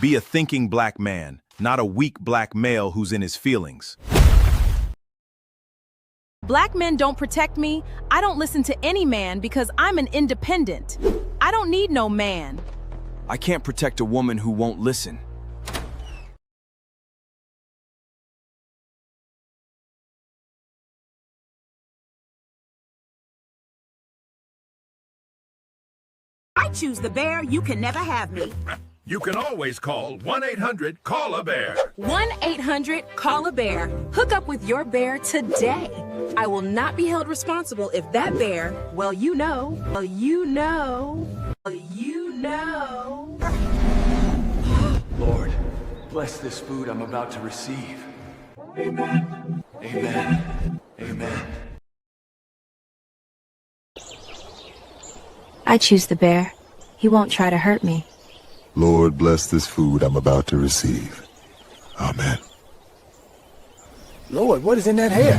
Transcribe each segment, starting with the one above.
Be a thinking black man, not a weak black male who's in his feelings. Black men don't protect me. I don't listen to any man because I'm an independent. I don't need no man. I can't protect a woman who won't listen. I choose the bear. You can never have me. You can always call 1-800-CALL-A-BEAR. 1-800-CALL-A-BEAR. Hook up with your bear today. I will not be held responsible if that bear, well, you know. Lord, bless this food I'm about to receive. Amen. Amen. Amen. I choose the bear. He won't try to hurt me. Lord, bless this food I'm about to receive. Amen. Lord, what is in that hair?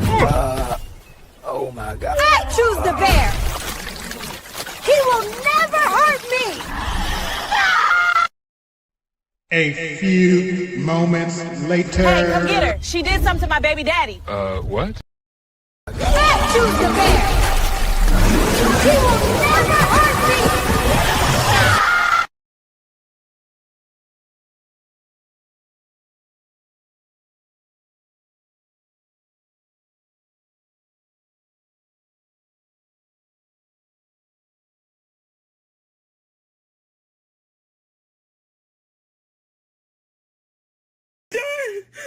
Oh my God. I choose the bear. He will never hurt me. A few moments later. Hey, come get her. She did something to my baby daddy. What? I choose the bear. He will never hurt me.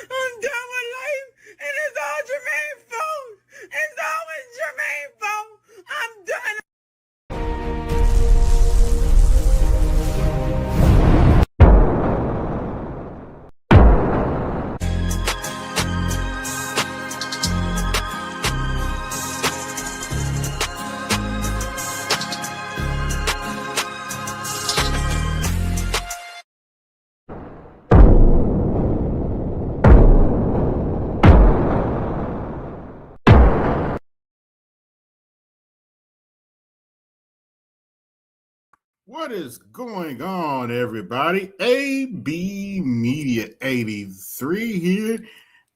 I'm done with life, and it's all Jermaine's fault. It's always Jermaine's fault. I'm done. What is going on, everybody? AB Media 83 here,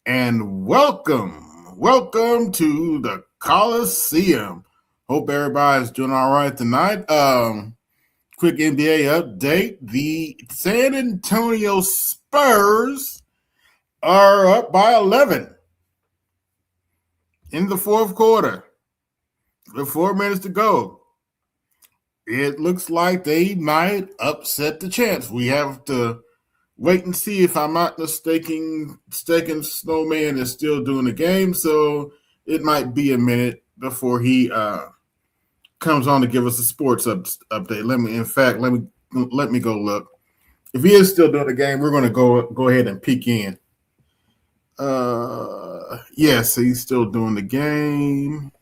and welcome to the Colosseum. Hope everybody's doing all right tonight. Quick NBA update. The San Antonio Spurs are up by 11 in the fourth quarter with 4 minutes to go. It looks like they might upset the champs. We have to wait and see. If I'm not mistaken, Snowman is still doing the game, so it might be a minute before he comes on to give us a sports update. Let me go look. If he is still doing the game, we're going to go ahead and peek in. Yes, he's still doing the game.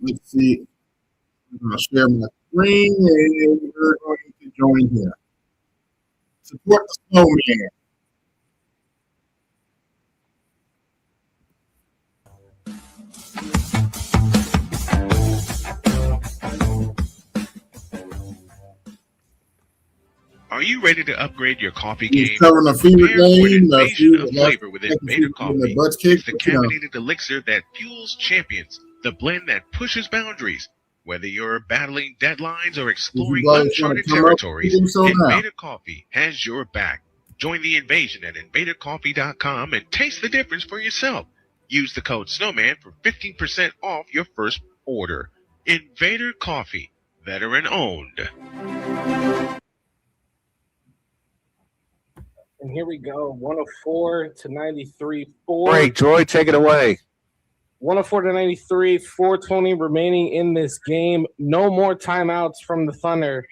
Let's see. I'm going to share my screen, and we're going to join here. Support the snowman. Are you ready to upgrade your coffee He's game? covering a fever Prepare for an game. invasion of flavor with Invader Coffee. Butts kicked, It's the caffeinated elixir that fuels champions, the blend that pushes boundaries. Whether you're battling deadlines or exploring uncharted territories, Invader Coffee has your back. Join the invasion at invadercoffee.com and taste the difference for yourself. Use the code SNOWMAN for 15% off your first order. Invader Coffee, veteran owned. And here we go, 104 to 93. Great, Troy, take it away. 104 to 93, 4:20 remaining in this game. No more timeouts from the Thunder.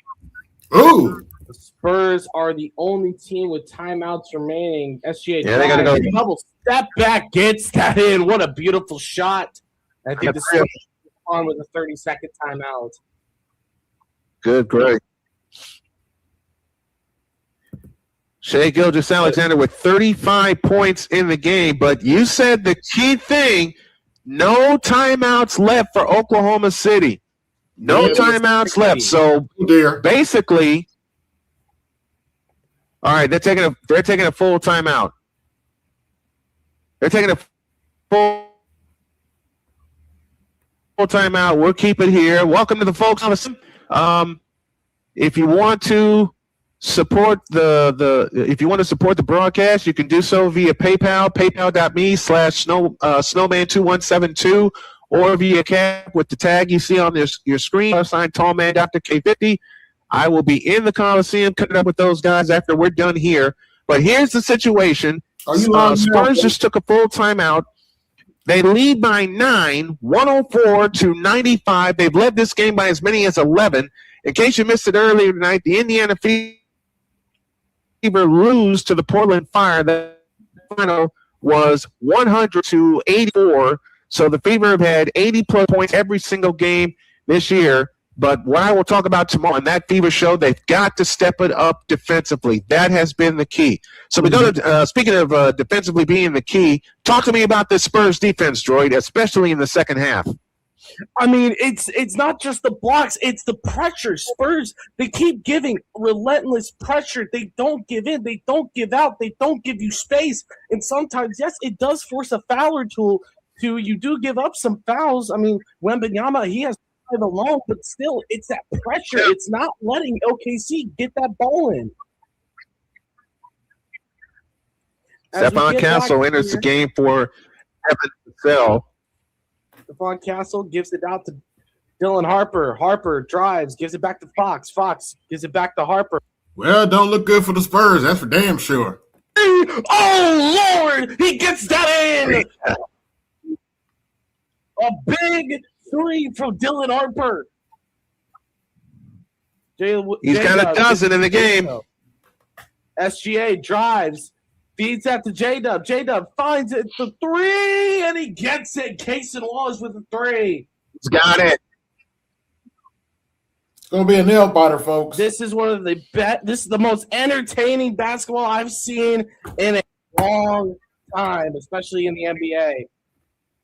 Ooh. The Spurs are the only team with timeouts remaining. SGA they gotta go. Double step back, gets that in. What a beautiful shot. I think this is on with a 30-second timeout. Good, great. Shai Gilgeous-Alexander with 35 points in the game, but you said the key thing, No timeouts left for Oklahoma City. No timeouts left. So basically, all right, they're taking a full timeout. They're taking a full timeout. We'll keep it here. Welcome to the folks. If you want to support if you want to support the broadcast, you can do so via PayPal, paypal.me/snowman2172, or via Cap with the tag you see on your screen, signed Tallman Dr. K50. I will be in the Colosseum cutting up with those guys after we're done here. But here's the situation. Spurs just took a full timeout. They lead by 9, 104-95. They've led this game by as many as 11. In case you missed it earlier tonight, the Indiana Fever lose to the Portland Fire. The final was 100-84. So the Fever have had 80-plus points every single game this year. But what I will talk about tomorrow on that Fever show, they've got to step it up defensively. That has been the key. So we go to speaking of defensively being the key, talk to me about this Spurs defense, Droid, especially in the second half. I mean, it's not just the blocks, it's the pressure. Spurs, they keep giving relentless pressure. They don't give in. They don't give out. They don't give you space. And sometimes, yes, it does force a fouler tool to you do give up some fouls. I mean, Wembanyama, he has alone, but still, it's that pressure. It's not letting OKC get that ball in. Stephon Castle enters the game for Evan Cassell. Stephon Castle gives it out to Dylan Harper. Harper drives, gives it back to Fox. Fox gives it back to Harper. Well, don't look good for the Spurs. That's for damn sure. Oh, Lord! He gets that in! A big 3 from Dylan Harper. He's got a dozen in the game. SGA drives, feeds that to J-Dub. J-Dub finds it for 3, and he gets it. Cason Wallace with a 3. He's got it. It's going to be a nail biter, folks. This is one of the This is the most entertaining basketball I've seen in a long time, especially in the NBA.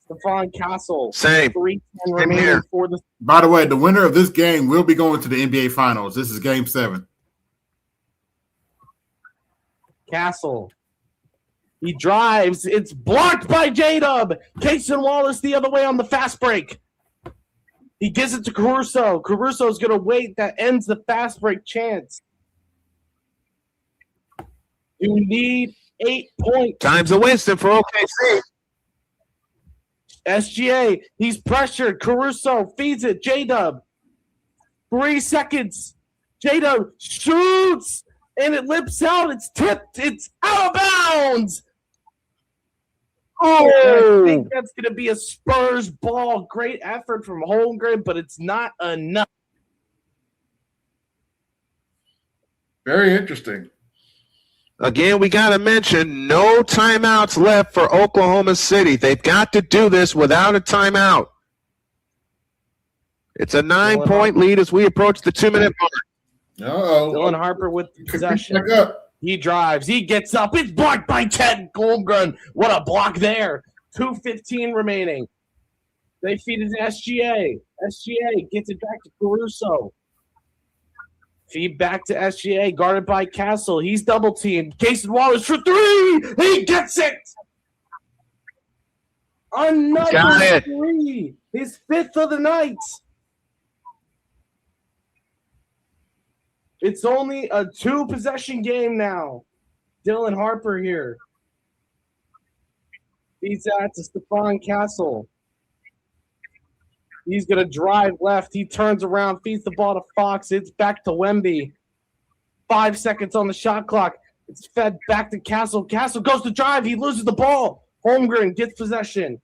Stephon Castle. Same. 3:10 remaining for the. By the way, the winner of this game will be going to the NBA Finals. This is Game 7. Castle. He drives. It's blocked by J-Dub. Cason Wallace the other way on the fast break. He gives it to Caruso. Caruso's going to wait. That ends the fast break chance. You need 8 points. Time's a Winston for OKC. SGA, he's pressured. Caruso feeds it. J-Dub. 3 seconds. J-Dub shoots, and it lips out. It's tipped. It's out of bounds. Oh, I think that's going to be a Spurs ball. Great effort from Holmgren, but it's not enough. Very interesting. Again, we got to mention no timeouts left for Oklahoma City. They've got to do this without a timeout. It's a 9-point lead as we approach the 2-minute mark. Dylan Harper with possession. He drives. He gets up. It's blocked by Ted Holmgren. What a block there. 2:15 remaining. They feed it to SGA. SGA gets it back to Caruso. Feed back to SGA, guarded by Castle. He's double teamed. Cason Wallace for 3. He gets it. Another 3. His 5th of the night. It's only a 2-possession game now. Dylan Harper here. Feeds that to Stephon Castle. He's going to drive left. He turns around, feeds the ball to Fox. It's back to Wemby. 5 seconds on the shot clock. It's fed back to Castle. Castle goes to drive. He loses the ball. Holmgren gets possession.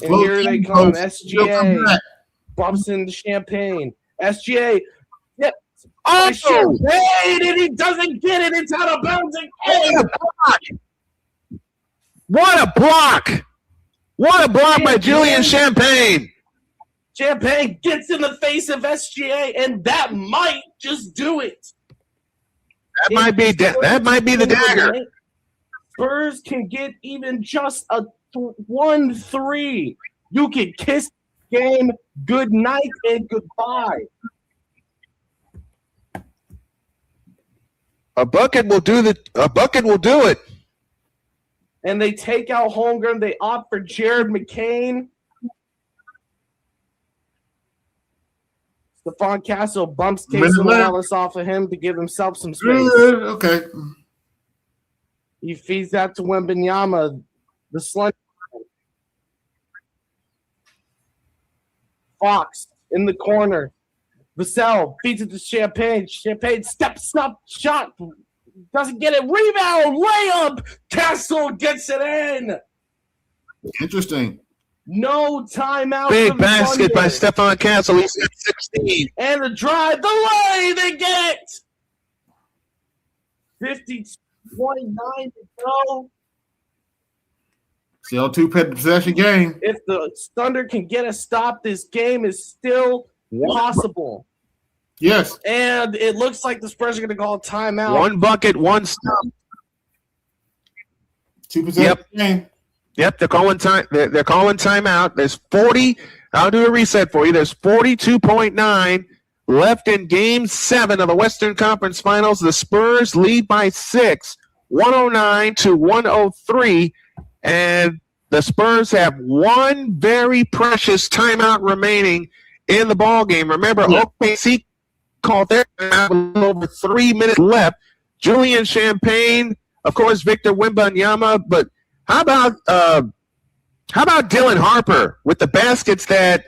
And here they come. SGA bumps into Champagne. SGA. Yep. Oh, Champagne, and he doesn't get it. It's out of bounds again. What a block. What a block by Julian Champagne. Champagne gets in the face of SGA, and that might just do it. That might be the dagger. Spurs can get even just a 1-3, you can kiss the game good night and goodbye. A bucket will do it. And they take out Holmgren. They opt for Jared McCain. Stephon Castle bumps Casey Wallace off of him to give himself some space. Okay. He feeds that to Wembanyama, the slender. Fox in the corner. Vassell feeds it to Champagne. Champagne steps up, shot. Doesn't get it. Rebound, layup. Castle gets it in. Interesting. No timeout. Big basket by Stephon Castle. He's at 16. And the drive, the lay they get. 50-29 to go. Still 2 possession game. If the Thunder can get a stop, this game is still possible. Yes. And it looks like the Spurs are going to call a timeout. 1 bucket, 1 stop. 2 possession game. Yep, they're calling time. They're calling timeout. There's 40. I'll do a reset for you. There's 42.9 left in Game 7 of the Western Conference Finals. The Spurs lead by 6, 109 to 103, and the Spurs have 1 very precious timeout remaining in the ball game. Remember, OKC called their timeout with a little over 3 minutes left. Julian Champagne, of course, Victor Wembanyama, but how about Dylan Harper with the baskets that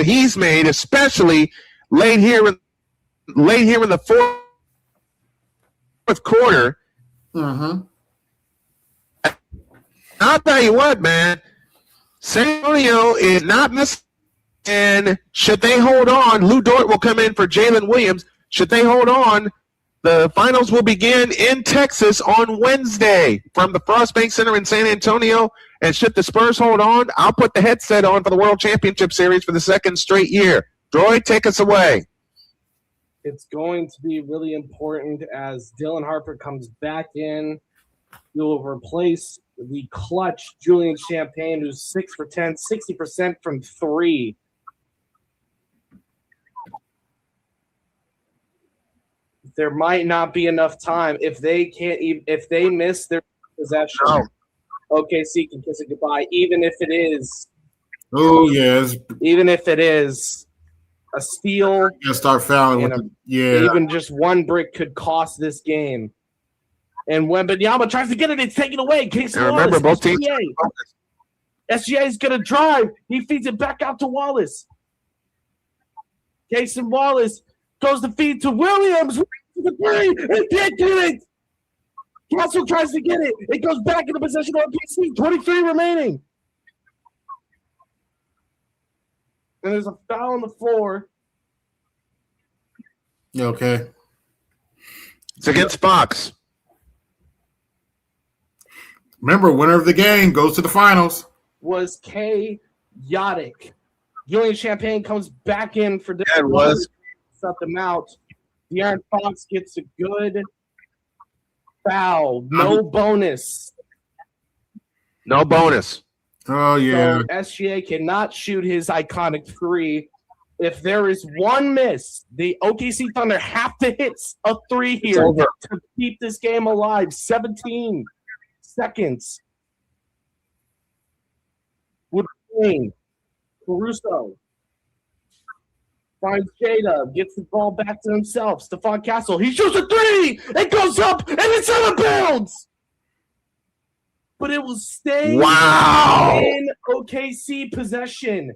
he's made, especially late here in the fourth quarter? Mm-hmm. I'll tell you what, man. San Antonio is not missing. And should they hold on, Lou Dort will come in for Jalen Williams. Should they hold on, the finals will begin in Texas on Wednesday from the Frost Bank Center in San Antonio. And should the Spurs hold on, I'll put the headset on for the World Championship Series for the 2nd straight year. Droid, take us away. It's going to be really important as Dylan Harper comes back in. He'll replace the clutch Julian Champagne, who's 6 for 10, 60% from 3. There might not be enough time if they miss their possession. OKC can kiss it goodbye, even if it is. Oh yes. Even if it is a steal. You start fouling. Even just 1 brick could cost this game. And when Wembanyama tries to get it, it's taken away. Case remember, both teams. SGA is going to drive. He feeds it back out to Wallace. Casey Wallace goes to feed to Williams. The 3, and can't get it. Castle tries to get it. It goes back into possession of PC. 23 remaining. And there's a foul on the floor. Okay. It's against Fox. Remember, winner of the game goes to the finals. Was chaotic. Julian Champagne comes back in for this. Yeah, it was. Set them out. De'Aaron Fox gets a good foul. No bonus. No bonus. Oh, yeah. So SGA cannot shoot his iconic 3. If there is 1 miss, the OKC Thunder have to hit a 3 here to keep this game alive. 17 seconds. Wood Green. Caruso. Finds Jada, gets the ball back to himself. Stephon Castle, he shoots a 3! It goes up, and it's out of bounds! But it will stay in OKC possession.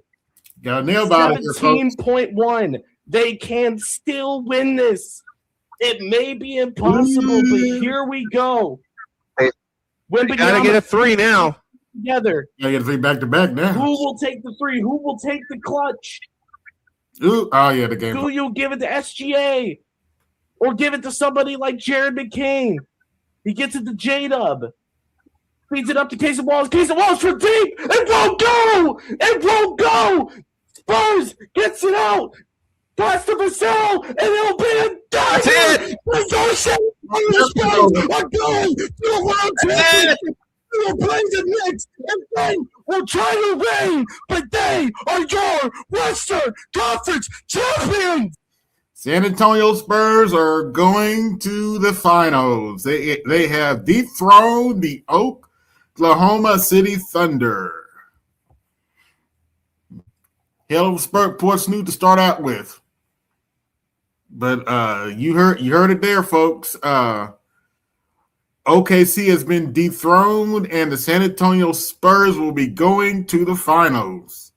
Got a nail biter. 17.1. They can still win this. It may be impossible, but here we go. When gotta get a 3 now. Together. Gotta get a 3 back-to-back now. Who will take the 3? Who will take the clutch? Ooh, oh, yeah, the game. Do you give it to SGA? Or give it to somebody like Jared McCain? He gets it to J-Dub. Feeds it up to Casey Wallace. Casey Wallace for deep! It won't go! It won't go! Spurs gets it out! Pass to Vassell, and it'll be a dagger! There's no shame! the Spurs are going to the World Championship. We will play the Knicks, and then we'll try to win, but they are your Western Conference champions. San Antonio Spurs are going to the finals. They have dethroned the Oklahoma City Thunder. Hell of a sports news to start out with. But you heard it there, folks. OKC has been dethroned, and the San Antonio Spurs will be going to the finals.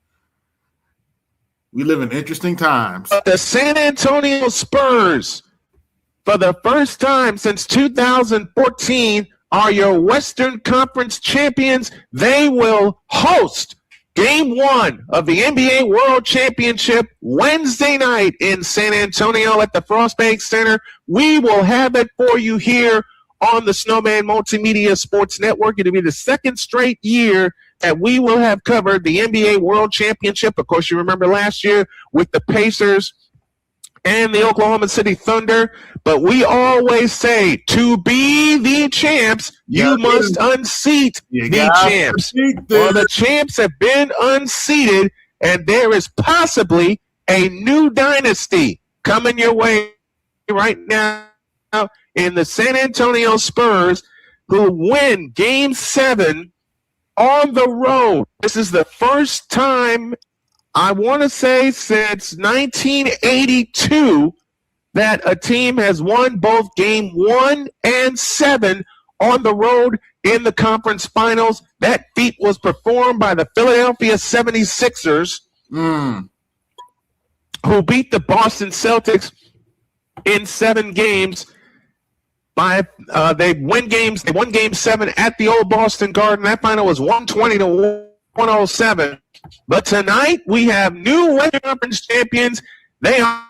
We live in interesting times. The San Antonio Spurs, for the first time since 2014, are your Western Conference champions. They will host Game 1 of the NBA World Championship Wednesday night in San Antonio at the Frostbank Center. We will have it for you here on the Snowman Multimedia Sports Network. It'll be the second straight year that we will have covered the NBA World Championship. Of course, you remember last year with the Pacers and the Oklahoma City Thunder. But we always say, to be the champs, you must unseat the champs. Well, the champs have been unseated, and there is possibly a new dynasty coming your way right now in the San Antonio Spurs, who win Game 7 on the road. This is the first time, I want to say, since 1982 that a team has won both Game 1 and 7 on the road in the conference finals. That feat was performed by the Philadelphia 76ers, who beat the Boston Celtics in 7 games. They won Game 7 at the old Boston Garden. That final was 120-107. But tonight we have new Western Conference champions. They are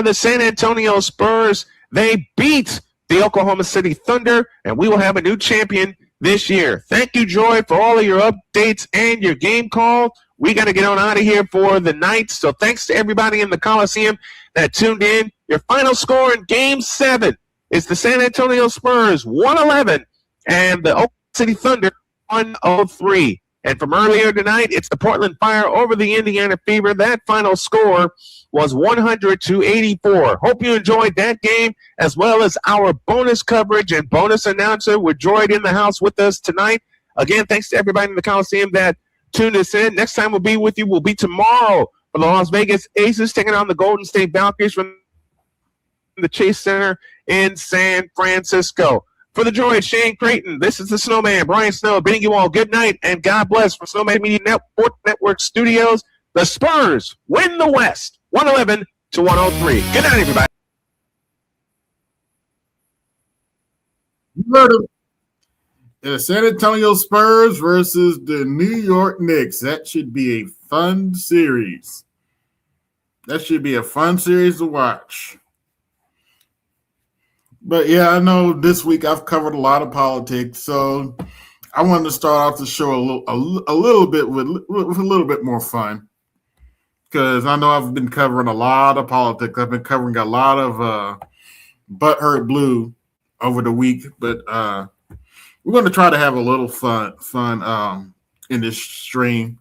the San Antonio Spurs. They beat the Oklahoma City Thunder, and we will have a new champion this year. Thank you, Joy, for all of your updates and your game call. We got to get on out of here for the night. So thanks to everybody in the Colosseum that tuned in. Your final score in Game 7 is the San Antonio Spurs 111 and the Oklahoma City Thunder 103. And from earlier tonight, it's the Portland Fire over the Indiana Fever. That final score was 100-84. Hope you enjoyed that game, as well as our bonus coverage and bonus announcer with Droid in the house with us tonight. Again, thanks to everybody in the Coliseum that tuned us in. Next time we'll be with you will be tomorrow for the Las Vegas Aces taking on the Golden State Valkyries from the Chase Center in San Francisco. For the Droid, Shane Creighton, this is the Snowman, Brian Snow, bidding you all good night and God bless from Snowman Media Network Studios. The Spurs win the West, 111-103. Good night, everybody. You heard him. The San Antonio Spurs versus the New York Knicks. That should be a fun series. That should be a fun series to watch. But yeah, I know this week I've covered a lot of politics, so I wanted to start off the show a little bit with a little bit more fun, because I know I've been covering a lot of politics. I've been covering a lot of butthurt blue over the week, but we're going to try to have a little fun in this stream.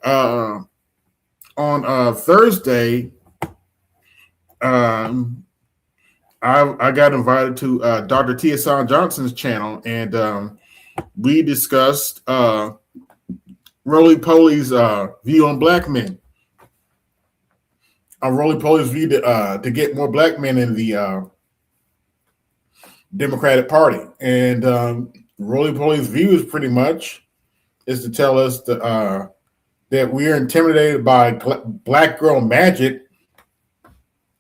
On Thursday, I got invited to Dr. Tia San Johnson's channel, and we discussed Roly Poly's view on black men. Roly Poly's view to get more black men in the Democratic Party. And Roly Poly's view is pretty much is to tell us that we're intimidated by black girl magic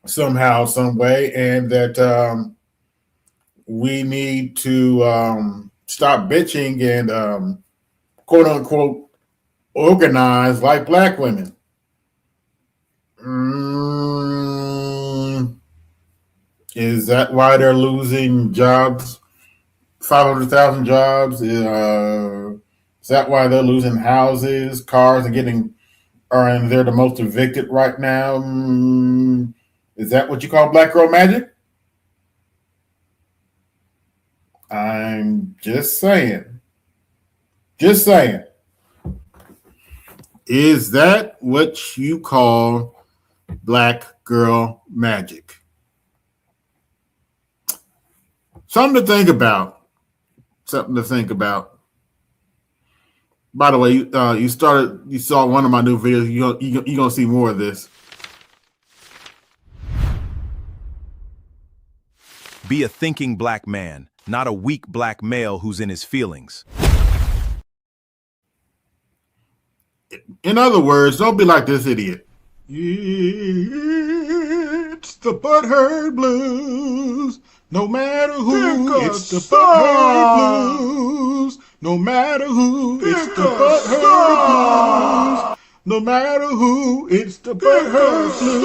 somehow, some way, and that we need to stop bitching and quote unquote organize like black women. Is that why they're losing jobs? 500,000 jobs? Is that why they're losing houses, cars, and they're the most evicted right now? Is that what you call black girl magic? I'm just saying. Just saying. Is that what you call black girl magic? Something to think about. Something to think about. By the way, you saw one of my new videos. You're gonna see more of this. Be a thinking black man, not a weak black male who's in his feelings. In other words, don't be like this idiot. It's the butthurt blues. No matter who, it's the butthurt blues. No matter who, it's the butthurt blues. No matter who, it's the butthurt blues.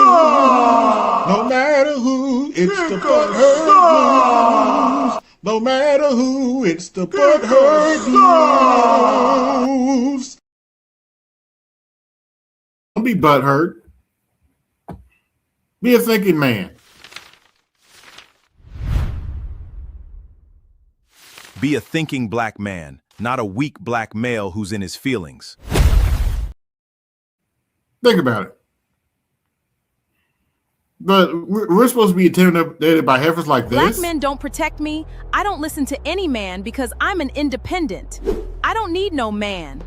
No matter who, it's the butthurt blues. No matter who, it's the butthurt blues. Don't be butthurt. Be a thinking man. Be a thinking black man, not a weak black male who's in his feelings. Think about it. But we're supposed to be intimidated by heifers like this. Black men don't protect me. I don't listen to any man because I'm an independent. I don't need no man.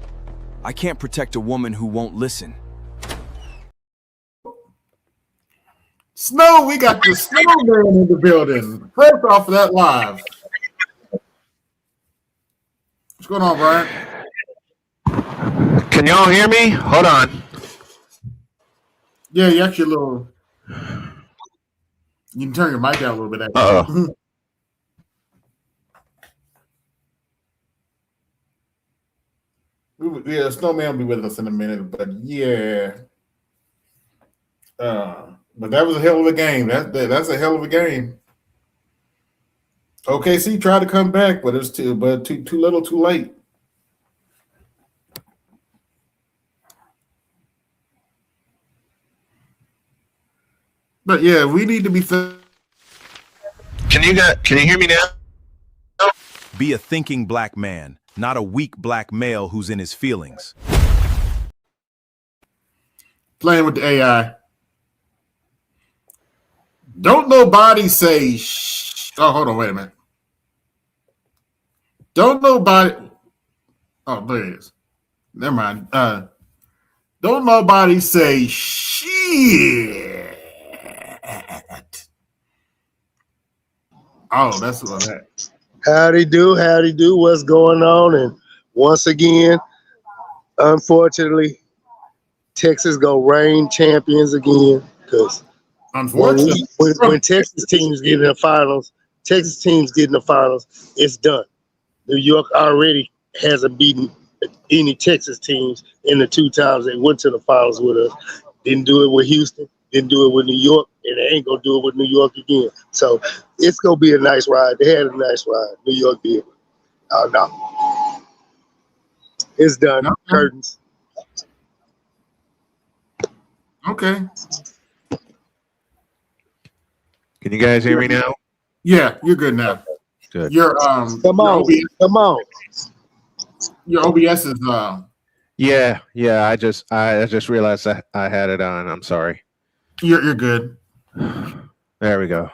I can't protect a woman who won't listen. Snow, we got the snowman in the building. First off of that live. What's going on, Brian? Can y'all hear me? Hold on. Yeah, you actually a little. You can turn your mic down a little bit. Uh-oh. Yeah, snowman will be with us in a minute, but yeah. But that was a hell of a game. That's a hell of a game. OKC tried to come back, but it's too little, too late. But yeah, we need to be. Can you hear me now? Be a thinking black man, not a weak black male who's in his feelings. Playing with the AI. Don't nobody say shh. Oh, hold on, wait a minute. Don't nobody. Oh, there it is. Never mind. Don't nobody say shit. Oh, that's what that. Howdy do, what's going on? And once again, unfortunately, Texas go reign champions again. Because unfortunately, when Texas teams get in the finals, it's done. New York already hasn't beaten any Texas teams in the 2 times they went to the finals with us. Didn't do it with Houston, didn't do it with New York, and they ain't gonna do it with New York again. So it's gonna be a nice ride. They had a nice ride. New York did. Oh no. It's done. Okay. Curtains. Okay. Can you guys hear me now? Yeah, you're good now. Good. Your come on. Your OBS is Yeah. I just realized I had it on. I'm sorry. You're good. There we go.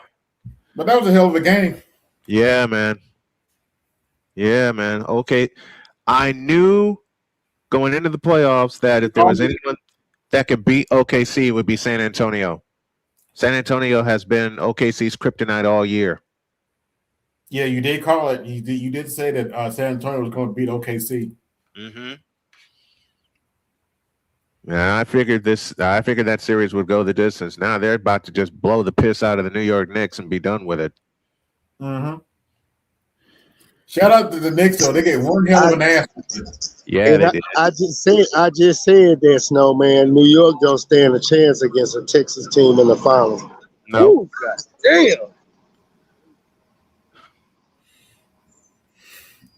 But that was a hell of a game. Yeah, man. Okay. I knew going into the playoffs that if there was anyone that could beat OKC, it would be San Antonio. San Antonio has been OKC's kryptonite all year. Yeah, you did call it. You did say that San Antonio was going to beat OKC. Mm-hmm. Yeah, I figured that series would go the distance. Now they're about to just blow the piss out of the New York Knicks and be done with it. Mm-hmm. Shout out to the Knicks though. They get one hell of an ass. Yeah, they did. I just said that, Snowman. New York don't stand a chance against a Texas team in the finals. No. Ooh, God damn.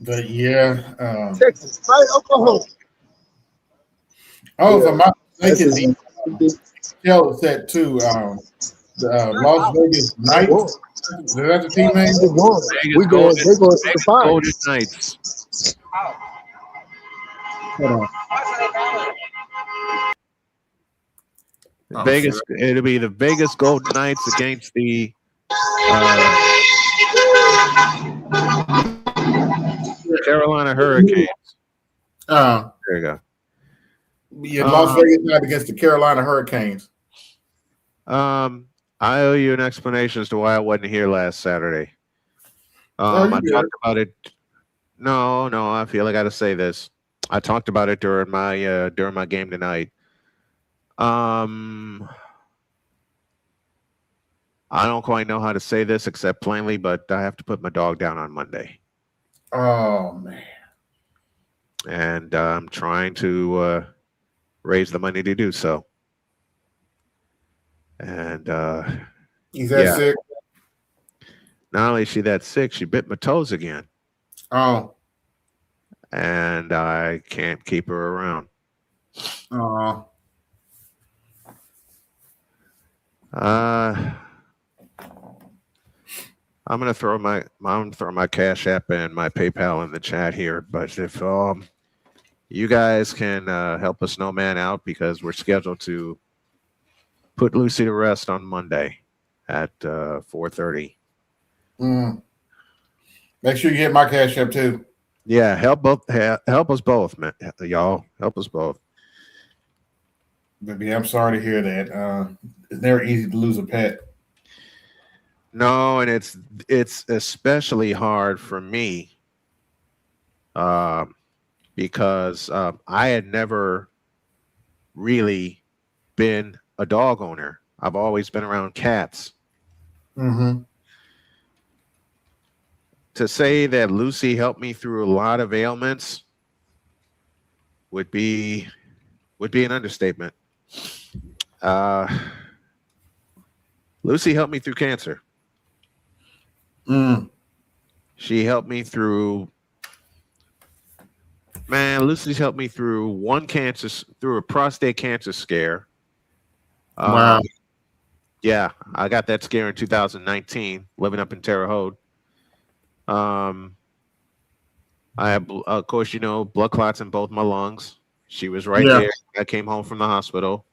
But yeah, Texas, right? Oklahoma. Oh, if I'm not mistaken, the shell set too. Las Vegas Knights. Is that the team name? We going. They going to the Golden finals. Knights. Vegas. It'll be the Vegas Golden Knights against the Carolina Hurricanes. There you go. Yeah, Las Vegas Knights against the Carolina Hurricanes. I owe you an explanation as to why I wasn't here last Saturday. I talked about it. No, I feel I got to say this. I talked about it during my game tonight. I don't quite know how to say this except plainly, but I have to put my dog down on Monday. Oh man! And I'm trying to raise the money to do so. And he's that sick. Not only is she that sick, she bit my toes again. Oh. And I can't keep her around. Oh. I'm gonna throw my Cash App and my PayPal in the chat here. But if you guys can help a snowman out, because we're scheduled to put Lucy to rest on Monday at 4:30. Make sure you get my Cash App too. Yeah, help us both, man. Y'all help us both. Baby, I'm sorry to hear that. It's never easy to lose a pet. No, and it's especially hard for me because I had never really been a dog owner. I've always been around cats. Mm-hmm. To say that Lucy helped me through a lot of ailments would be an understatement. Lucy helped me through cancer. She helped me through. Man, Lucy's helped me through through a prostate cancer scare. Wow. Yeah, I got that scare in 2019, living up in Terre Haute. I have, of course, blood clots in both my lungs. She was right there. I came home from the hospital,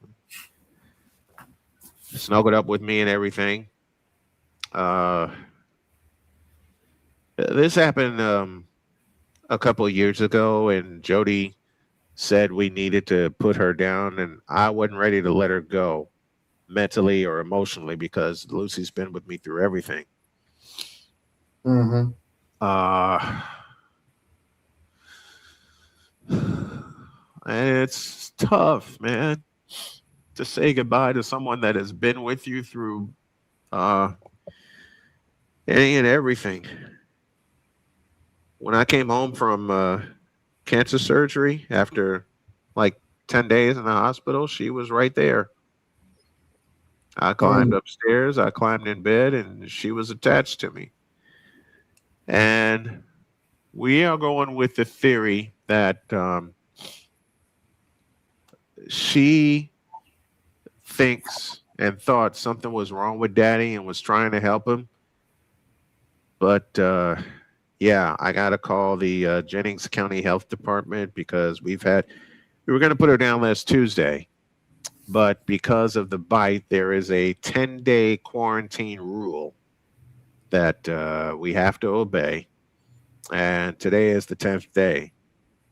snuggled up with me and everything. This happened a couple of years ago, and Jody said we needed to put her down, and I wasn't ready to let her go mentally or emotionally because Lucy's been with me through everything. Mm-hmm. And it's tough, man, to say goodbye to someone that has been with you through any and everything. When I came home from cancer surgery after like 10 days in the hospital, she was right there. I climbed upstairs, I climbed in bed, and she was attached to me. And we are going with the theory that she thinks and thought something was wrong with Daddy and was trying to help him. But yeah, I got to call the Jennings County Health Department because we were going to put her down last Tuesday. But because of the bite, there is a 10-day quarantine rule that we have to obey. And today is the 10th day.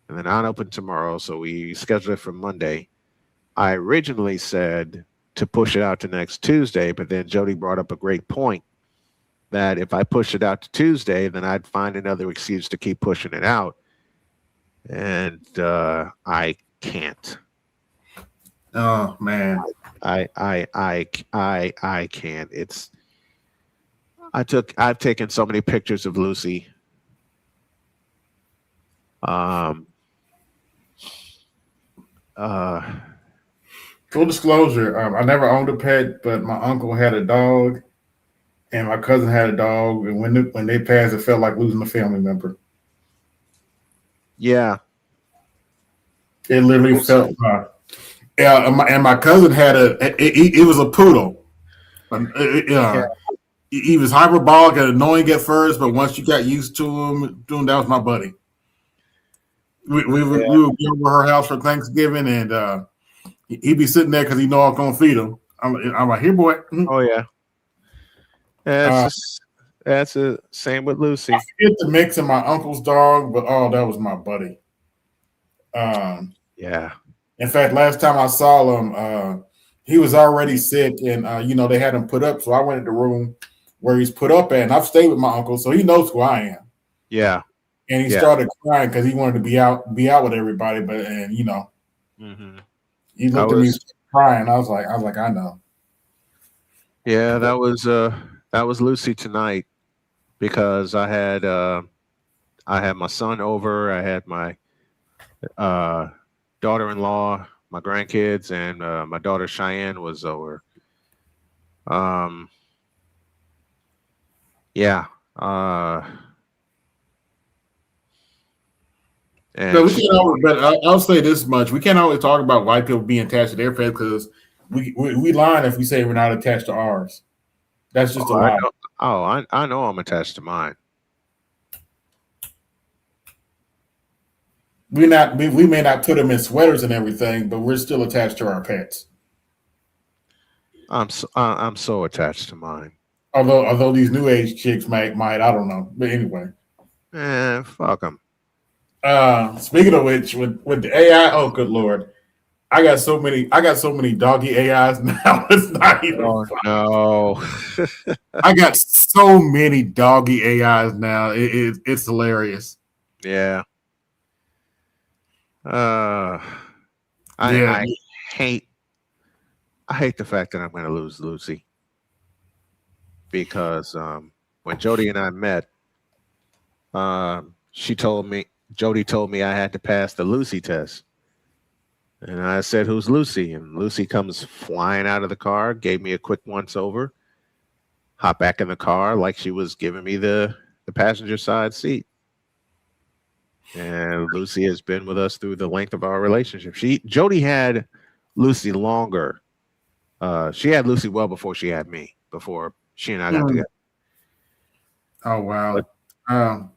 And they're not open tomorrow, so we scheduled it for Monday. I originally said to push it out to next Tuesday, but then Jody brought up a great point that if I push it out to Tuesday, then I'd find another excuse to keep pushing it out. And I can't. Oh man. I can't. I've taken so many pictures of Lucy. Full disclosure, I never owned a pet, but my uncle had a dog and my cousin had a dog, and when they passed, it felt like losing a family member. Yeah. It literally felt and my cousin had it was a poodle. He was hyperbolic and annoying at first, but once you got used to him, that was my buddy. We would be over her house for Thanksgiving, and he'd be sitting there because he know I was gonna feed him. I'm like, here, boy. Oh yeah. That's the same with Lucy. I forget the mix of my uncle's dog, but that was my buddy. Yeah. In fact, last time I saw him, he was already sick, and they had him put up. So I went in the room where he's put up at, and I've stayed with my uncle, so he knows who I am. Yeah. And he started crying because he wanted to be out with everybody, but he looked at me crying. I was like, I know. Yeah, that was Lucy tonight, because I had my son over, I had my daughter-in-law, my grandkids, and my daughter Cheyenne was over. Yeah. No, we can't always, but I'll say this much: we can't always talk about white people being attached to their pets, because we lie if we say we're not attached to ours. That's just a lie. I know I'm attached to mine. We may not put them in sweaters and everything, but we're still attached to our pets. I'm so attached to mine. Although these new age chicks might I don't know, but anyway. Fuck them. Speaking of which, with the AI, oh good lord, I got so many doggy AIs now. It's not even. Oh no! I got so many doggy AIs now. It's hilarious. Yeah. I hate the fact that I'm going to lose Lucy, because when Jody and I met, Jody told me I had to pass the Lucy test. And I said, "Who's Lucy?" And Lucy comes flying out of the car, gave me a quick once over, hopped back in the car like she was giving me the passenger side seat. And Lucy has been with us through the length of our relationship. Jody had Lucy longer. She had Lucy well before she had me, before she and I got together. Oh wow.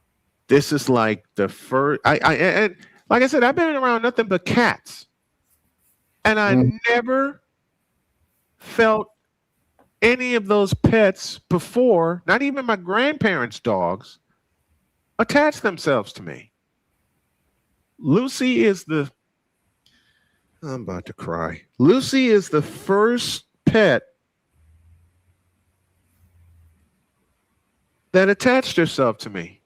This is like the first. And like I said, I've been around nothing but cats, and I never felt any of those pets before. Not even my grandparents' dogs attach themselves to me. Lucy is the. I'm about to cry. Lucy is the first pet that attached herself to me.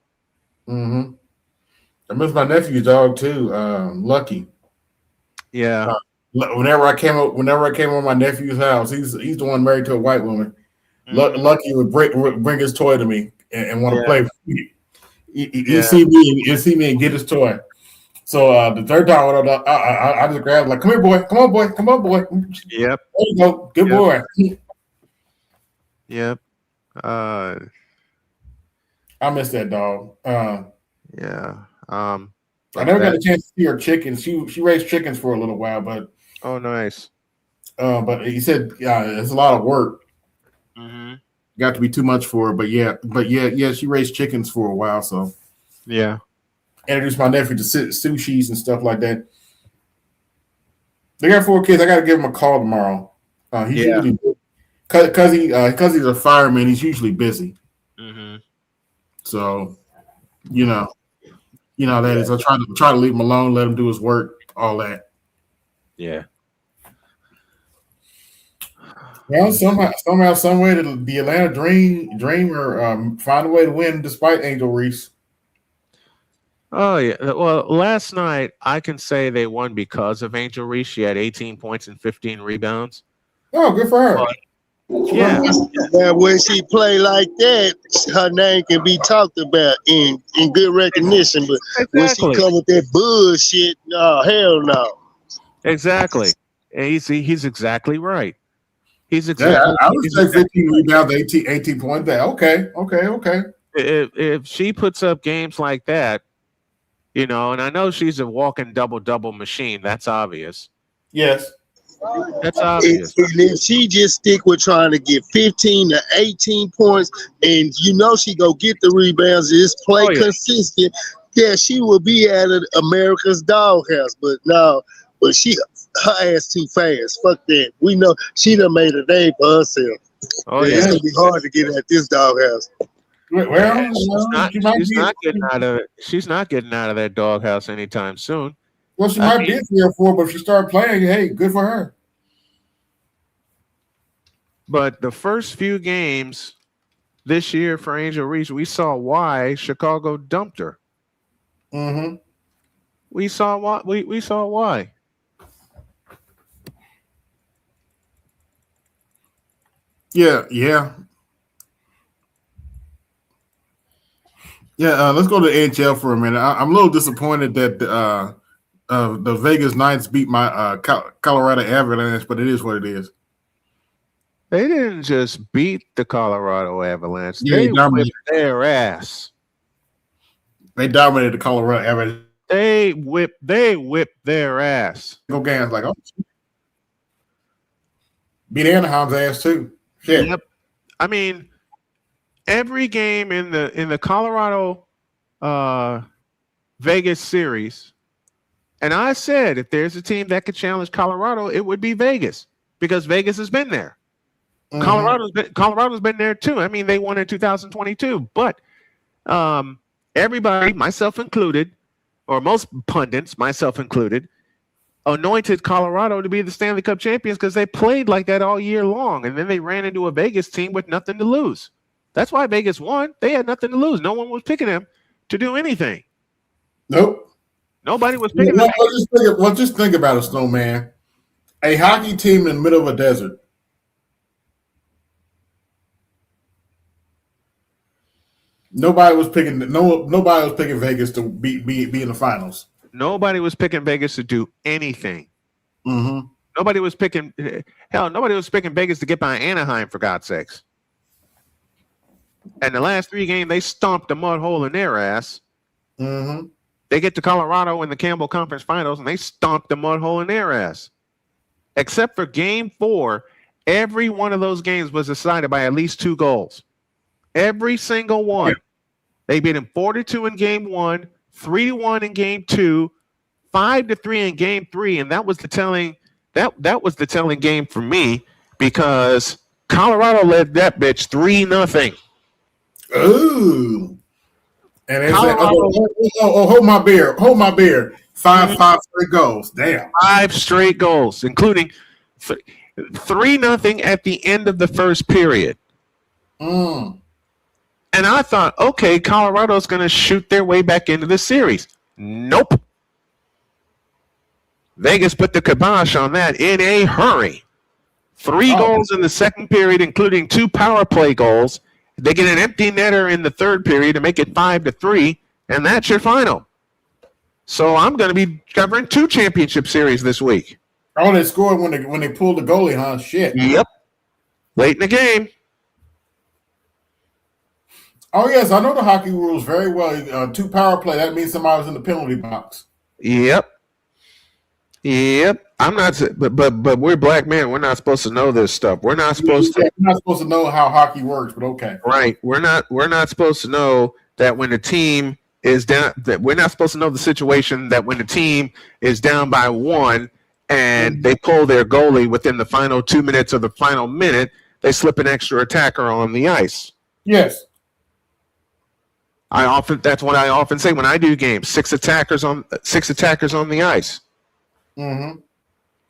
Mm-hmm. I miss my nephew's dog too, Lucky. Yeah. Whenever I came over my nephew's house, he's the one married to a white woman. Lucky would bring his toy to me and want to play with me. You see me and get his toy. So the third time I just grabbed like, come here, boy, come on, boy. Yep. There you go, good boy. Yep. I miss that dog. Yeah. I never got a chance to see her chickens. She raised chickens for a little while, but oh, nice. But he said, it's a lot of work. Mm-hmm. Got to be too much for her, but yeah, she raised chickens for a while. So yeah, introduced my nephew to sushis and stuff like that. They got 4 kids. I got to give him a call tomorrow. He's usually because he's a fireman. He's usually busy. Mm-hmm. So you know that is. I try to leave him alone, let him do his work, all that. Yeah. Well, somehow, some way, the Atlanta Dream or find a way to win despite Angel Reese. Oh yeah. Well, last night I can say they won because of Angel Reese. She had 18 points and 15 rebounds. Oh, good for her. Yeah. Now, when she play like that, her name can be talked about in good recognition. But when she come with that bullshit, no, hell no. Exactly. And he's exactly right. He's exactly. Yeah, I would say 15 rebounds, 18 points. Okay. If she puts up games like that, and I know she's a walking double machine. That's obvious. Yes. That's obvious. And if she just stick with trying to get 15 to 18 points, and she go get the rebounds, just play consistent, she will be at America's doghouse. But no, her ass too fast. Fuck that. We know she done made a name for herself. Oh yeah, it's gonna be hard to get at this doghouse. Well, she's not getting out of that doghouse anytime soon. Well, she might be 3 or 4, but if she started playing, hey, good for her. But the first few games this year for Angel Reese, we saw why Chicago dumped her. Mm-hmm. We saw why. We saw why. Yeah. Let's go to the NHL for a minute. I'm a little disappointed that the Vegas Knights beat my Colorado Avalanche, but it is what it is. They didn't just beat the Colorado Avalanche. They whipped their ass. They dominated the Colorado Avalanche. They whipped their ass. Go games like, oh, beat Anaheim's ass too. Shit. Yep. I mean, every game in the Colorado Vegas series, and I said if there's a team that could challenge Colorado, it would be Vegas because Vegas has been there. Mm-hmm. Colorado's been there too. I mean, they won in 2022, but everybody, myself included, or most pundits, myself included, anointed Colorado to be the Stanley Cup champions because they played like that all year long, and then they ran into a Vegas team with nothing to lose. That's why Vegas won. They had nothing to lose. No one was picking them to do anything. Nope. Nobody was picking them. Just think about it, Snowman. A hockey team in the middle of a desert. Nobody was picking Vegas to be in the finals. Nobody was picking Vegas to do anything. Mm-hmm. Nobody was picking Vegas to get by Anaheim, for God's sakes. And the last 3 games, they stomped a mud hole in their ass. Mm-hmm. They get to Colorado in the Campbell Conference Finals, and they stomped a mud hole in their ass. Except for Game 4, every one of those games was decided by at least 2 goals. Every single one. Yeah. They beat him 4-2 in Game 1, 3-1 in Game 2, 5-3 in Game 3, and that was the telling game for me because Colorado led that bitch 3-0. Ooh. And they said, hold my beer. 5 straight goals. Damn. 5 straight goals, including 3-0 at the end of the first period. Mm. And I thought, okay, Colorado's going to shoot their way back into the series. Nope. Vegas put the kibosh on that in a hurry. 3 goals in the second period, including 2 power play goals. They get an empty netter in the third period to make it 5-3, and that's your final. So I'm going to be covering 2 championship series this week. Oh, they scored when they pulled the goalie, huh? Shit. Yep. Late in the game. Oh, yes, I know the hockey rules very well. 2 power play, that means somebody was in the penalty box. Yep. I'm not, but we're black men. We're not supposed to know this stuff. We're not supposed to know how hockey works, but okay. Right. We're not supposed to know that when the team is down, that we're not supposed to know the situation that when the team is down by 1 and they pull their goalie within the final 2 minutes of the final minute, they slip an extra attacker on the ice. Yes. That's what I often say when I do games. 6 attackers on the ice. Mm-hmm.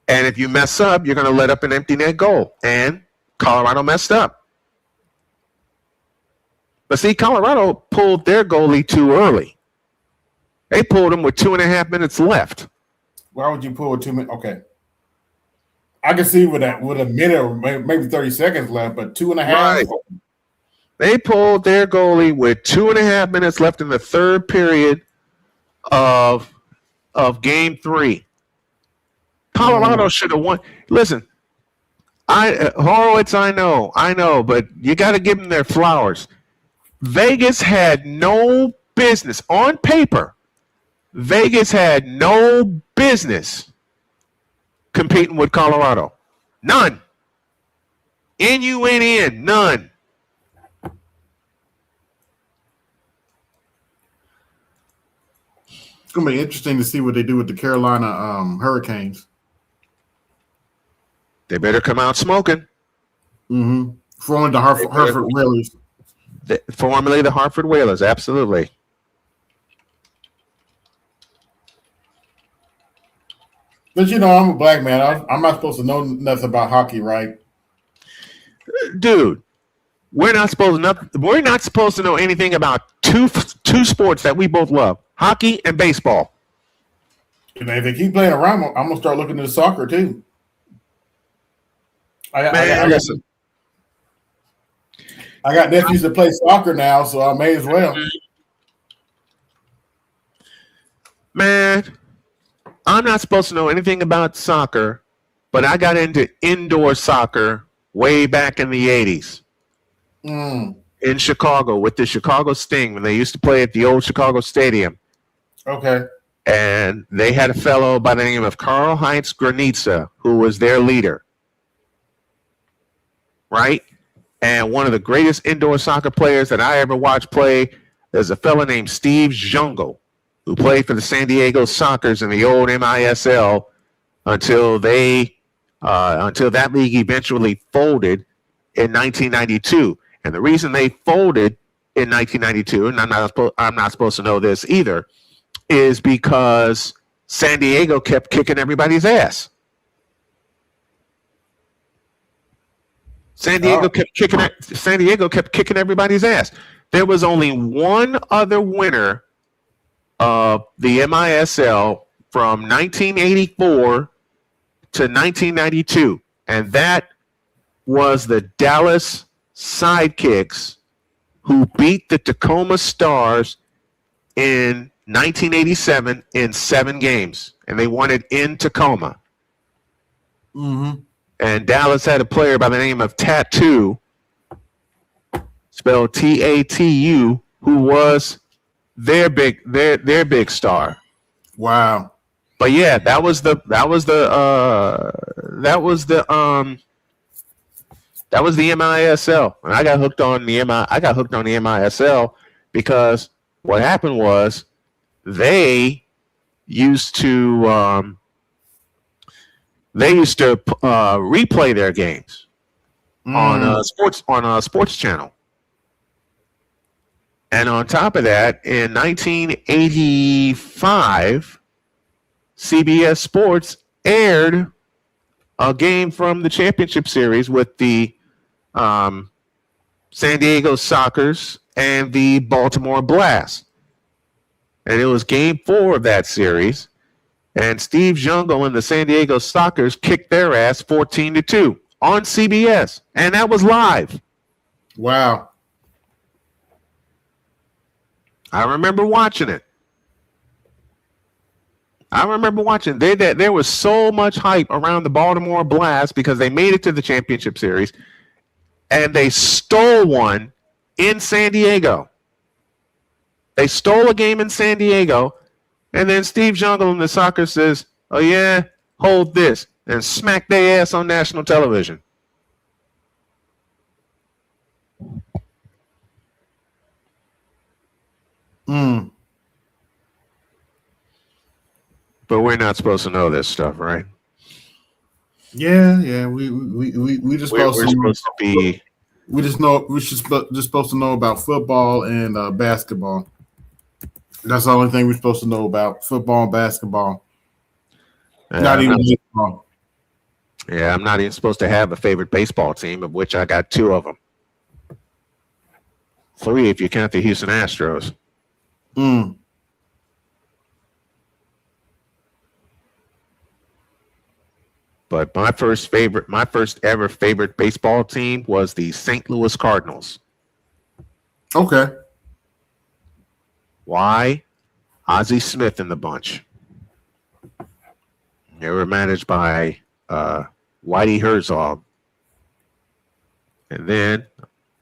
And if you mess up, you're going to let up an empty net goal. And Colorado messed up. But see, Colorado pulled their goalie too early. They pulled him with 2.5 minutes left. Why would you pull with 2 minutes? Okay. I can see with a minute or maybe 30 seconds left, but 2.5. Right. They pulled their goalie with 2.5 minutes left in the third period of Game 3. Colorado should have won. Listen, Horowitz, I know, but you got to give them their flowers. Vegas had no business on paper. Vegas had no business competing with Colorado. None. N-U-N-N, none. It's going to be interesting to see what they do with the Carolina Hurricanes. They better come out smoking. Mm-hmm. Formerly the Hartford Whalers. Formerly the Hartford Whalers, absolutely. But you know, I'm a black man. I'm not supposed to know nothing about hockey, right? Dude, we're not supposed to know anything about two sports that we both love: hockey and baseball. You know, if they keep playing around, I'm gonna start looking into soccer too. I got nephews that play soccer now, so I may as well. Man, I'm not supposed to know anything about soccer, but I got into indoor soccer way back in the 80s in Chicago with the Chicago Sting when they used to play at the old Chicago Stadium. Okay. And they had a fellow by the name of Karl-Heinz Granitza who was their leader. Right? And one of the greatest indoor soccer players that I ever watched play is a fellow named Steve Jungle, who played for the San Diego Sockers in the old MISL until that league eventually folded in 1992. And the reason they folded in 1992, and I'm not supposed to know this either, is because San Diego kept kicking everybody's ass. San Diego kept kicking everybody's ass. There was only one other winner of the MISL from 1984 to 1992, and that was the Dallas Sidekicks, who beat the Tacoma Stars in 1987 in 7 games, and they won it in Tacoma. Mm-hmm. And Dallas had a player by the name of Tattoo, spelled T-A-T-U, who was their big star. Wow. But yeah, that was the MISL, and I got hooked on the MISL because what happened was they used to replay their games on a sports channel. And on top of that, in 1985, CBS Sports aired a game from the championship series with the San Diego Sockers and the Baltimore Blast. And it was game 4 of that series. And Steve Jungle and the San Diego Sockers kicked their ass 14-2 on CBS. And that was live. Wow. I remember watching it. There was so much hype around the Baltimore Blast because they made it to the championship series, and they stole one in San Diego. They stole a game in San Diego, and then Steve Jungle and the Soccer says, "Oh yeah, hold this," and smack their ass on national television. But we're not supposed to know this stuff, right? Yeah. We just supposed to be. We're just supposed to know about football and basketball. That's the only thing we're supposed to know about: football and basketball. Not even baseball. Yeah, I'm not even supposed to have a favorite baseball team, of which I got 2 of them. 3 if you count the Houston Astros. But my first ever favorite baseball team was the St. Louis Cardinals. Okay. Why? Ozzie Smith and the bunch. They were managed by Whitey Herzog. And then,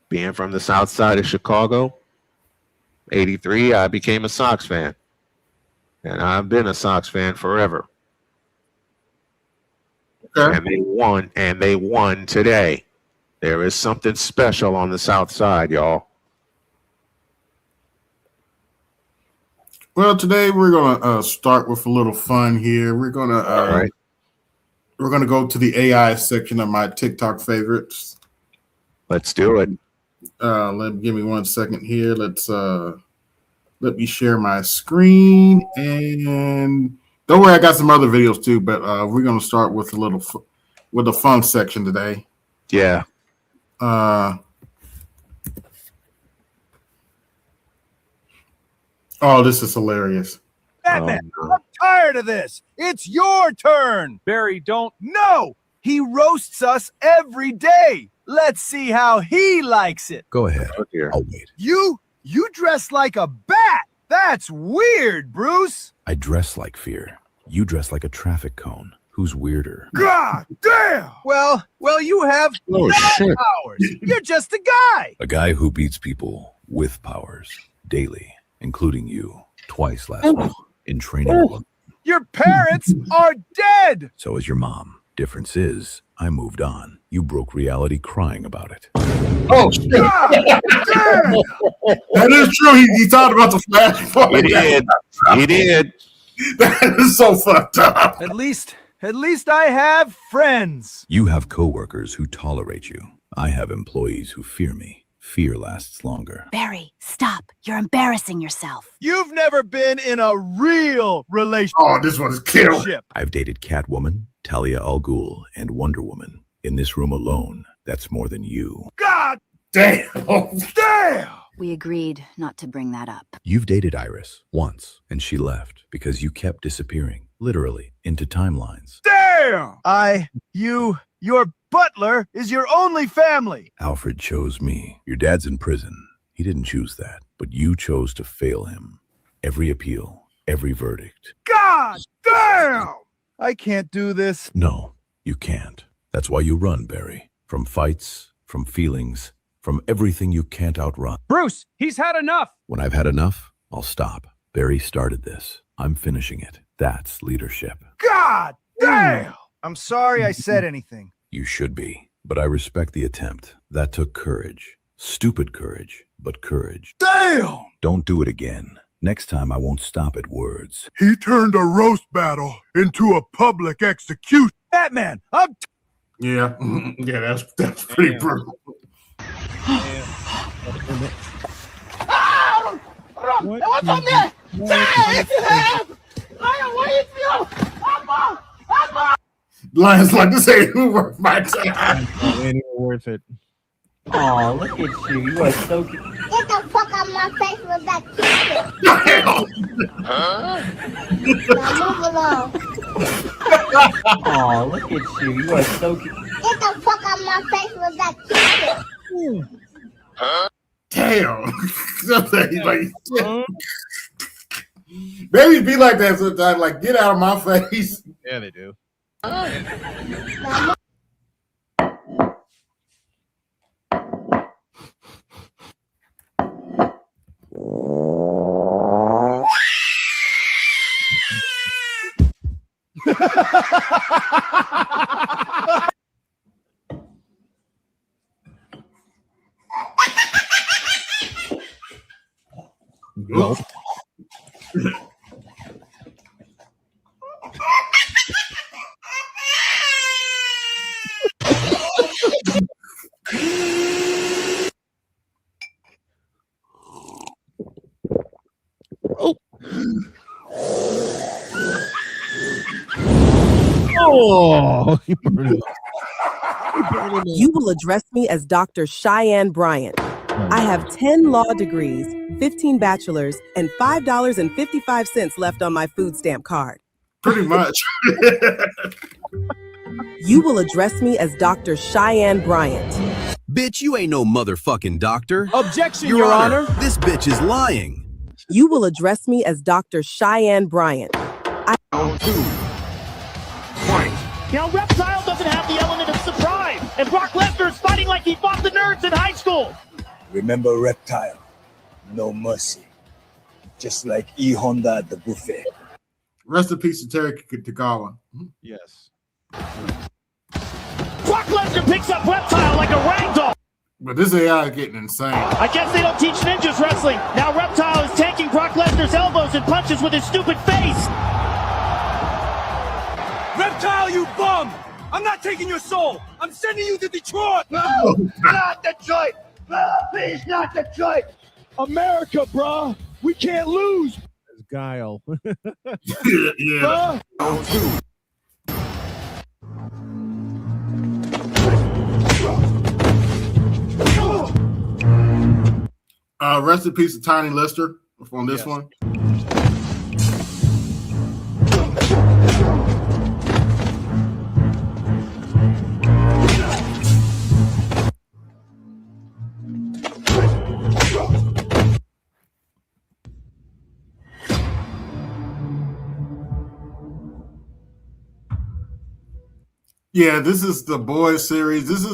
being from the south side of Chicago, 83, I became a Sox fan. And I've been a Sox fan forever. And they won today. There is something special on the South Side, y'all. Well, today we're gonna start with a little fun here. We're gonna go to the AI section of my TikTok favorites. Let's do it. Give me 1 second here. Let me share my screen, and don't worry, I got some other videos too. But we're gonna start with the fun section today. Yeah. Oh, this is hilarious. Batman, I'm tired of this. It's your turn. Barry, don't. No, he roasts us every day. Let's see how he likes it. Go ahead. Oh, dear. I'll wait. You dress like a bat. That's weird, Bruce. I dress like fear. You dress like a traffic cone. Who's weirder? God damn. Well, you have no powers. You're just a guy. A guy who beats people with powers daily, including you, twice last week in training. Your parents are dead. So is your mom. Difference is, I moved on. You broke reality crying about it. Oh, shit. That is true. He talked about the flashpoint. He did. That is so fucked up. At least I have friends. You have coworkers who tolerate you. I have employees who fear me. Fear lasts longer. Barry, stop. You're embarrassing yourself. You've never been in a real relationship. Oh, this one is killed. I've dated Catwoman, Talia al Ghul, and Wonder Woman. In this room alone, that's more than you. God damn. Oh, damn. We agreed not to bring that up. You've dated Iris once, and she left because you kept disappearing, literally, into timelines. Damn! Your butler is your only family. Alfred chose me. Your dad's in prison. He didn't choose that, but you chose to fail him. Every appeal, every verdict. God damn! I can't do this. No, you can't. That's why you run, Barry. From fights, from feelings, from everything you can't outrun. Bruce, he's had enough. When I've had enough, I'll stop. Barry started this. I'm finishing it. That's leadership. God damn! I'm sorry I said anything. You should be, but I respect the attempt. That took courage. Stupid courage, but courage. Damn! Don't do it again. Next time I won't stop at words. He turned a roast battle into a public execution. Batman, Yeah, that's pretty brutal. What's on there? Lions like to say who worth my time. Ain't worth it. Oh, look at you. You are so cute. Get the fuck out of my face with that kid. Huh? Now move along. Oh, look at you. You are so cute. Get the fuck out of my face with that kid. Huh? Damn. Babies be like that sometimes. Like, get out of my face. Yeah, they do. Nope. Oh, You will address me as Dr. Cheyenne Bryant. I have 10 law degrees, 15 bachelors, and $5.55 left on my food stamp card. Pretty much. You will address me as Dr. Cheyenne Bryant. Bitch, you ain't no motherfucking doctor. Objection, Your Honor. This bitch is lying. You will address me as Dr. Cheyenne Bryant. You know, Reptile doesn't have the element of surprise, and Brock Lesnar is fighting like he fought the nerds in high school. Remember Reptile, no mercy. Just like E. Honda at the buffet. Rest in peace to Terry Tagawa. Yes. Brock Lesnar picks up Reptile like a ragdoll. But this AI is getting insane. I guess they don't teach ninjas wrestling. Now Reptile is tanking Brock Lesnar's elbows and punches with his stupid face. Reptile, you bum! I'm not taking your soul! I'm sending you to Detroit! No, not Detroit! Please, not Detroit! America, bruh! We can't lose! Guile. Yeah. Rest in peace to Tiny Lister on this one. Yeah, this is the Boys series. This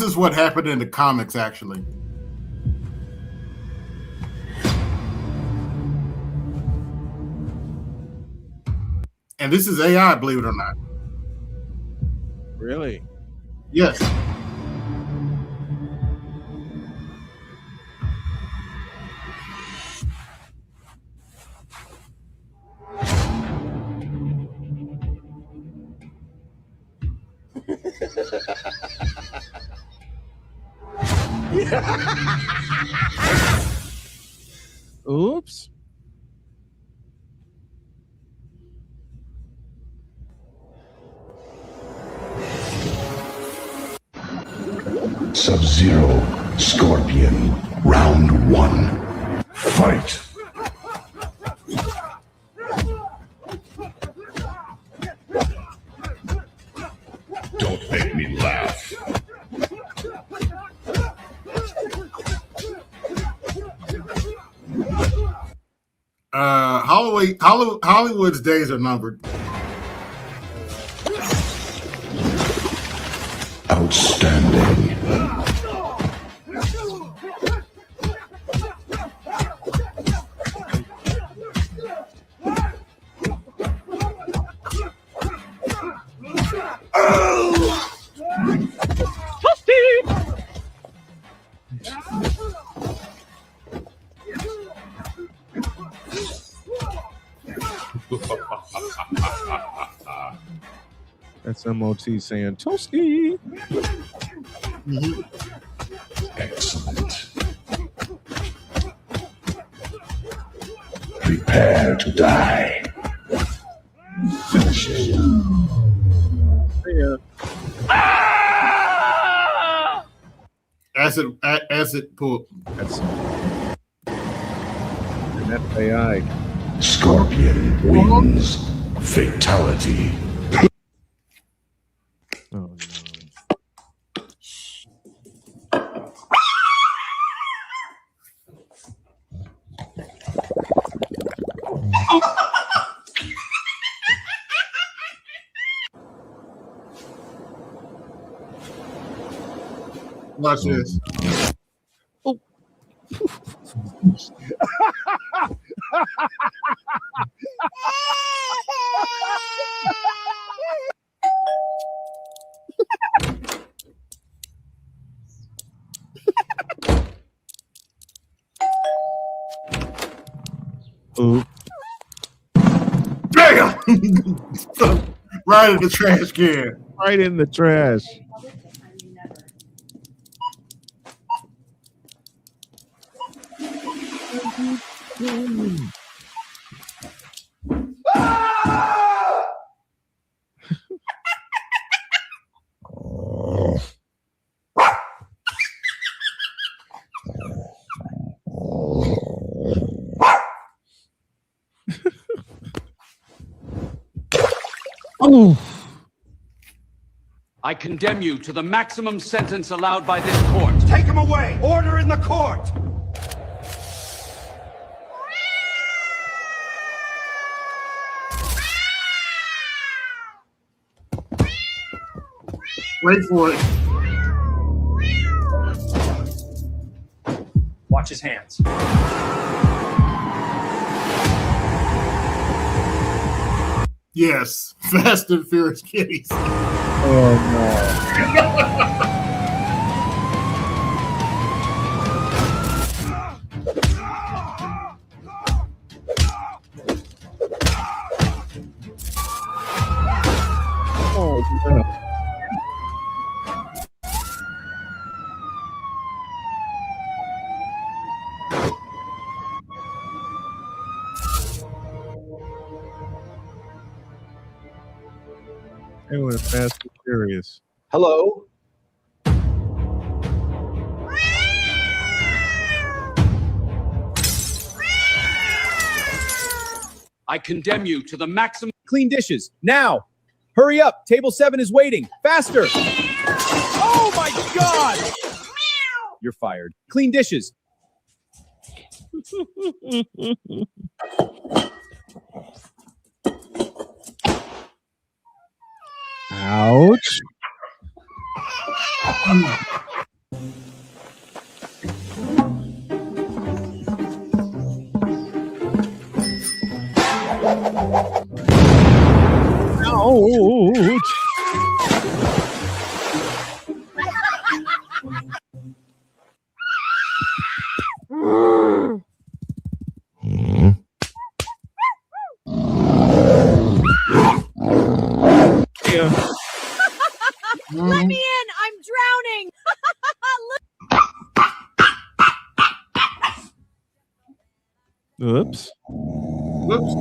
is what happened in the comics, actually. And this is AI, believe it or not. Really? Yes. Oops. Sub-Zero, Scorpion, round 1. Fight! Don't make me laugh. Hollywood's days are numbered. Outstanding. That's MOT saying Toasty. Excellent. Prepare to die. Finish it. Acid pull. That's AI. Scorpion wins. Fatality. Oh, no. Watch this. Oh. Ooh. Damn! Right in the trash can. Right in the trash. Oh. I condemn you to the maximum sentence allowed by this court. Take him away! Order in the court! Wait for it. Watch his hands. Yes, Fast and Furious kitties. It was fast and furious. Hello? I condemn you to the maximum. Clean dishes, now! Hurry up, table 7 is waiting. Faster! Oh my God! You're fired. Clean dishes. Ouch. Ouch. Yeah. Let me in! I'm drowning! Oops. Whoops.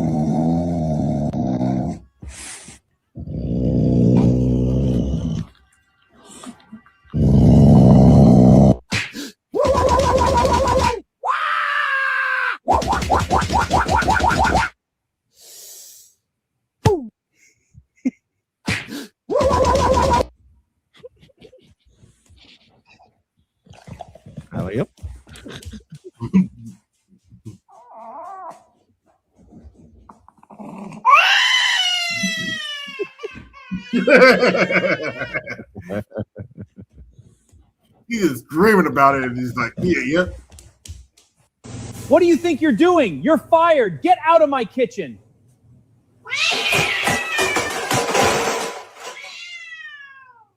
Yep. He is dreaming about it, and he's like, "Yeah, yep." What do you think you're doing? You're fired. Get out of my kitchen.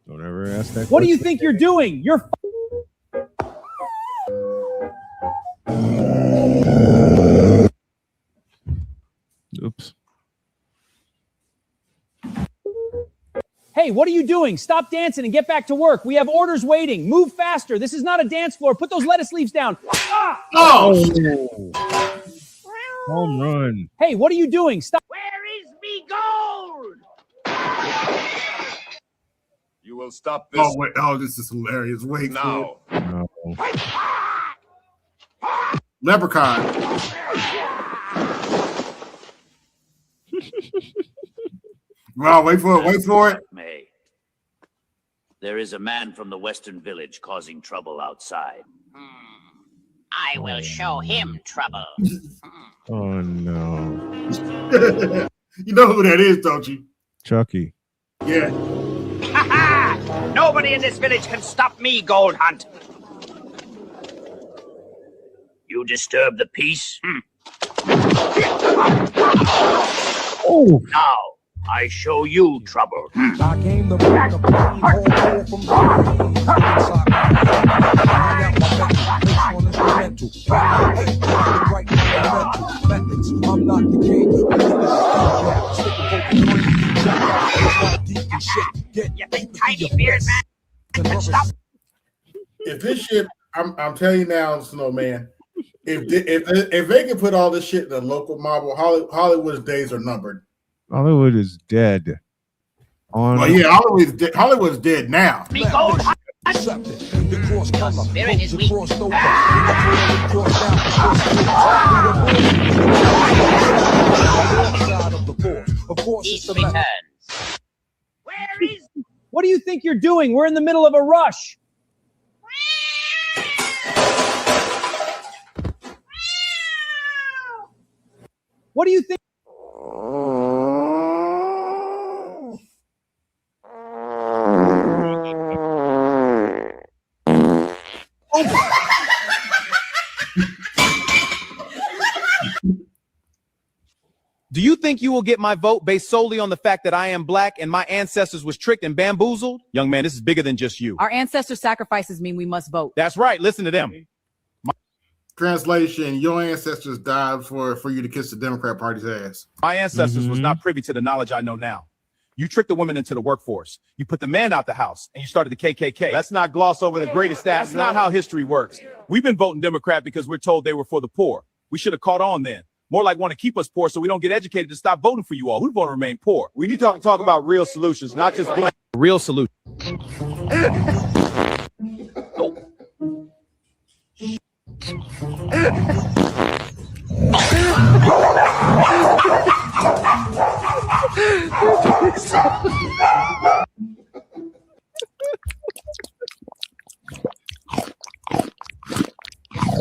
Don't ever ask that. What do you think you're doing? You're Oops. Hey, what are you doing? Stop dancing and get back to work. We have orders waiting. Move faster. This is not a dance floor. Put those lettuce leaves down. Ah! Oh! Home run. Hey, what are you doing? Stop. Where is me gold? You will stop this Oh wait! Oh, this is hilarious. Wait now. No. Leprechaun. Wow! Wait for it! Wait for it! May. There is a man from the western village causing trouble outside. I will show him trouble. Oh no. You know who that is, don't you? Chucky. Yeah. Nobody in this village can stop me, Gold Hunt. You disturb the peace? Oh! Now, I show you trouble. I came to bring a plain whole from I'm not the king. You big tiny beard man. Stop. If this shit, I'm telling you now, Snowman. If they can put all this shit in the local marble, Hollywood's days are numbered. Hollywood is dead. Well, yeah, Hollywood's dead now. Me gold. Your spirit is weak. East returns. Where is? What do you think you're doing? We're in the middle of a rush. What do you think? Do you think think you will get my vote based solely on the fact that I am black and my ancestors was tricked and bamboozled? Young man, this is bigger than just you. Our ancestors' sacrifices mean we must vote. That's right. Listen to them. Translation: your ancestors died for you to kiss the Democrat Party's ass. My ancestors was not privy to the knowledge I know now. You tricked the women into the workforce. You put the man out the house, and you started the KKK. Let's not gloss over the greatest stats. That's not how history works. We've been voting Democrat because we're told they were for the poor. We should have caught on then. More like want to keep us poor so we don't get educated to stop voting for you all. We want to remain poor. We need to talk about real solutions, not just blank. Real solutions.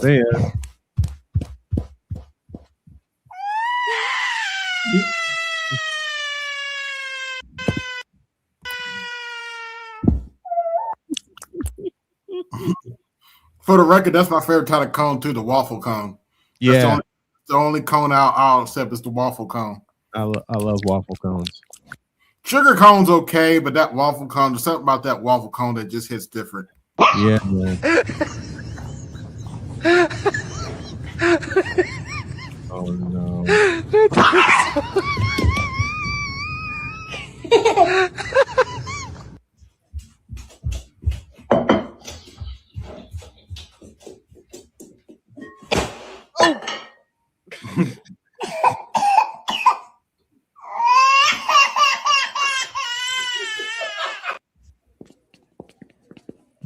There. For the record, that's my favorite type of cone too, the waffle cone. Yeah. That's the only cone I'll accept is the waffle cone. I love waffle cones. Sugar cone's okay, but that waffle cone, there's something about that waffle cone that just hits different. Yeah, man. Oh no.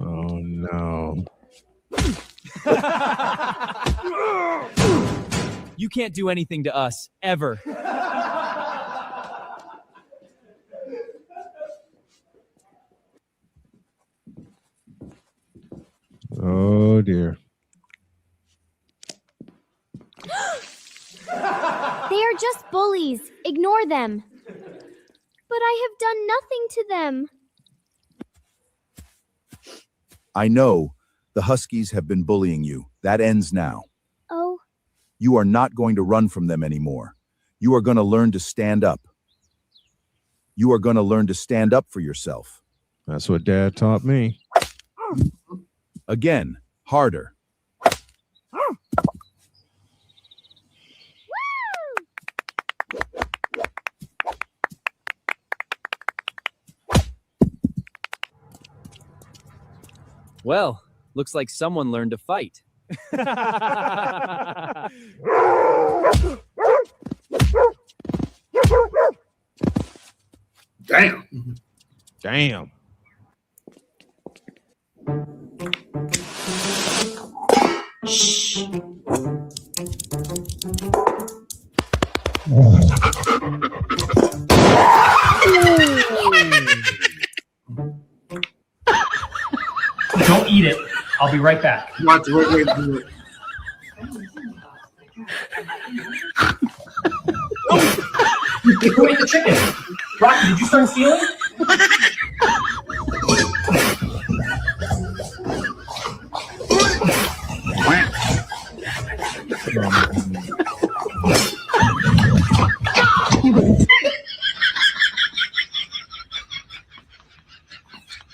Oh no. You can't do anything to us, ever. Oh dear. They are just bullies. Ignore them. But I have done nothing to them. I know the Huskies have been bullying you. That ends now. Oh, You are not going to run from them anymore. You are going to learn to stand up. You are going to learn to stand up for yourself. That's what Dad taught me. Again, harder. Well, looks like someone learned to fight. Damn. Damn. shh. Don't eat it. I'll be right back. Watch the right way to do it. Who ate the chicken? Rocky, did you start stealing?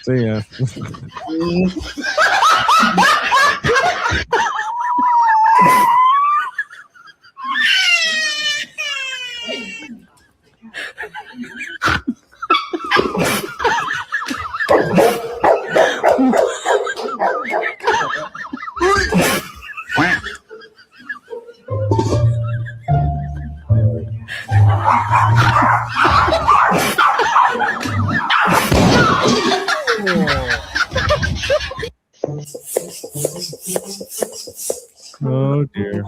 See ya. Oh dear.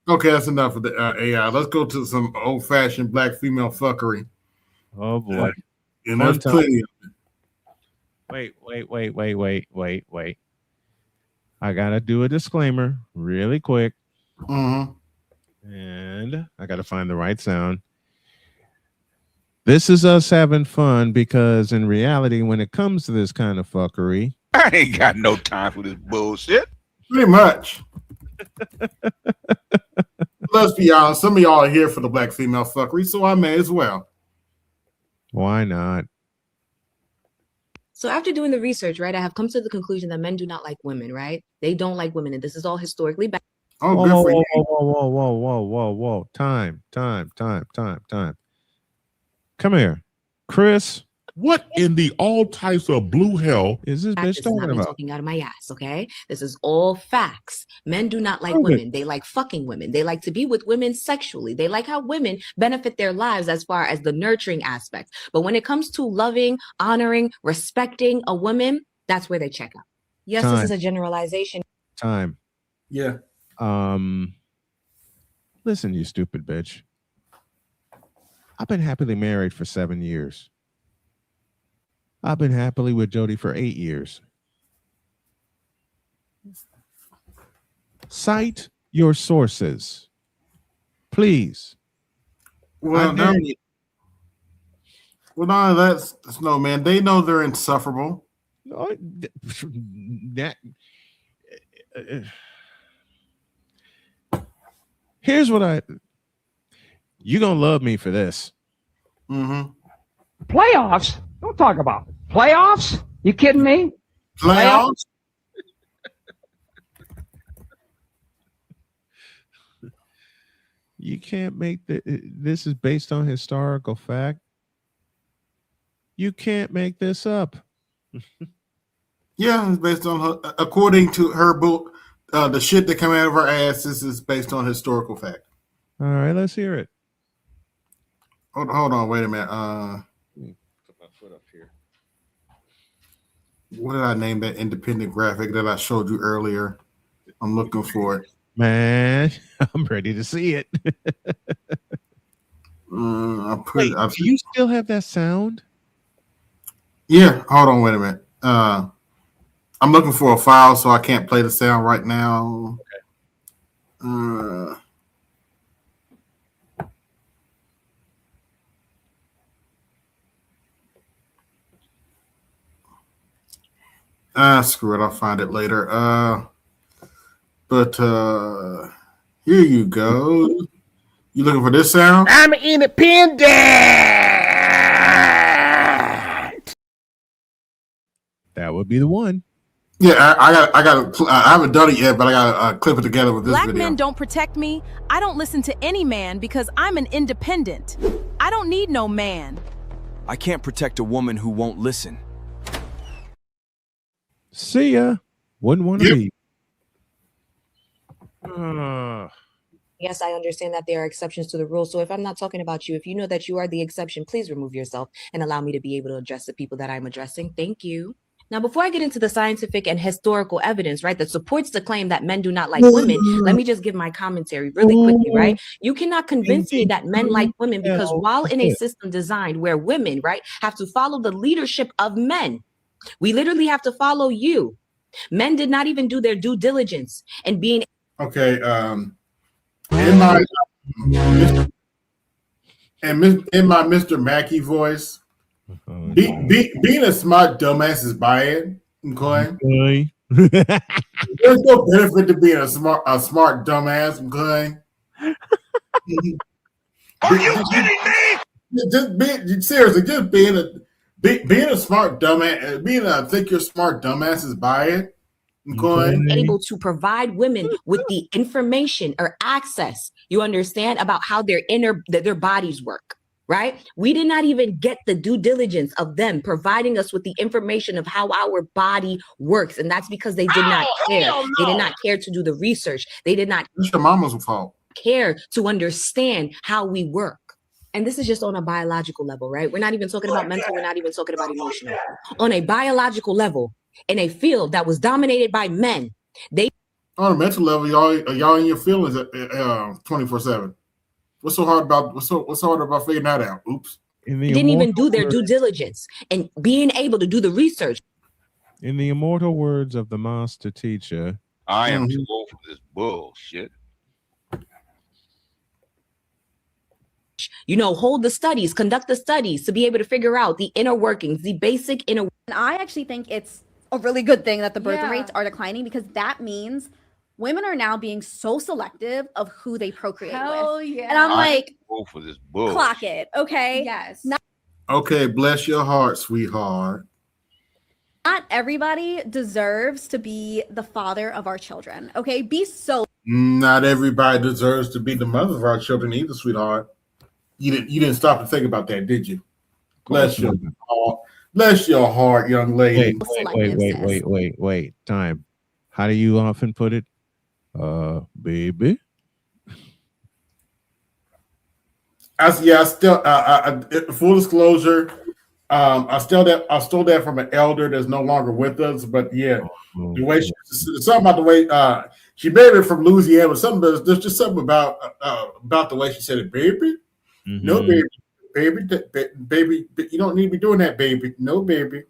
Okay, that's enough of the AI. Let's go to some old-fashioned black female fuckery. Oh boy. And there's plenty of it. Wait. I gotta do a disclaimer really quick. Mm-hmm. And I gotta find the right sound. This is us having fun because in reality, when it comes to this kind of fuckery, I ain't got no time for this bullshit. Pretty much. Let's be honest. Some of y'all are here for the black female fuckery, so I may as well. why not? So after doing the research, right, I have come to the conclusion that men do not like women, right? They don't like women, and this is all historically back. Oh, whoa, good whoa, for you. whoa. Time. Come here. Chris. What in the all types of blue hell is this bitch This is not talking me about? talking out of my ass, okay? This is all facts. Men do not like Prove it. women. They like fucking women. They like to be with women sexually. They like how women benefit their lives as far as the nurturing aspect. But when it comes to loving, honoring, respecting a woman, that's where they check out. Yes, Time. this is a generalization. Time. Yeah. Listen, you stupid bitch. I've been happily married for 7 years. I've been happily with Jody for 8 years. Cite your sources, please. Well, no, that's no, man. They know they're insufferable. Here's what you gonna love me for this. Mm-hmm. Playoffs? Don't talk about it. Playoffs? You kidding me? Playoffs? You can't make this is based on historical fact. You can't make this up. Yeah, it's based on her, according to her book, the shit that came out of her ass. This is based on historical fact. All right, let's hear it. Hold on, wait a minute. Put my foot up here. What did I name that independent graphic that I showed you earlier? I'm looking for it. Man, I'm ready to see it. Wait, do you still have that sound? Yeah, hold on, wait a minute. I'm looking for a file, so I can't play the sound right now. Okay. Screw it, I'll find it later. But here you go. You looking for this sound? I'm independent. That would be the one. Yeah, I haven't done it yet, but I got to clip it together with this Black video. men don't protect me. I don't listen to any man because I'm an independent. I don't need no man. I can't protect a woman who won't listen. See ya. Wouldn't want to be. Yes, I understand that there are exceptions to the rule. So if I'm not talking about you, if you know that you are the exception, please remove yourself and allow me to be able to address the people that I'm addressing. Thank you. Now, before I get into the scientific and historical evidence, right, that supports the claim that men do not like women, let me just give my commentary really quickly, right? You cannot convince me that men like women because while in a system designed where women, right, have to follow the leadership of men, we literally have to follow you. Men did not even do their due diligence and being Okay. In my Mr. Mackey voice, being a smart dumbass is bad. Okay. There's no benefit to being a smart dumbass. Okay. Are you kidding me? Seriously, just being a smart dumbass, being a think you're smart dumbass is bad. able to provide women with the information or access, you understand, about how their bodies work, right? We did not even get the due diligence of them providing us with the information of how our body works. And that's because they did not care. They did not care to do the research. They did not It's your mama's fault. care to understand how we work. And this is just on a biological level, right? We're not even talking about mental. We're not even talking about emotional. On a biological level, in a field that was dominated by men, on a mental level, y'all in your feelings 24/7. What's so hard about figuring that out? Oops. didn't even do their due diligence and being able to do the research. In the immortal words of the master teacher, I am too old for this bullshit. hold the studies, conduct the studies to be able to figure out the inner workings, the basic inner. And I actually think it's a really good thing that the birth rates are declining, because that means women are now being so selective of who they procreate with. Yeah. And I'm like, go for this bull. clock it, okay? Yes. Okay, bless your heart, sweetheart. Not everybody deserves to be the father of our children, okay? Be so. Not everybody deserves to be the mother of our children either, sweetheart. You didn't stop to think about that, did you? Bless your heart. Bless your heart, young lady. Wait. Time. How do you often put it? Baby. Full disclosure, I stole that from an elder that's no longer with us. But yeah, the way something about the way she married it from Louisiana. There's just something about the way she said it, baby. Mm-hmm. No, baby, you don't need to be doing that, baby. No, baby.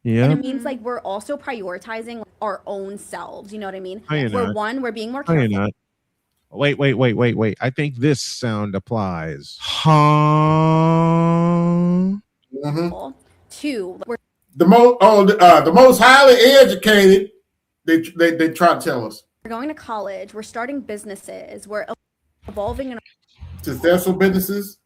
Yeah. And it means like we're also prioritizing our own selves. You know what I mean? No, you're not. We're being more No, careful. you're not. Wait. I think this sound applies. Huh? Mm-hmm. Two, we're The most highly educated. They try to tell us going to college. We're starting businesses. We're evolving in successful businesses.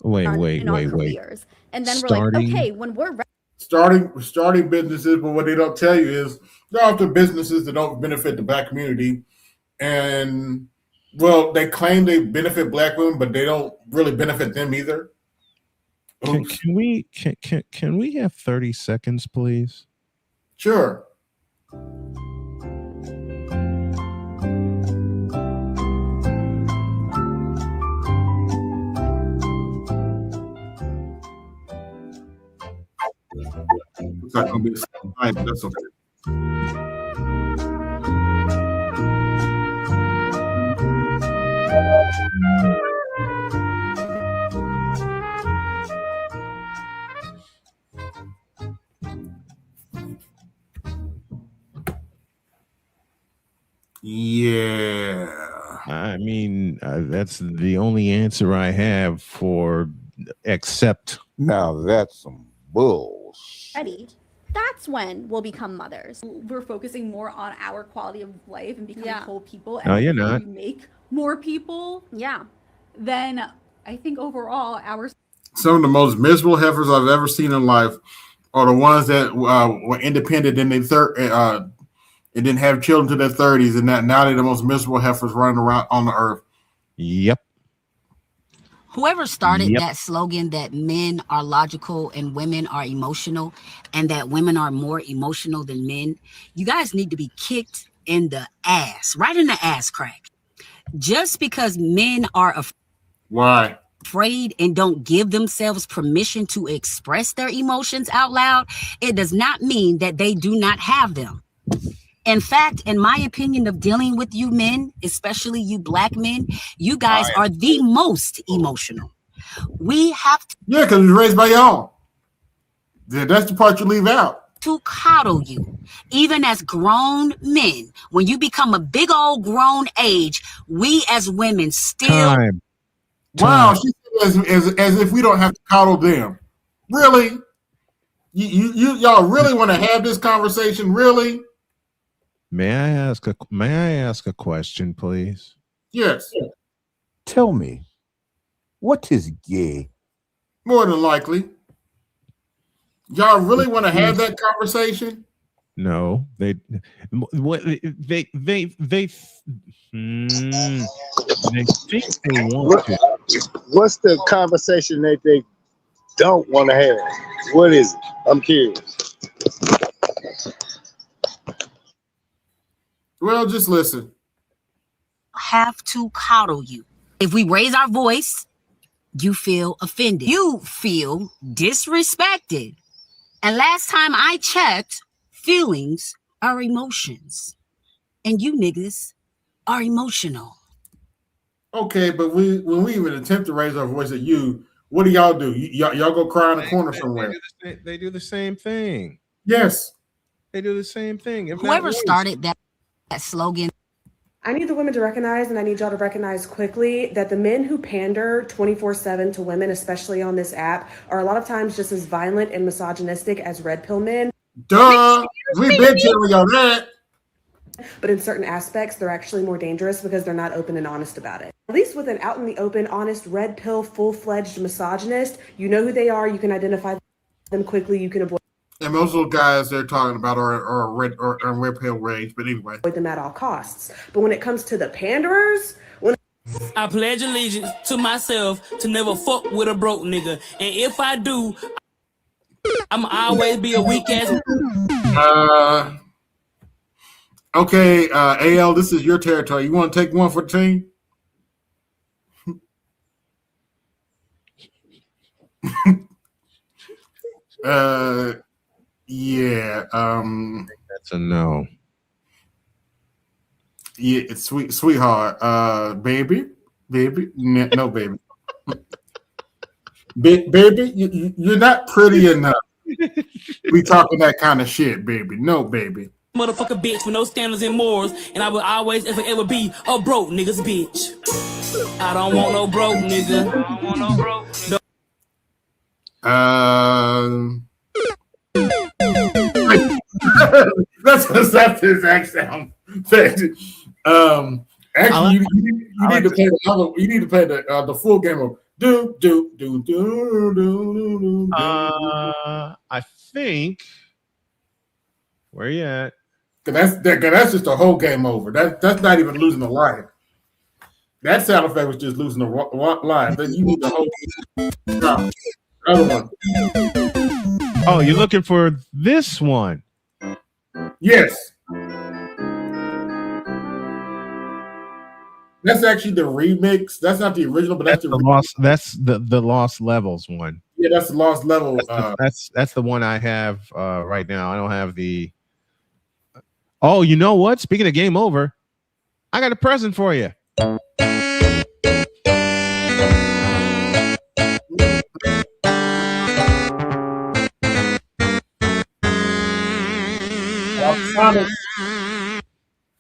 Wait. careers. And then we're like, okay, when we're starting businesses, but what they don't tell you is they're often businesses that don't benefit the Black community. And well, they claim they benefit Black women, but they don't really benefit them either. Can we have 30 seconds, please? Sure. It's not gonna be the same time, but that's okay. Yeah. I mean, that's the only answer I have for except. Now that's some bullshit. ready. That's when we'll become mothers. We're focusing more on our quality of life and becoming whole people. And No, you're if not. we make more people, then I think overall our Some of the most miserable heifers I've ever seen in life are the ones that were independent in their and didn't have children to their 30s, and now they're the most miserable heifers running around on the earth. Yep. Whoever started that slogan that men are logical and women are emotional, and that women are more emotional than men, you guys need to be kicked in the ass, right in the ass crack. Just because men are afraid and don't give themselves permission to express their emotions out loud, it does not mean that they do not have them. In fact, in my opinion of dealing with you men, especially you black men, you guys are the most emotional. We have to. Yeah, because you're raised by y'all. Yeah, that's the part you leave out. To coddle you, even as grown men. When you become a big old grown age, we as women still. Wow, she said as if we don't have to coddle them. Really? Y'all really want to have this conversation? Really? May I ask a question, please? Yes. Tell me, what is gay? More than likely. Y'all really want to have that conversation? No, they think they want to. What's the conversation that they don't want to have? What is it? I'm curious. Well, just listen. Have to coddle you. If we raise our voice, you feel offended. You feel disrespected. And last time I checked, feelings are emotions. And you niggas are emotional. Okay, but when we even attempt to raise our voice at you, what do y'all do? Y'all go cry in the corner somewhere. They do the same thing. Yes. They do the same thing. Whoever started that slogan. I need the women to recognize, and I need y'all to recognize quickly, that the men who pander 24/7 to women, especially on this app, are a lot of times just as violent and misogynistic as red pill men. Duh. We've been telling y'all that. But in certain aspects, they're actually more dangerous because they're not open and honest about it. At least with an out in the open, honest, red pill, full-fledged misogynist, you know who they are, you can identify them quickly, you can avoid And most of those guys they're talking about are red pill rage, but anyway. them at all costs. But when it comes to the panderers, I pledge allegiance to myself to never fuck with a broke nigga. And if I do, I'm always be a weak ass. Okay, AL, this is your territory. You want to take one for the team? Yeah. That's a no. Yeah, it's sweetheart. Baby, no, baby. Baby, you're not pretty enough. We talking that kind of shit, baby. No, baby. Motherfucker bitch with no standards and morals, and I will always ever be a broke nigga's bitch. I don't want no broke nigga. I don't want no broke. That's the exact sound. Actually, you need to play the full game of do. I think. Where you at? That's just a whole game over. That's not even losing a life. That sound effect was just losing a life. Then you need the whole other one. Oh, you're looking for this one? Yes. That's actually the remix. That's not the original, but that's the lost. That's the Lost Levels one. Yeah, that's the Lost Level. That's the one I have right now. I don't have the. Oh, you know what? Speaking of game over, I got a present for you. Sonic.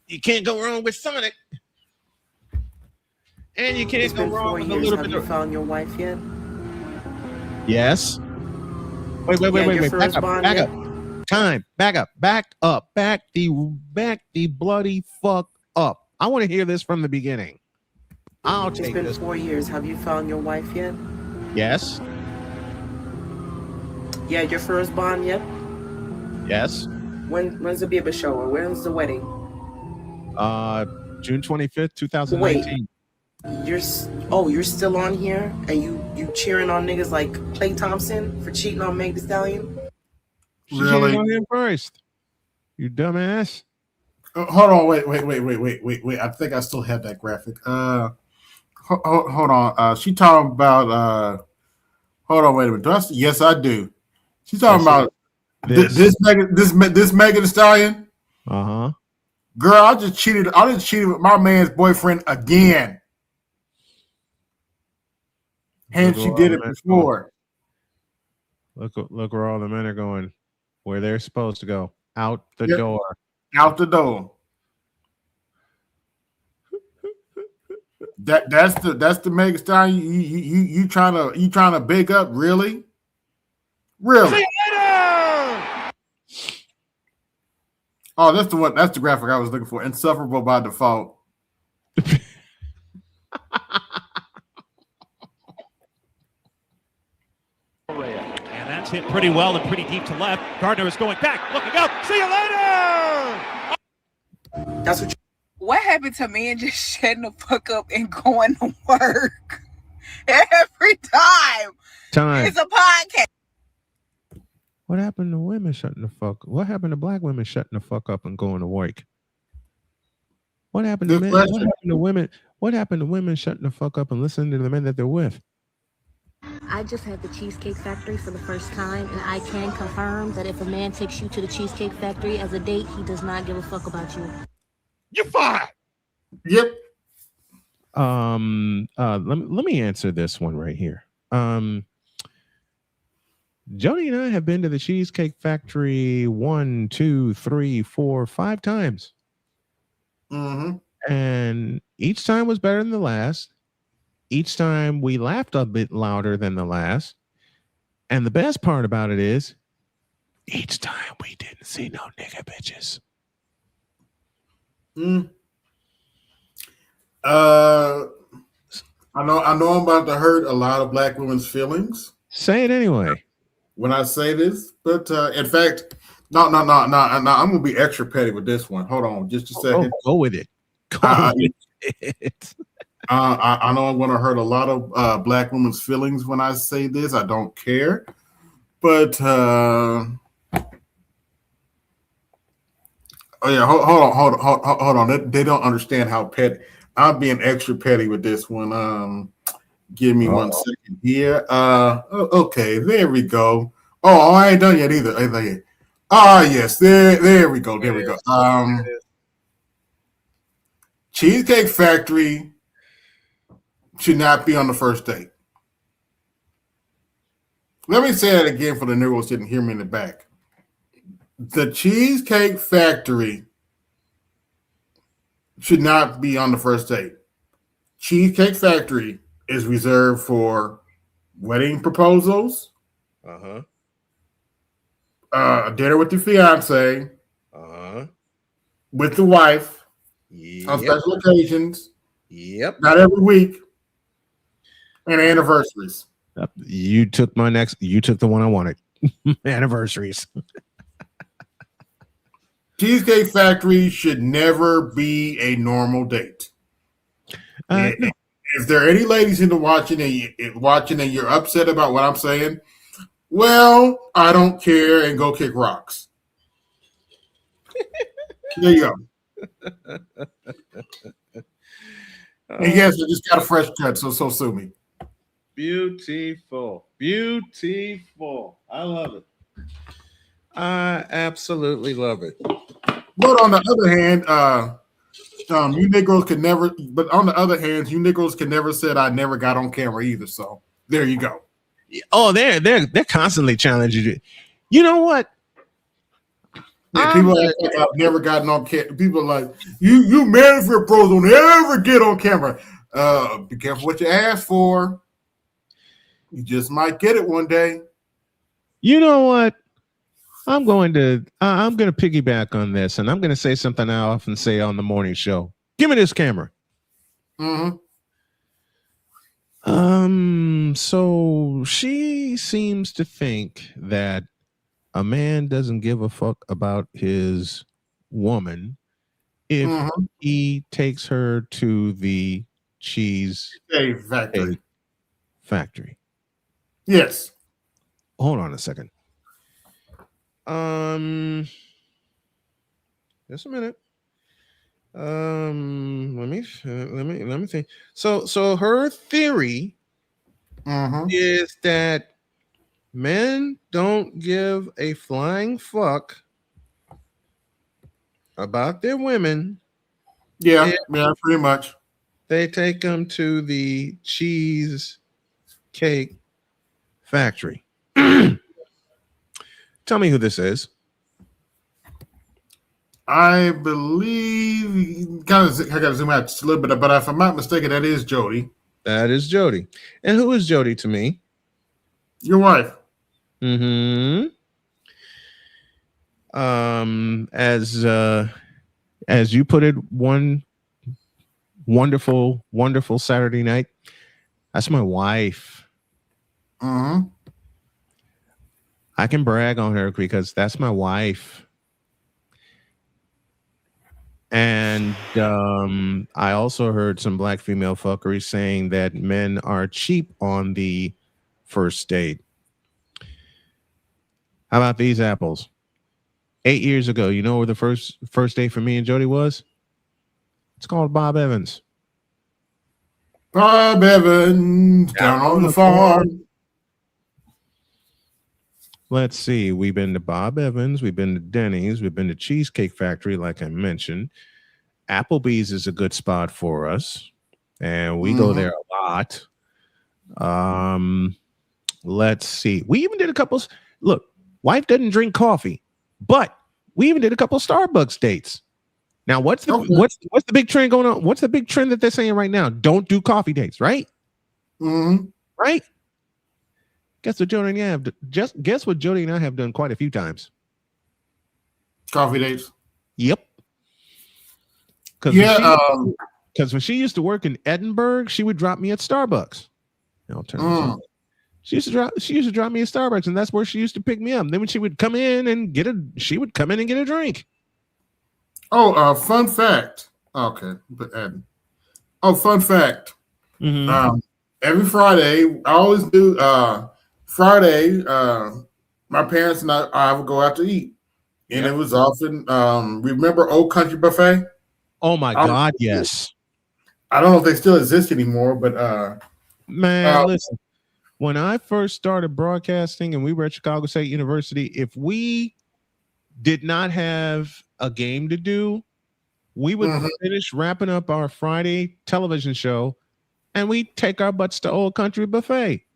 You can't go wrong with Sonic. And you can't go wrong with a little bit. Have you found your wife yet? Yes. Wait. Back up. Time. Back up. Back the bloody fuck up. I want to hear this from the beginning. I'll take this. It's been 4 years. Have you found your wife yet? Yes. Yeah, your first bond yet? Yes. When's the baby shower? When's the wedding? June 25th, 2019. Wait, you're still on here and you cheering on niggas like Clay Thompson for cheating on Meg Thee Stallion? She cheated on him first. You dumbass. Hold on, wait. I think I still have that graphic. Hold on. She talking about hold on, wait a minute. Yes, I do. She's talking about this Megan Thee Stallion. Uh-huh. Girl, I just cheated with my man's boyfriend again. And she did it before. Look where all the men are going. Where they're supposed to go. Out the door. Out the door. That's the Megan Thee Stallion you trying to big up, really? Really? See you later! Oh, that's the one. That's the graphic I was looking for. Insufferable by default. And that's hit pretty well and pretty deep to left. Gardner is going back, looking out. See you later! That's what. What happened to men just shutting the fuck up and going to work every time? It's a podcast. What happened to women shutting the fuck? What happened to black women shutting the fuck up and going to work? What happened to men? What happened to women? What happened to women shutting the fuck up and listening to the men that they're with? I just had the Cheesecake Factory for the first time, and I can confirm that if a man takes you to the Cheesecake Factory as a date, he does not give a fuck about you. You're fired. Yep. Let me answer this one right here. Jody and I have been to the Cheesecake Factory 1, 2, 3, 4, 5 times. Mm-hmm. And each time was better than the last. Each time we laughed a bit louder than the last. And the best part about it is, each time we didn't see no nigga bitches. I know I'm about to hurt a lot of black women's feelings. Say it anyway. When I say this, but in fact, no, I'm gonna be extra petty with this one. Hold on, just a second. Go with it. I know I'm gonna hurt a lot of black women's feelings when I say this. I don't care, but oh yeah, hold on. They don't understand how petty. I'm being extra petty with this one. Give me 1 second here. Okay, there we go. Oh, I ain't done yet either. Yes, there we go. There we go. Cheesecake Factory should not be on the first date. Let me say that again for the niggas didn't hear me in the back. The Cheesecake Factory should not be on the first date. Cheesecake Factory is reserved for wedding proposals, a dinner with the fiance, with the wife, on special occasions, not every week, and anniversaries. You took the one I wanted. Anniversaries. Cheesecake Factory should never be a normal date. If there are any ladies in the watching and you're upset about what I'm saying, well, I don't care, and go kick rocks. There you go. And yes, I just got a fresh cut, so sue me. Beautiful. I love it. I absolutely love it. But on the other hand, you Negroes can never. But on the other hand, you Negroes can never said I never got on camera either. So there you go. Oh, they're constantly challenging you. You know what? Yeah, people like I've never gotten on camera. People like you management pros don't ever get on camera. Be careful what you ask for. You just might get it one day. You know what? I'm going to piggyback on this, and I'm going to say something I often say on the morning show. Give me this camera. So she seems to think that a man doesn't give a fuck about his woman if he takes her to the cheese factory. Yes. Hold on a second. Just a minute. Let me think. So her theory is that men don't give a flying fuck about their women. Yeah, pretty much. They take them to the cheese cake factory. Tell me who this is. I believe I got to zoom out just a little bit, but if I'm not mistaken, that is Jody. That is Jody. And who is Jody to me? Your wife. As you put it, one wonderful Saturday night. That's my wife. I can brag on her because that's my wife. And I also heard some black female fuckery saying that men are cheap on the first date. How about these apples? 8 years ago, you know where the first date for me and Jody was? It's called Bob Evans. Bob Evans down on the farm. Let's see. We've been to Bob Evans. We've been to Denny's. We've been to Cheesecake Factory, like I mentioned. Applebee's is a good spot for us, and we go there a lot. Let's see. We even did a couple. Look, wife doesn't drink coffee, but we even did a couple Starbucks dates. Now, what's the big trend going on? What's the big trend that they're saying right now? Don't do coffee dates, right? Mm-hmm. Right. Guess what Jody and I have? Guess what Jody and I have done quite a few times. Coffee dates. Yep. Because when she used to work in Edinburgh, she would drop me at Starbucks. I'll turn this on. She used to drop me at Starbucks, and that's where she used to pick me up. Then when she would come in and get a drink. Oh, fun fact. Okay, but fun fact. Mm-hmm. Every Friday, I always do. Friday, my parents and I would go out to eat, and it was often. Remember Old Country Buffet? Oh my God, yes. I don't know if they still exist anymore, but man, listen. When I first started broadcasting and we were at Chicago State University, if we did not have a game to do, we would finish wrapping up our Friday television show and we'd take our butts to Old Country Buffet.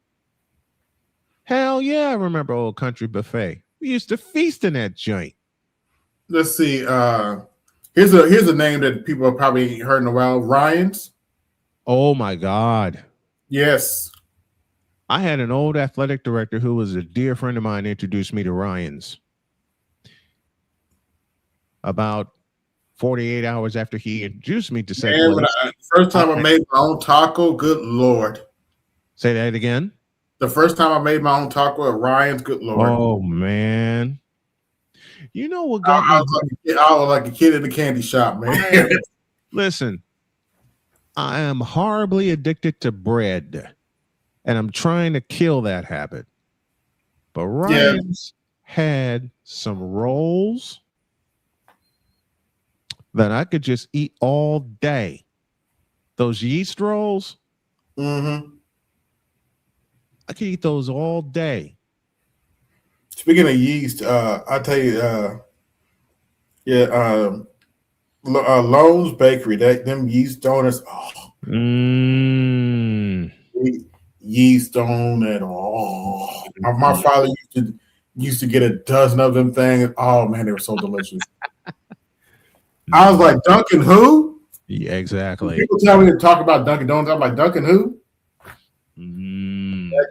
Hell yeah, I remember Old Country Buffet. We used to feast in that joint. Let's see. Here's a name that people have probably heard in a while. Ryan's. Oh my God. Yes. I had an old athletic director who was a dear friend of mine introduced me to Ryan's. About 48 hours after he introduced me to said first time I made my own taco, good Lord. Say that again. The first time I made my own taco at Ryan's, good Lord. Oh man. You know what got me? I was like a kid in the candy shop, man. Listen, I am horribly addicted to bread. And I'm trying to kill that habit. But Ryan's had some rolls that I could just eat all day. Those yeast rolls. Mm-hmm. I could eat those all day. Speaking of yeast, I tell you, Lowe's Bakery, them yeast donuts. Oh. Yeast donut. Oh, my father used to get a dozen of them things. Oh man, they were so delicious. I was like, Dunkin' who? Yeah, exactly. When people tell me to talk about Dunkin' Donuts, I'm like, Dunkin' who?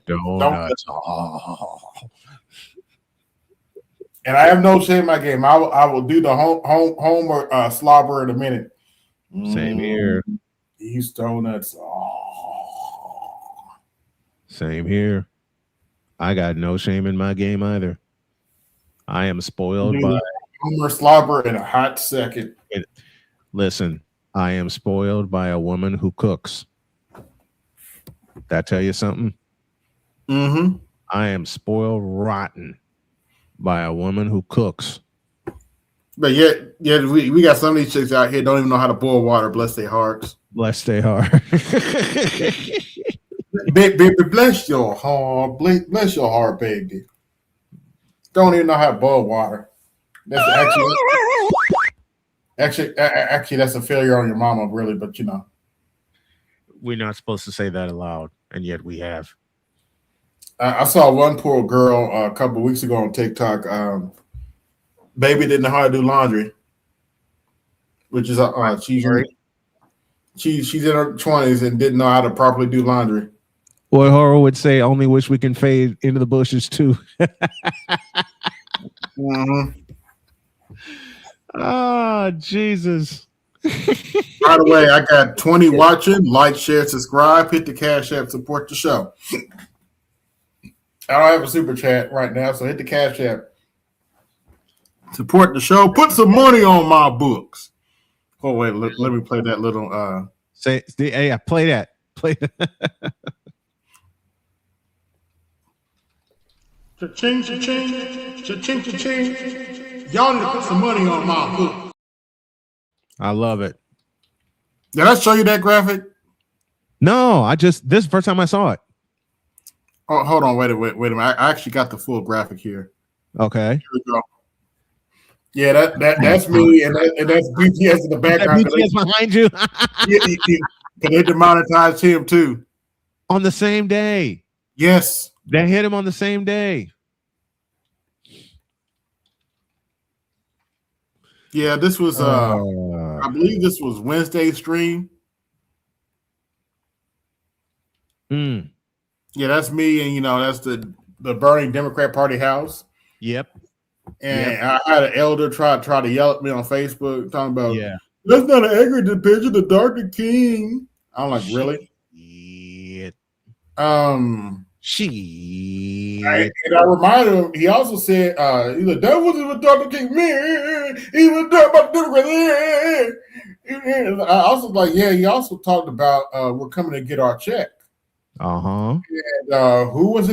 Donuts. And I have no shame in my game. I will do the home or slobber in a minute. Same here. Yeast donuts. Same here. I got no shame in my game either. I am spoiled by Homer slobber in a hot second. Listen, I am spoiled by a woman who cooks. That tell you something? Mm-hmm. I am spoiled rotten by a woman who cooks. But yet we got some of these chicks out here don't even know how to boil water. Bless their hearts. Bless their heart. Baby, bless your heart. Bless your heart, baby. Don't even know how to boil water. That's actually that's a failure on your mama, really. But you know, we're not supposed to say that aloud, and yet we have. I saw one poor girl a couple of weeks ago on TikTok. Baby didn't know how to do laundry, which is she's in her 20s and didn't know how to properly do laundry. Boy, Horror would say, "Only wish we can fade into the bushes too." Mm-hmm. Oh, Jesus. By the way, I got 20 watching. Like, share, subscribe, hit the Cash App, support the show. I don't have a super chat right now, so hit the Cash App. Support the show. Put some money on my books. Oh, wait, let me play that little hey, play that. Play that. Cha-ching, cha-ching, cha-ching, cha-ching. Y'all need to put some money on my book. I love it. Did I show you that graphic? No, this is the first time I saw it. Oh, hold on, wait a minute. I actually got the full graphic here. Okay. Here we go. Yeah, that's me, and that's BTS in the background. BTS behind you. They demonetized him too. On the same day. Yes. They hit him on the same day. Yeah, this was I believe this was Wednesday's stream. Yeah, that's me, and that's the burning Democrat Party house. Yep. And I had an elder try to yell at me on Facebook talking about, that's not an accurate depiction of Dr. King. I'm like, really? Shit. And I reminded him, he also said, that wasn't what Dr. King meant. He was talking about Democrats. I also he also talked about we're coming to get our check. Uh-huh. And who was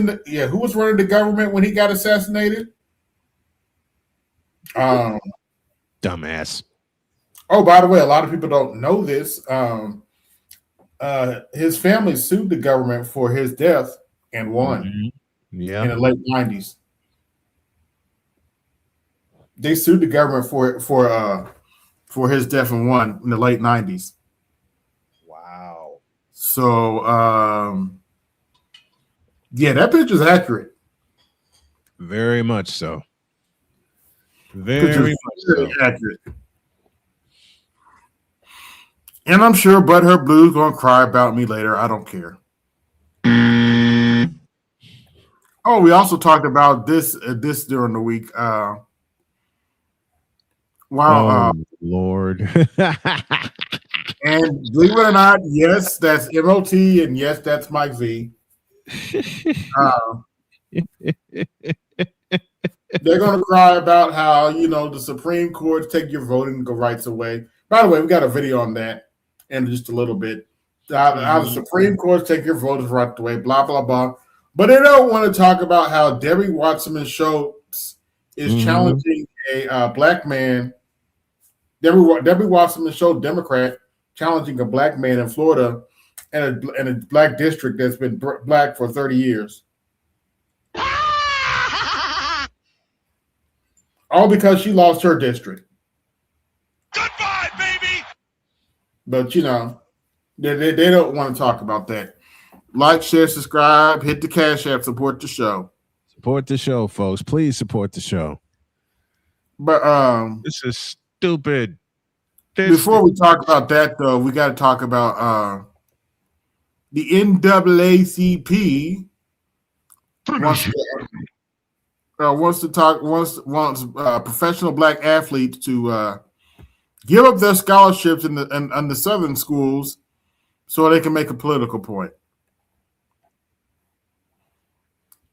running the government when he got assassinated? Dumbass. Oh, by the way, a lot of people don't know this. His family sued the government for his death and won. Yeah. In the late 90s. They sued the government for his death and won in the late 90s. Wow. So that picture's accurate. Very much so. Very accurate. And I'm sure Butthurt Blue's gonna cry about me later. I don't care. Oh, we also talked about this during the week. Lord. And believe it or not, yes, that's MOT, and yes, that's Mike V. They're going to cry about how, the Supreme Court take your voting rights away. By the way, we got a video on that in just a little bit. How the Supreme Court take your voting rights away, blah, blah, blah. But they don't want to talk about how Debbie Wasserman Schultz is challenging a black man. Debbie Wasserman Schultz, Democrat, challenging a black man in Florida and a black district that's been black for 30 years. All because she lost her district. Goodbye, baby. But they don't want to talk about that. Like, share, subscribe, hit the Cash App, support the show. Support the show, folks. Please support the show. But this is stupid. Before we talk about that, though, we got to talk about the NAACP wants professional black athletes to give up their scholarships in the Southern schools so they can make a political point.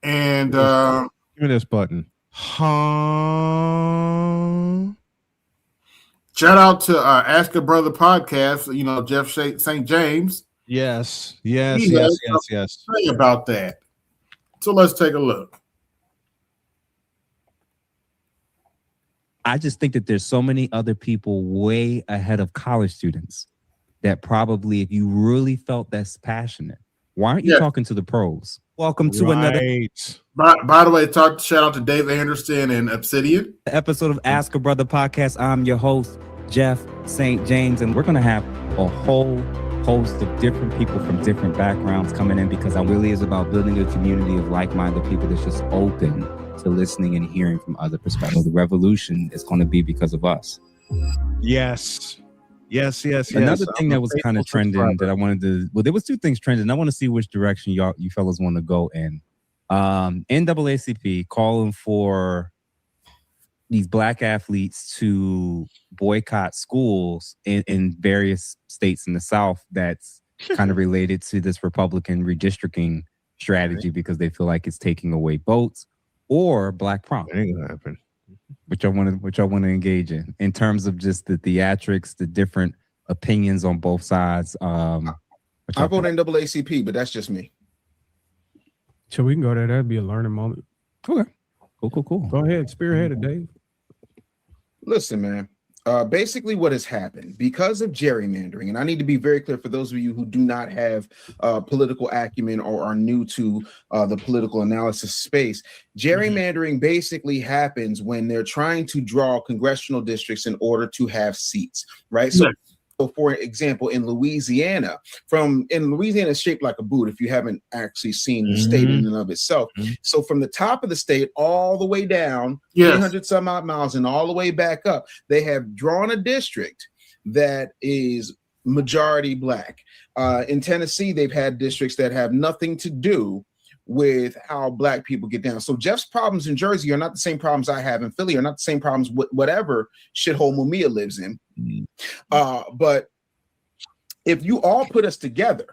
And give me this button. Shout out to Ask a Brother podcast. Jeff St. James. Yes. Say about that. So let's take a look. I just think that there's so many other people way ahead of college students that probably, if you really felt that's passionate, why aren't you talking to the pros? Welcome to another By the way, shout out to Dave Anderson and Obsidian. episode of Ask a Brother podcast. I'm your host, Jeff St. James, and we're going to have a whole host of different people from different backgrounds coming in because it really is about building a community of like-minded people that's just open to listening and hearing from other perspectives. The revolution is going to be because of us. Yes. Another thing that was kind of trending that I wanted to, there was two things trending. I want to see which direction you fellas want to go in. NAACP calling for these black athletes to boycott schools in various states in the South that's kind of related to this Republican redistricting strategy because they feel like it's taking away votes or black prom. It ain't gonna happen. Which I want to engage in terms of just the theatrics, the different opinions on both sides. I vote NAACP, but that's just me. So we can go there. That'd be a learning moment. Okay. Cool. Go ahead, spearhead it, Dave. Listen, man. Basically what has happened because of gerrymandering, and I need to be very clear for those of you who do not have political acumen or are new to the political analysis space. Gerrymandering basically happens when they're trying to draw congressional districts in order to have seats, right? So for example, in Louisiana, it's shaped like a boot if you haven't actually seen the state in and of itself. So from the top of the state all the way down, 300 some odd miles and all the way back up, they have drawn a district that is majority black. In Tennessee, they've had districts that have nothing to do with how black people get down. So Jeff's problems in Jersey are not the same problems I have in Philly, are not the same problems with whatever shithole Mumia lives in. But if you all put us together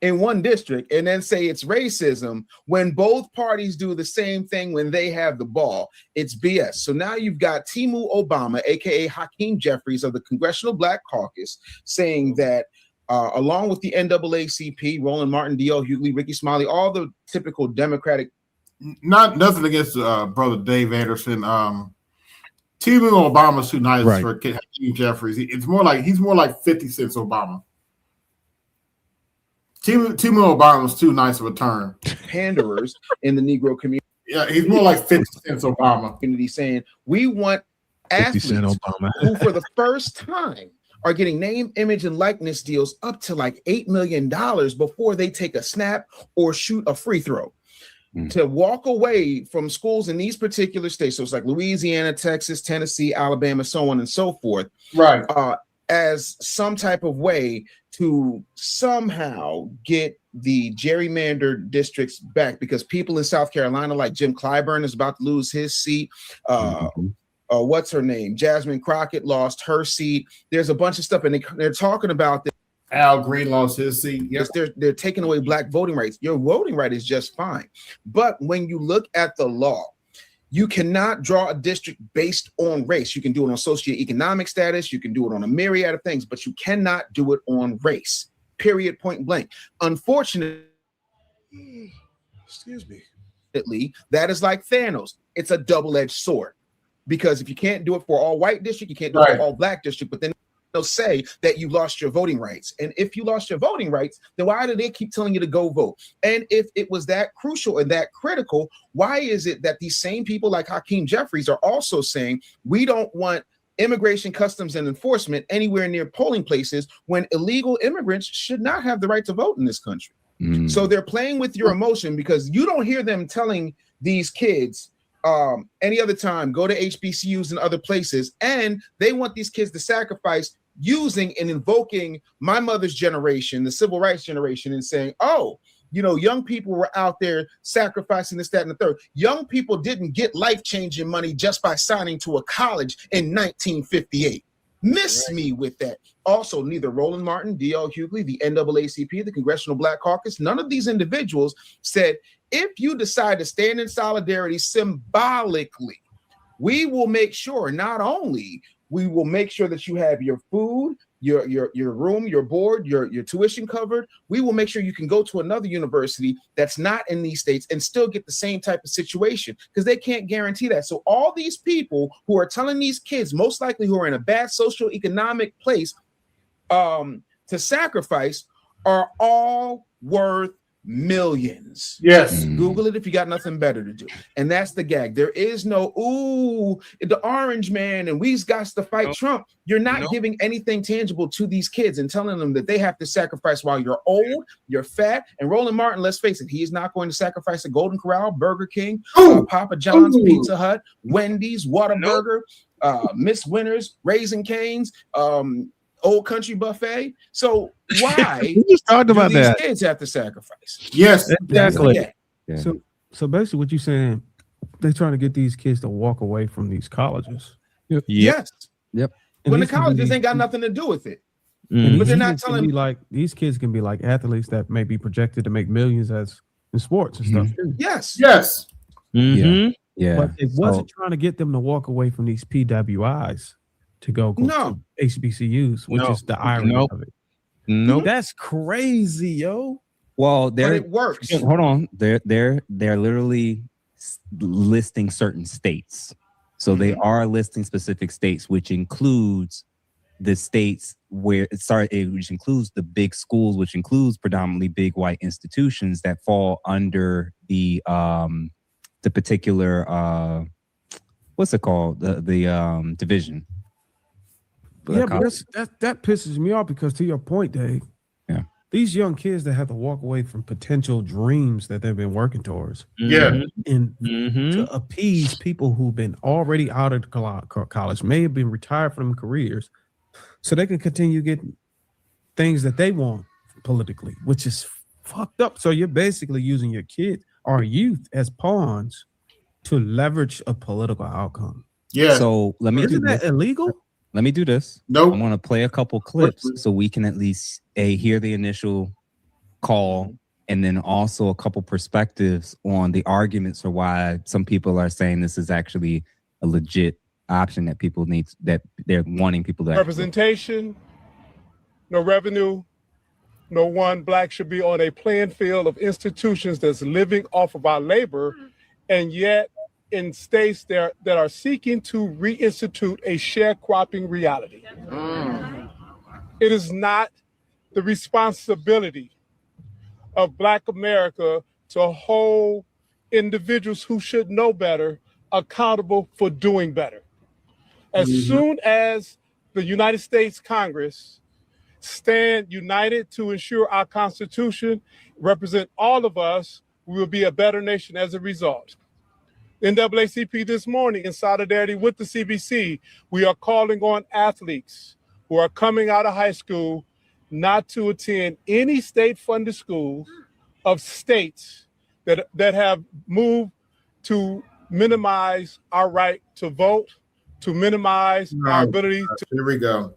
in one district and then say it's racism when both parties do the same thing when they have the ball, it's BS. So now you've got Timu Obama, aka Hakeem Jeffries of the Congressional Black Caucus, saying that along with the NAACP, Roland Martin, D.L. Hughley, Ricky Smiley, all the typical Democratic. Nothing against brother Dave Anderson. Timu Obama's too nice for Hakeem Jeffries. He's more like 50 Cent's Obama. Timu Obama's too nice of a term. Panderers in the Negro community. Yeah, he's more like 50 Cent's Obama. Community saying we want athletes who for the first time are getting name, image, and likeness deals up to like $8 million before they take a snap or shoot a free throw. To walk away from schools in these particular states, so it's like Louisiana, Texas, Tennessee, Alabama, so on and so forth, right? As some type of way to somehow get the gerrymandered districts back, because people in South Carolina, like Jim Clyburn, is about to lose his seat. What's her name? Jasmine Crockett lost her seat. There's a bunch of stuff, and they're talking about this. Al Green lost his seat. Yes, they're taking away black voting rights. Your voting right is just fine, but when you look at the law, you cannot draw a district based on race. You can do it on socioeconomic status. You can do it on a myriad of things, but you cannot do it on race. Period. Point blank. Unfortunately, that is like Thanos. It's a double-edged sword, because if you can't do it for all white district, you can't do it for all black district. But then they'll say that you lost your voting rights. And if you lost your voting rights, then why do they keep telling you to go vote? And if it was that crucial and that critical, why is it that these same people like Hakeem Jeffries are also saying we don't want immigration, customs, and enforcement anywhere near polling places when illegal immigrants should not have the right to vote in this country? So they're playing with your emotion, because you don't hear them telling these kids any other time, go to HBCUs and other places, and they want these kids to sacrifice using and invoking my mother's generation, the civil rights generation, and saying, oh, you know, young people were out there sacrificing this, that, and the third. Young people didn't get life-changing money just by signing to a college in 1958. Miss me with that. Also, neither Roland Martin, D.L. Hughley, the NAACP, the Congressional Black Caucus, none of these individuals said, if you decide to stand in solidarity symbolically, we will make sure, not only we will make sure that you have your food, your room, your board, your tuition covered, we will make sure you can go to another university that's not in these states and still get the same type of situation, because they can't guarantee that. So all these people who are telling these kids, most likely who are in a bad socioeconomic place, to sacrifice, are all worth millions. Yes. Google it if you got nothing better to do. And that's the gag. There is no, ooh, the orange man and we've got to fight Trump. You're not giving anything tangible to these kids and telling them that they have to sacrifice while you're old, you're fat. And Roland Martin, let's face it, he is not going to sacrifice a Golden Corral, Burger King, Papa John's, Pizza Hut, Wendy's, Whataburger, Miss Winners, Raising Cane's, Old Country Buffet. So why we just talked about these that. kids have to sacrifice? Yes, exactly. So basically, what you're saying, they're trying to get these kids to walk away from these colleges. Yes. Yep. When the colleges ain't got nothing to do with it. But they're not telling like these kids can be like athletes that may be projected to make millions as in sports and stuff. Too. Yes. Yes. Yeah. But it wasn't trying to get them to walk away from these PWIs to go to HBCUs, which is the irony of it. Nope. That's crazy, yo. Well, it works. Hold on. They're literally listing certain states. So they are listing specific states, which includes the states which includes the big schools, which includes predominantly big white institutions that fall under the particular what's it called? The division. Yeah, but that pisses me off, because to your point, Dave, these young kids that have to walk away from potential dreams that they've been working towards, and to appease people who've been already out of college, may have been retired from careers, so they can continue getting things that they want politically, which is fucked up. So you're basically using your kid or youth as pawns to leverage a political outcome. Yeah. So let me Isn't do that this. illegal? Let me do this. Nope. I'm going to play a couple clips so we can at least hear the initial call and then also a couple perspectives on the arguments for why some people are saying this is actually a legit option that people need, that they're wanting people to representation, no revenue, no one black should be on a playing field of institutions that's living off of our labor, and yet in states that are seeking to reinstitute a sharecropping reality. It is not the responsibility of Black America to hold individuals who should know better accountable for doing better. As soon as the United States Congress stand united to ensure our Constitution represent all of us, we will be a better nation as a result. NAACP this morning, in solidarity with the CBC, we are calling on athletes who are coming out of high school not to attend any state-funded schools of states that have moved to minimize our right to vote, to minimize our ability to... Here we go.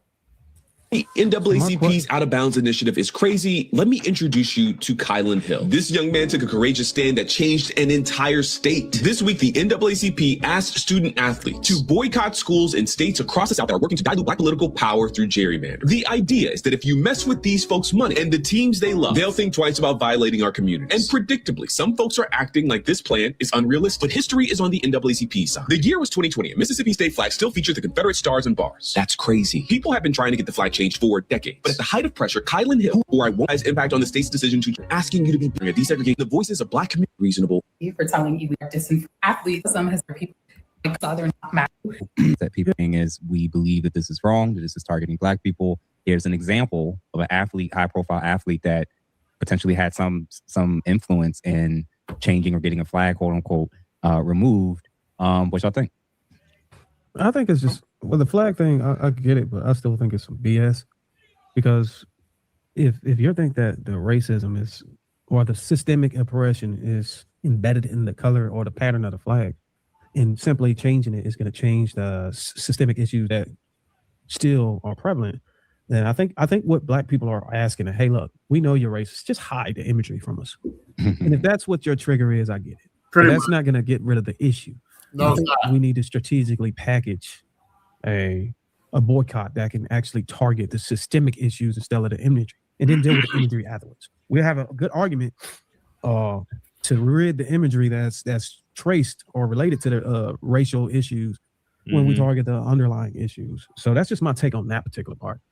The NAACP's Out of Bounds initiative is crazy. Let me introduce you to Kylan Hill. This young man took a courageous stand that changed an entire state. This week, the NAACP asked student athletes to boycott schools in states across the South that are working to dilute Black political power through gerrymandering. The idea is that if you mess with these folks' money and the teams they love, they'll think twice about violating our communities. And predictably, some folks are acting like this plan is unrealistic, but history is on the NAACP side. The year was 2020, and Mississippi state flag still featured the Confederate stars and bars. That's crazy. People have been trying to get the flag changed for decades. But at the height of pressure, Kylan Hill, who I want has impact on the state's decision to asking you to be a desegregate the voices of Black community reasonable. For telling you we are distant athletes, some has people like Southern that people think is we believe that this is wrong, that this is targeting Black people. Here's an example of an athlete, high profile athlete that potentially had some influence in changing or getting a flag, quote unquote, removed. What y'all think? I think it's just, well, the flag thing, I get it, but I still think it's some BS. Because if you think that the racism is, or the systemic oppression is embedded in the color or the pattern of the flag, and simply changing it is going to change the systemic issues that still are prevalent, then I think what Black people are asking, hey, look, we know you're racist, just hide the imagery from us. And if that's what your trigger is, I get it. But that's not going to get rid of the issue. No, I think we need to strategically package a boycott that can actually target the systemic issues instead of the imagery, and then deal with the imagery afterwards. We have a good argument to rid the imagery that's traced or related to the racial issues when we target the underlying issues. So that's just my take on that particular part.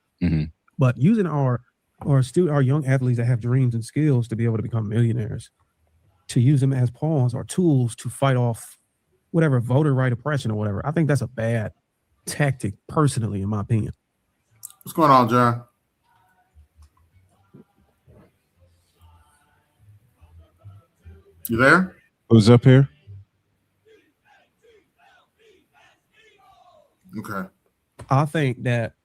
But using our young athletes that have dreams and skills to be able to become millionaires, to use them as pawns or tools to fight off whatever voter right oppression or whatever, I think that's a bad tactic, personally, in my opinion. What's going on, John? You there? Who's up here? Okay. I think that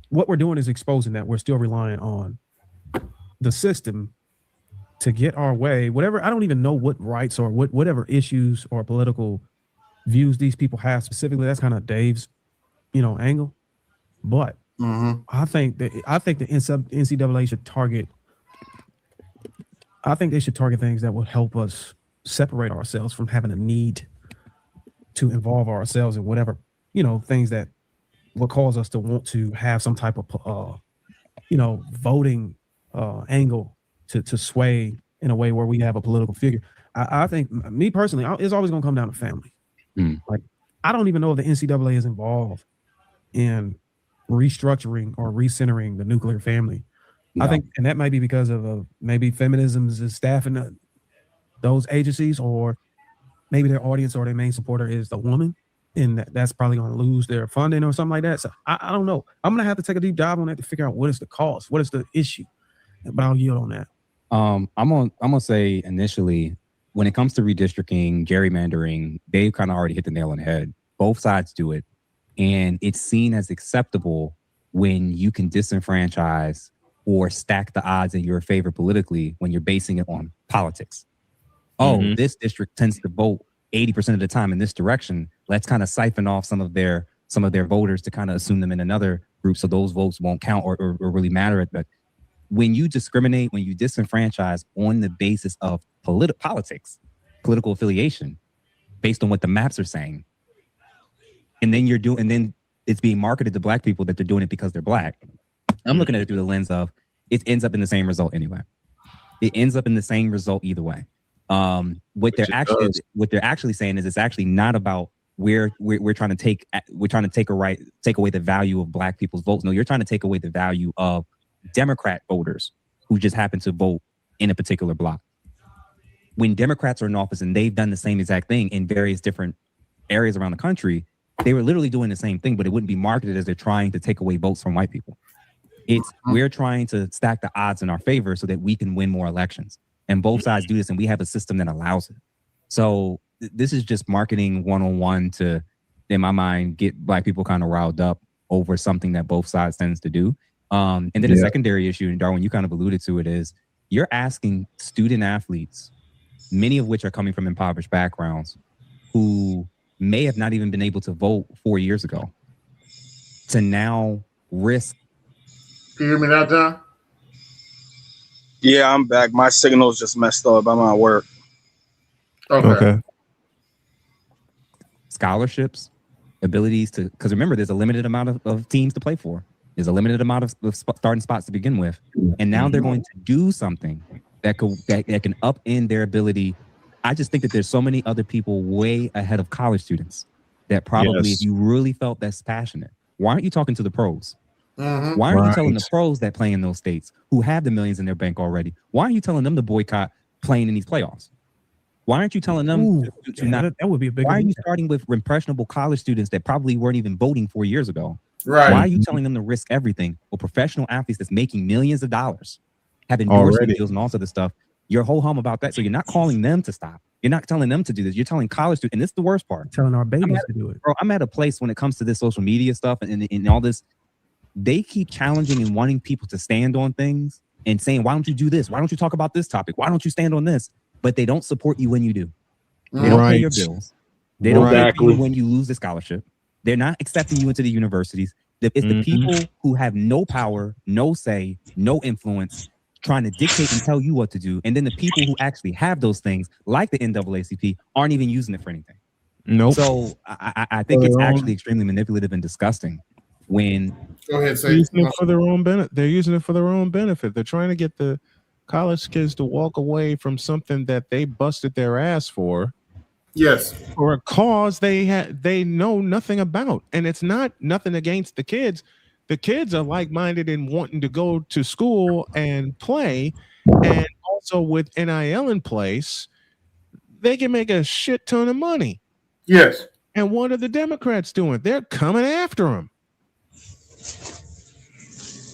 what we're doing is exposing that we're still relying on the system to get our way, whatever. I don't even know what rights or whatever issues or political views these people have specifically. That's kind of Dave's, angle. But I think the NCAA should target. I think they should target things that will help us separate ourselves from having a need to involve ourselves in whatever, things that will cause us to want to have some type of, voting angle to sway in a way where we have a political figure. I think, me personally, it's always going to come down to family. Like, I don't even know if the NCAA is involved in restructuring or recentering the nuclear family. No. I think, and that might be because of maybe feminism is staffing those agencies, or maybe their audience or their main supporter is the woman, and that's probably going to lose their funding or something like that. So I don't know. I'm going to have to take a deep dive on that to figure out what is the cause, what is the issue. But I'll yield on that. I'm gonna say initially, when it comes to redistricting, gerrymandering, they've kind of already hit the nail on the head. Both sides do it, and it's seen as acceptable when you can disenfranchise or stack the odds in your favor politically when you're basing it on politics. Oh, this district tends to vote 80% of the time in this direction. Let's kind of siphon off some of their voters to kind of assume them in another group, so those votes won't count or really matter. But when you discriminate, when you disenfranchise on the basis of politics, political affiliation, based on what the maps are saying, and then it's being marketed to black people that they're doing it because they're black. I'm looking at it through the lens of it ends up in the same result anyway. It take saying is it's actually not about where we're trying to take away the value of black people's votes. No, you're trying to take away the value of Democrat voters who just happen to vote in a particular block. When Democrats are in office and they've done the same exact thing in various different areas around the country, they were literally doing the same thing, but it wouldn't be marketed as they're trying to take away votes from white people. We're trying to stack the odds in our favor so that we can win more elections. And both sides do this, and we have a system that allows it. So this is just marketing 101 to, in my mind, get black people kind of riled up over something that both sides tends to do. And then the secondary issue, and Darwin, you kind of alluded to it, is you're asking student athletes, many of which are coming from impoverished backgrounds, who may have not even been able to vote 4 years ago, to now risk. Can you hear me now, John? Yeah, I'm back. My signal's just messed up. I'm at work. Okay. Scholarships, abilities to, because remember, there's a limited amount of teams to play for. There's a limited amount of starting spots to begin with. And now they're going to do something that can upend their ability. I just think that there's so many other people way ahead of college students that probably, if you really felt that's passionate, why aren't you talking to the pros? Why aren't you telling the pros that play in those states who have the millions in their bank already? Why aren't you telling them to boycott playing in these playoffs? Why aren't you telling them to not? That would be a big. Why are you starting with impressionable college students that probably weren't even voting 4 years ago? Right. Why are you telling them to risk everything? Well, professional athletes that's making millions of dollars, have endorsement deals and all sorts of stuff. You're ho-hum about that. So you're not calling them to stop. You're not telling them to do this. You're telling college students, and this is the worst part. Telling our babies to do it. Bro, I'm at a place when it comes to this social media stuff and all this. They keep challenging and wanting people to stand on things and saying, why don't you do this? Why don't you talk about this topic? Why don't you stand on this? But they don't support you when you do. They don't pay your bills. They don't pay you when you lose the scholarship. They're not accepting you into the universities. It's the people who have no power, no say, no influence, trying to dictate and tell you what to do. And then the people who actually have those things, like the NAACP, aren't even using it for anything. Nope. So I think it's actually extremely manipulative and disgusting when go ahead, say they're using it for their own benefit. They're using it for their own benefit. They're trying to get the college kids to walk away from something that they busted their ass for. Yes. For a cause they know nothing about. And it's nothing against the kids. The kids are like-minded in wanting to go to school and play. And also with NIL in place, they can make a shit ton of money. Yes. And what are the Democrats doing? They're coming after them.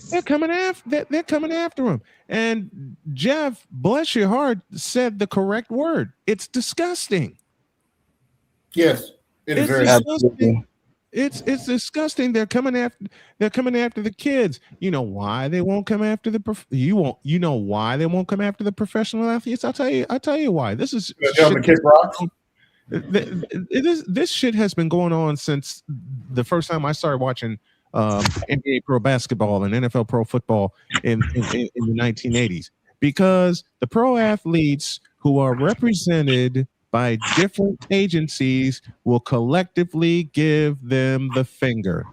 They're coming after him. And Jeff, bless your heart, said the correct word. It's disgusting. Yes, it is very disgusting. It's disgusting. They're coming after the kids. You know why they won't come after you know why they won't come after the professional athletes? I'll tell you why. This is this shit has been going on since the first time I started watching NBA pro basketball and NFL pro football in the 1980s, because the pro athletes who are represented by different agencies will collectively give them the finger.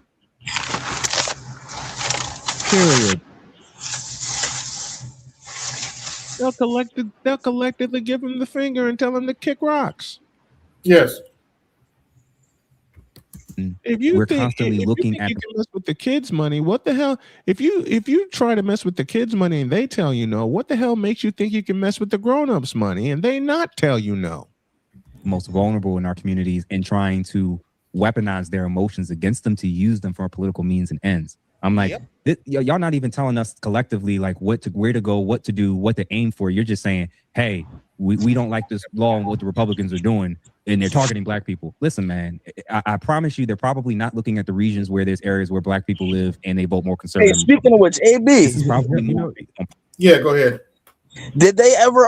Period. They'll collectively give them the finger and tell them to kick rocks. Yes. If you think you can mess with the kids' money, what the hell? If you try to mess with the kids' money and they tell you no, what the hell makes you think you can mess with the grown-ups' money and they not tell you no? Most vulnerable in our communities and trying to weaponize their emotions against them to use them for political means and ends. I'm like, y'all not even telling us collectively like where to go, what to do, what to aim for. You're just saying, hey, we don't like this law and what the Republicans are doing. and they're targeting black people. Listen, man, I promise you, they're probably not looking at the regions where there's areas where black people live and they vote more conservative. Hey, speaking of which, AB, this is probably Yeah, go ahead. did they ever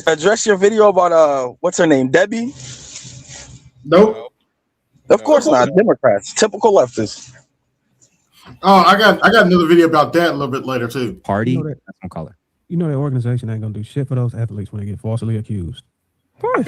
address your video about what's her name, Debbie? Nope. Of course not. Democrats, typical leftists. Oh, I got another video about that a little bit later too. Party. That's what I'm calling. You know, the organization ain't gonna do shit for those athletes when they get falsely accused. Of course.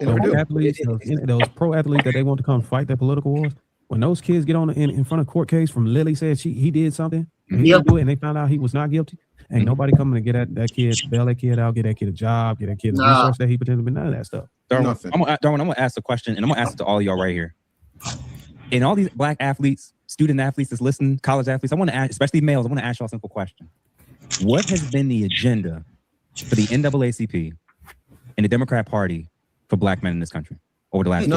Those athletes, those pro athletes that they want to come fight their political wars. When those kids get on in front of court case from Lily said he did something, and he didn't do it, and they found out he was not guilty. Ain't nobody coming to get that kid, bail that kid out, get that kid a job, get that kid the resource that he potentially been, none of that stuff. Darwin, I'm gonna ask a question, and I'm gonna ask it to all y'all right here. And all these black athletes, student athletes that's listening, college athletes, I want to ask, especially males, I want to ask y'all a simple question. What has been the agenda for the NAACP and the Democrat Party for black men in this country over the last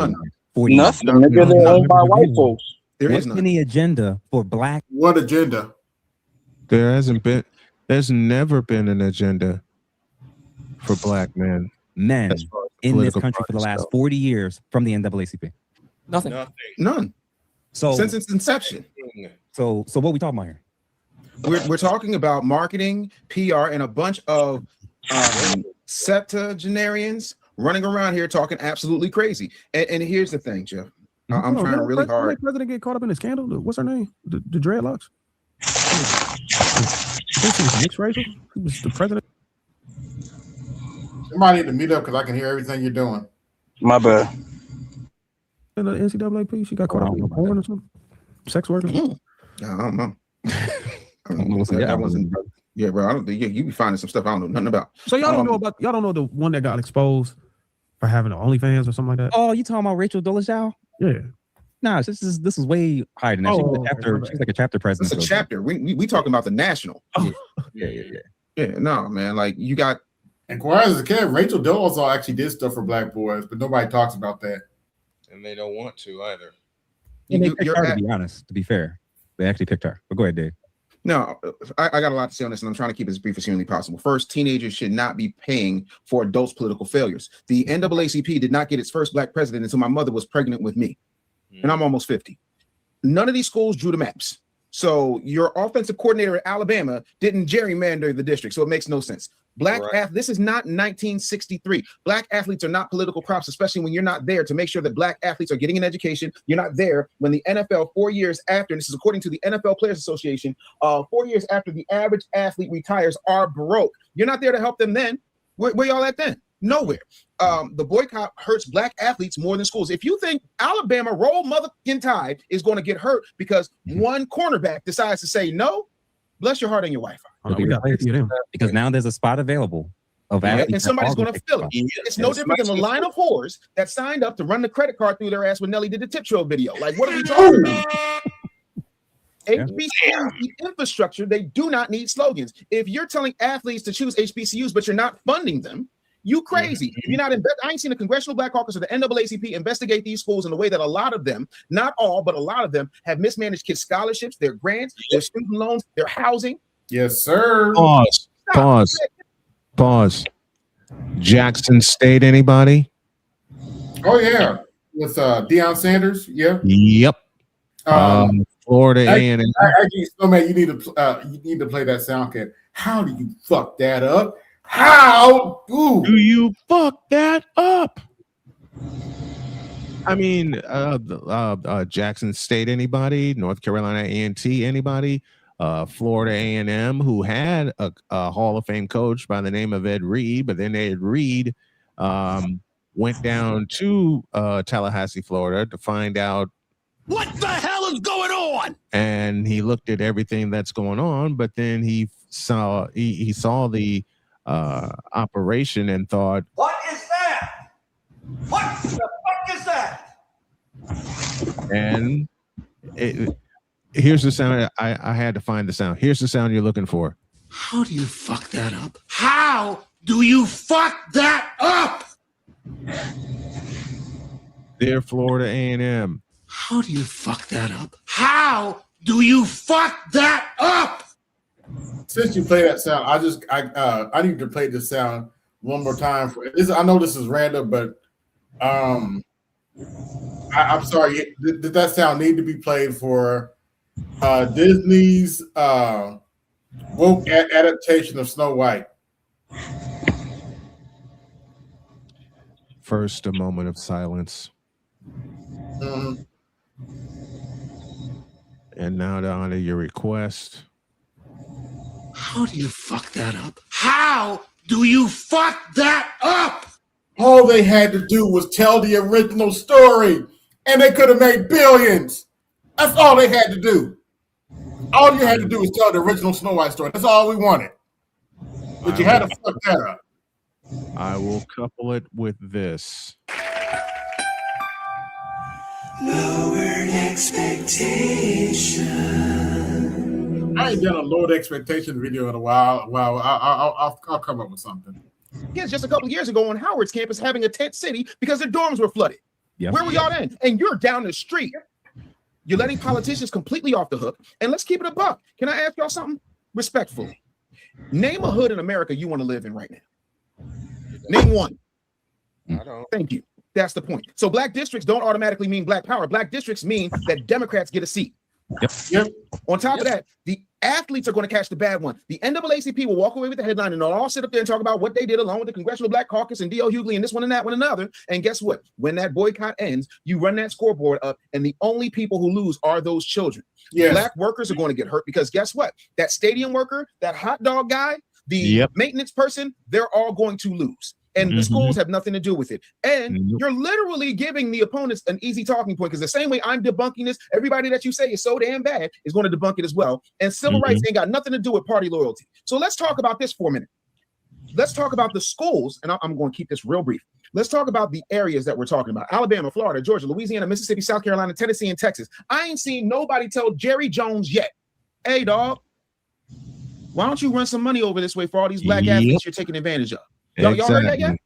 40 years? Nothing. Nigga, they're owned by white folks. What's been the agenda for black? What agenda? There's never been an agenda for black men in this country for the last 40 years from the NAACP. Nothing. None. So since its inception. So what are we talking about here? We're talking about marketing, PR, and a bunch of septuagenarians running around here talking absolutely crazy. And here's the thing, Jeff. I'm trying really hard. Did the president get caught up in the scandal? What's her name? The dreadlocks? Mixed racial? Who was the president? Somebody need to meet up because I can hear everything you're doing. My bad. In the NCAAP, she got caught up in porn or something? Sex workers? I don't know. Yeah, bro. I don't think you be finding some stuff I don't know nothing about. So y'all don't know the one that got exposed for having the OnlyFans or something like that? Oh, you talking about Rachel Dolezal? Yeah. No, this is way higher than that. She's like a chapter president. It's a chapter. We talking about the national. Yeah. No, man. Like you got. And quite as a kid, Rachel Dolezal actually did stuff for black boys, but nobody talks about that. And they don't want to either. And they picked her, to be honest, to be fair. They actually picked her. But go ahead, Dave. No, I got a lot to say on this, and I'm trying to keep it as brief as humanly possible. First, teenagers should not be paying for adults' political failures. The NAACP did not get its first black president until my mother was pregnant with me, and I'm almost 50. None of these schools drew the maps. So your offensive coordinator at Alabama didn't gerrymander the district, so it makes no sense. This is not 1963. Black athletes are not political props, especially when you're not there to make sure that black athletes are getting an education. You're not there when the NFL 4 years after, and this is according to the NFL Players Association, 4 years after the average athlete retires are broke. You're not there to help them then. Where y'all at then? Nowhere. The boycott hurts black athletes more than schools. If you think Alabama roll motherfucking tide is going to get hurt because one cornerback decides to say no, bless your heart and your Wi-Fi. Because now there's a spot available of athletes, and somebody's going to fill it. It's no different than the line of whores that signed up to run the credit card through their ass when Nelly did the tip show video. Like, what are we talking about? HBCUs need infrastructure. They do not need slogans. If you're telling athletes to choose HBCUs, but you're not funding them, you crazy. If you're not I ain't seen the Congressional Black Caucus or the NAACP investigate these schools in the way that a lot of them, not all, but a lot of them have mismanaged kids' scholarships, their grants, their student loans, their housing. Yes, sir. Pause. Jackson State, anybody? Oh, yeah. With Deion Sanders, yeah. Yep. Florida A&M. Actually, so man, you need to play that sound kit. How do you fuck that up? How do you fuck that up? I mean, Jackson State, anybody? North Carolina A&T, anybody? Florida A&M, who had a Hall of Fame coach by the name of Ed Reed, but then Ed Reed went down to Tallahassee, Florida to find out what the hell is going on. And he looked at everything that's going on, but then he saw the operation and thought, What is that? What the fuck is that? And here's the sound. I had to find the sound. Here's the sound you're looking for. How do you fuck that up? How do you fuck that up? Dear Florida A&M. How do you fuck that up? How do you fuck that up? Since you play that sound, I need to play this sound one more time. I know this is random, but I'm sorry. Did that sound need to be played for Disney's woke adaptation of Snow White? First, a moment of silence. Mm-hmm. And now to honor your request. How do you fuck that up? How do you fuck that up? All they had to do was tell the original story, and they could have made billions. That's all they had to do. All you had to do was tell the original Snow White story. That's all we wanted. But you had to fuck that up. I will couple it with this. Lowered expectation. I ain't done a lowered expectation video in a while. I'll come up with something. Kids just a couple of years ago on Howard's campus having a tent city because their dorms were flooded. Yep. Where were y'all then? And you're down the street. You're letting politicians completely off the hook. And let's keep it a buck. Can I ask y'all something? Respectfully. Name a hood in America you want to live in right now. Name one. I don't. Thank you. That's the point. So black districts don't automatically mean black power. Black districts mean that Democrats get a seat. Yep. On top of that, the athletes are going to catch the bad one. The NAACP will walk away with the headline and they'll all sit up there and talk about what they did along with the Congressional Black Caucus and D.L. Hughley and this one and that one and another. And guess what? When that boycott ends, you run that scoreboard up and the only people who lose are those children. Yes. Black workers are going to get hurt because guess what? That stadium worker, that hot dog guy, the maintenance person, they're all going to lose. And the schools have nothing to do with it. And you're literally giving the opponents an easy talking point because the same way I'm debunking this, everybody that you say is so damn bad is going to debunk it as well. And civil rights ain't got nothing to do with party loyalty. So let's talk about this for a minute. Let's talk about the schools. And I'm going to keep this real brief. Let's talk about the areas that we're talking about. Alabama, Florida, Georgia, Louisiana, Mississippi, South Carolina, Tennessee, and Texas. I ain't seen nobody tell Jerry Jones yet, hey, dog, why don't you run some money over this way for all these black athletes you're taking advantage of? Y'all heard that yet?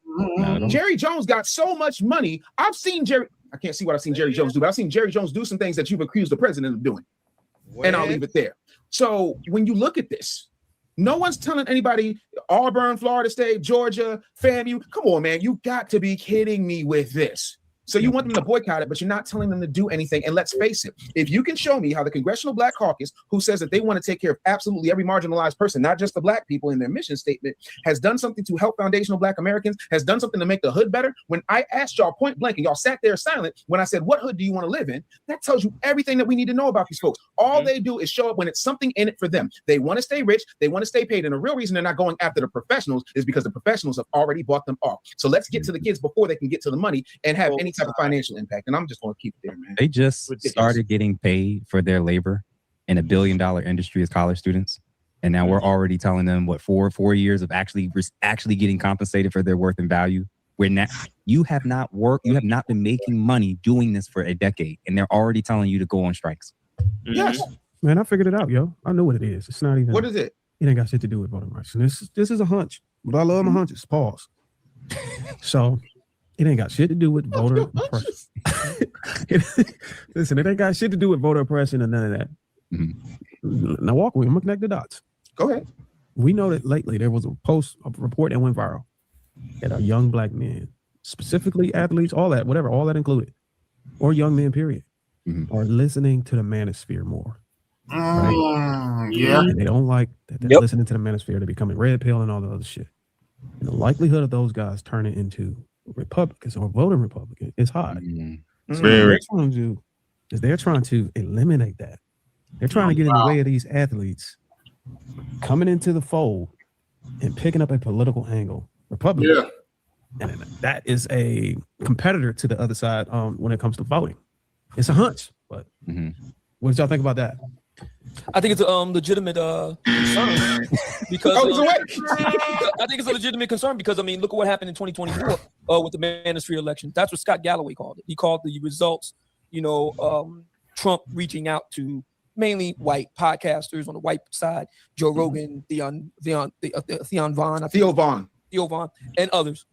Jerry Jones got so much money. I've seen Jerry. I can't see what I've seen Jerry Jones do, but I've seen Jerry Jones do some things that you've accused the president of doing. And I'll leave it there. So when you look at this, no one's telling anybody Auburn, Florida State, Georgia, FAMU. Come on, man. You got to be kidding me with this. So you want them to boycott it, but you're not telling them to do anything. And let's face it, if you can show me how the Congressional Black Caucus, who says that they want to take care of absolutely every marginalized person, not just the black people in their mission statement, has done something to help foundational black Americans, has done something to make the hood better. When I asked y'all point blank and y'all sat there silent, when I said, what hood do you want to live in? That tells you everything that we need to know about these folks. All they do is show up when it's something in it for them. They want to stay rich. They want to stay paid. And the real reason they're not going after the professionals is because the professionals have already bought them off. So let's get to the kids before they can get to the money and have any type of financial impact. And I'm just going to keep it there, man. They just started getting paid for their labor in $1 billion industry as college students. And now we're already telling them what four years of actually getting compensated for their worth and value. Where now you have not been making money doing this for a decade, and they're already telling you to go on strikes. Yes. Man, I figured it out, yo. I know what it is. It's not even. What is it? It ain't got shit to do with voting rights. And this is a hunch, but I love my hunches. Pause. So it ain't got shit to do with voter oppression. Listen, it ain't got shit to do with voter oppression and none of that. Now walk with me. I'm gonna connect the dots. Go ahead. We know that lately there was a report that went viral that our young black men, specifically athletes, all that included, or young men, period, are listening to the manosphere more. Right? Yeah. And they don't like that they're listening to the manosphere. They're becoming red pill and all the other shit. And the likelihood of those guys turning into Republicans or voting Republican is high. So what they're trying to do is they're trying to eliminate that. They're trying to get in the way of these athletes coming into the fold and picking up a political angle. Republican. And that is a competitor to the other side when it comes to voting. It's a hunch, but what did y'all think about that? I think it's a legitimate concern because I think it's a legitimate concern because I mean, look at what happened in 2024 with the manosphere election. That's what Scott Galloway called it. He called the results, Trump reaching out to mainly white podcasters on the white side, Joe Rogan, Theo Vaughn, and others,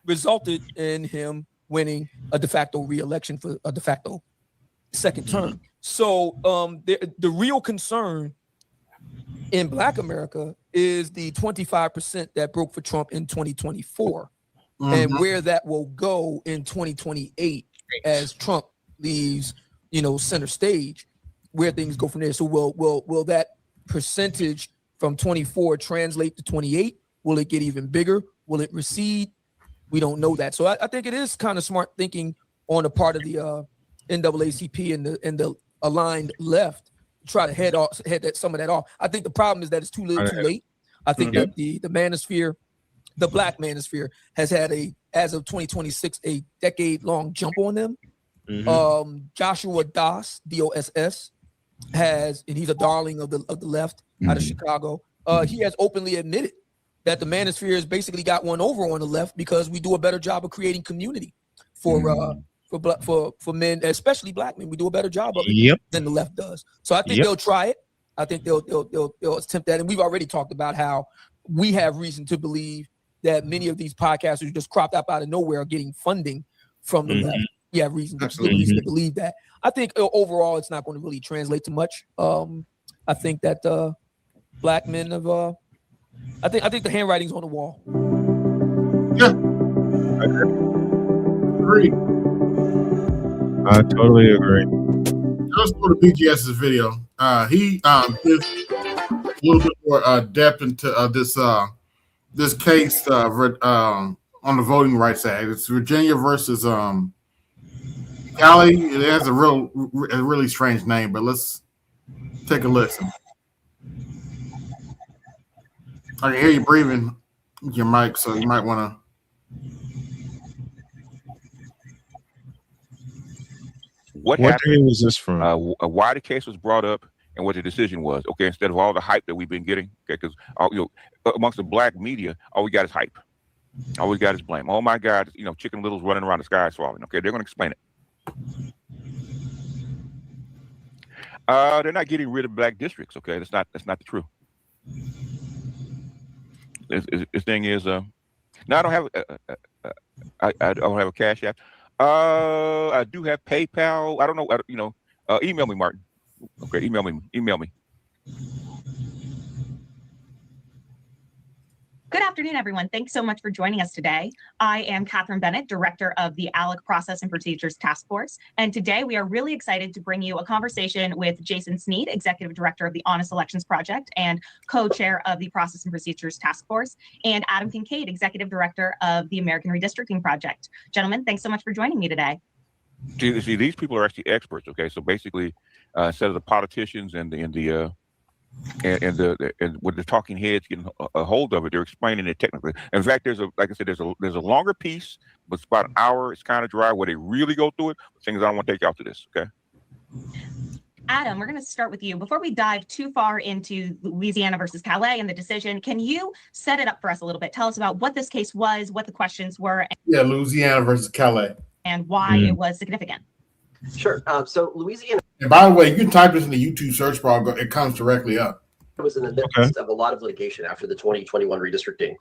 resulted in him winning a de facto re-election for a de facto second term. So the real concern in Black America is the 25% that broke for Trump in 2024. and where that will go in 2028 as Trump leaves, center stage, where things go from there. So will that percentage from 24 translate to 28? Will it get even bigger? Will it recede? We don't know that. So I think it is kind of smart thinking on the part of the NAACP and the aligned left to try to head some of that off. I think the problem is that it's too little, too late. I think that the manosphere, the black manosphere, has had as of 2026 a decade-long jump on them. Joshua Doss, DOSS, and he's a darling of the left out of Chicago. He has openly admitted that the manosphere has basically got one over on the left because we do a better job of creating community for men, especially black men. We do a better job of it than the left does. So I think they'll try it. I think they'll attempt that. And we've already talked about how we have reason to believe that many of these podcasters who just cropped up out of nowhere are getting funding from the left. We have reason to believe that. I think overall it's not going to really translate to much. I think that black men have I think the handwriting's on the wall. Yeah. Agree. I totally agree. Let's go to BGS's video. He gives a little bit more depth into this case on the Voting Rights Act. It's Virginia versus Cali. It has a really strange name, but let's take a listen. I can hear you breathing with your mic, so you might want to. What day was this from? Why the case was brought up and what the decision was. Okay, instead of all the hype that we've been getting, okay, because amongst the black media, all we got is hype. All we got is blame. Oh my God, Chicken Little's running around, the sky is falling. Okay, they're going to explain it. They're not getting rid of black districts. Okay, that's not the truth. This thing is now I don't have I don't have a Cash App. I do have PayPal. I don't know. Email me, Martin. Okay, email me. Good afternoon, everyone. Thanks so much for joining us today. I am Catherine Bennett, Director of the ALEC Process and Procedures Task Force. And today we are really excited to bring you a conversation with Jason Sneed, Executive Director of the Honest Elections Project and co-chair of the Process and Procedures Task Force, and Adam Kincaid, Executive Director of the American Redistricting Project. Gentlemen, thanks so much for joining me today. See, these people are actually experts. Okay, so basically, instead of the politicians and with the talking heads getting a hold of it, they're explaining it technically. In fact, there's a longer piece, but it's about an hour. It's kind of dry where they really go through it. Things I don't want to take you out to this. Okay. Adam, we're going to start with you. Before we dive too far into Louisiana versus Calais and the decision, can you set it up for us a little bit? Tell us about what this case was, what the questions were. Yeah, Louisiana versus Calais. And why it was significant. Sure. So Louisiana. And by the way, you can type this in the YouTube search bar. It comes directly up. It was in the midst of a lot of litigation after the 2021 redistricting.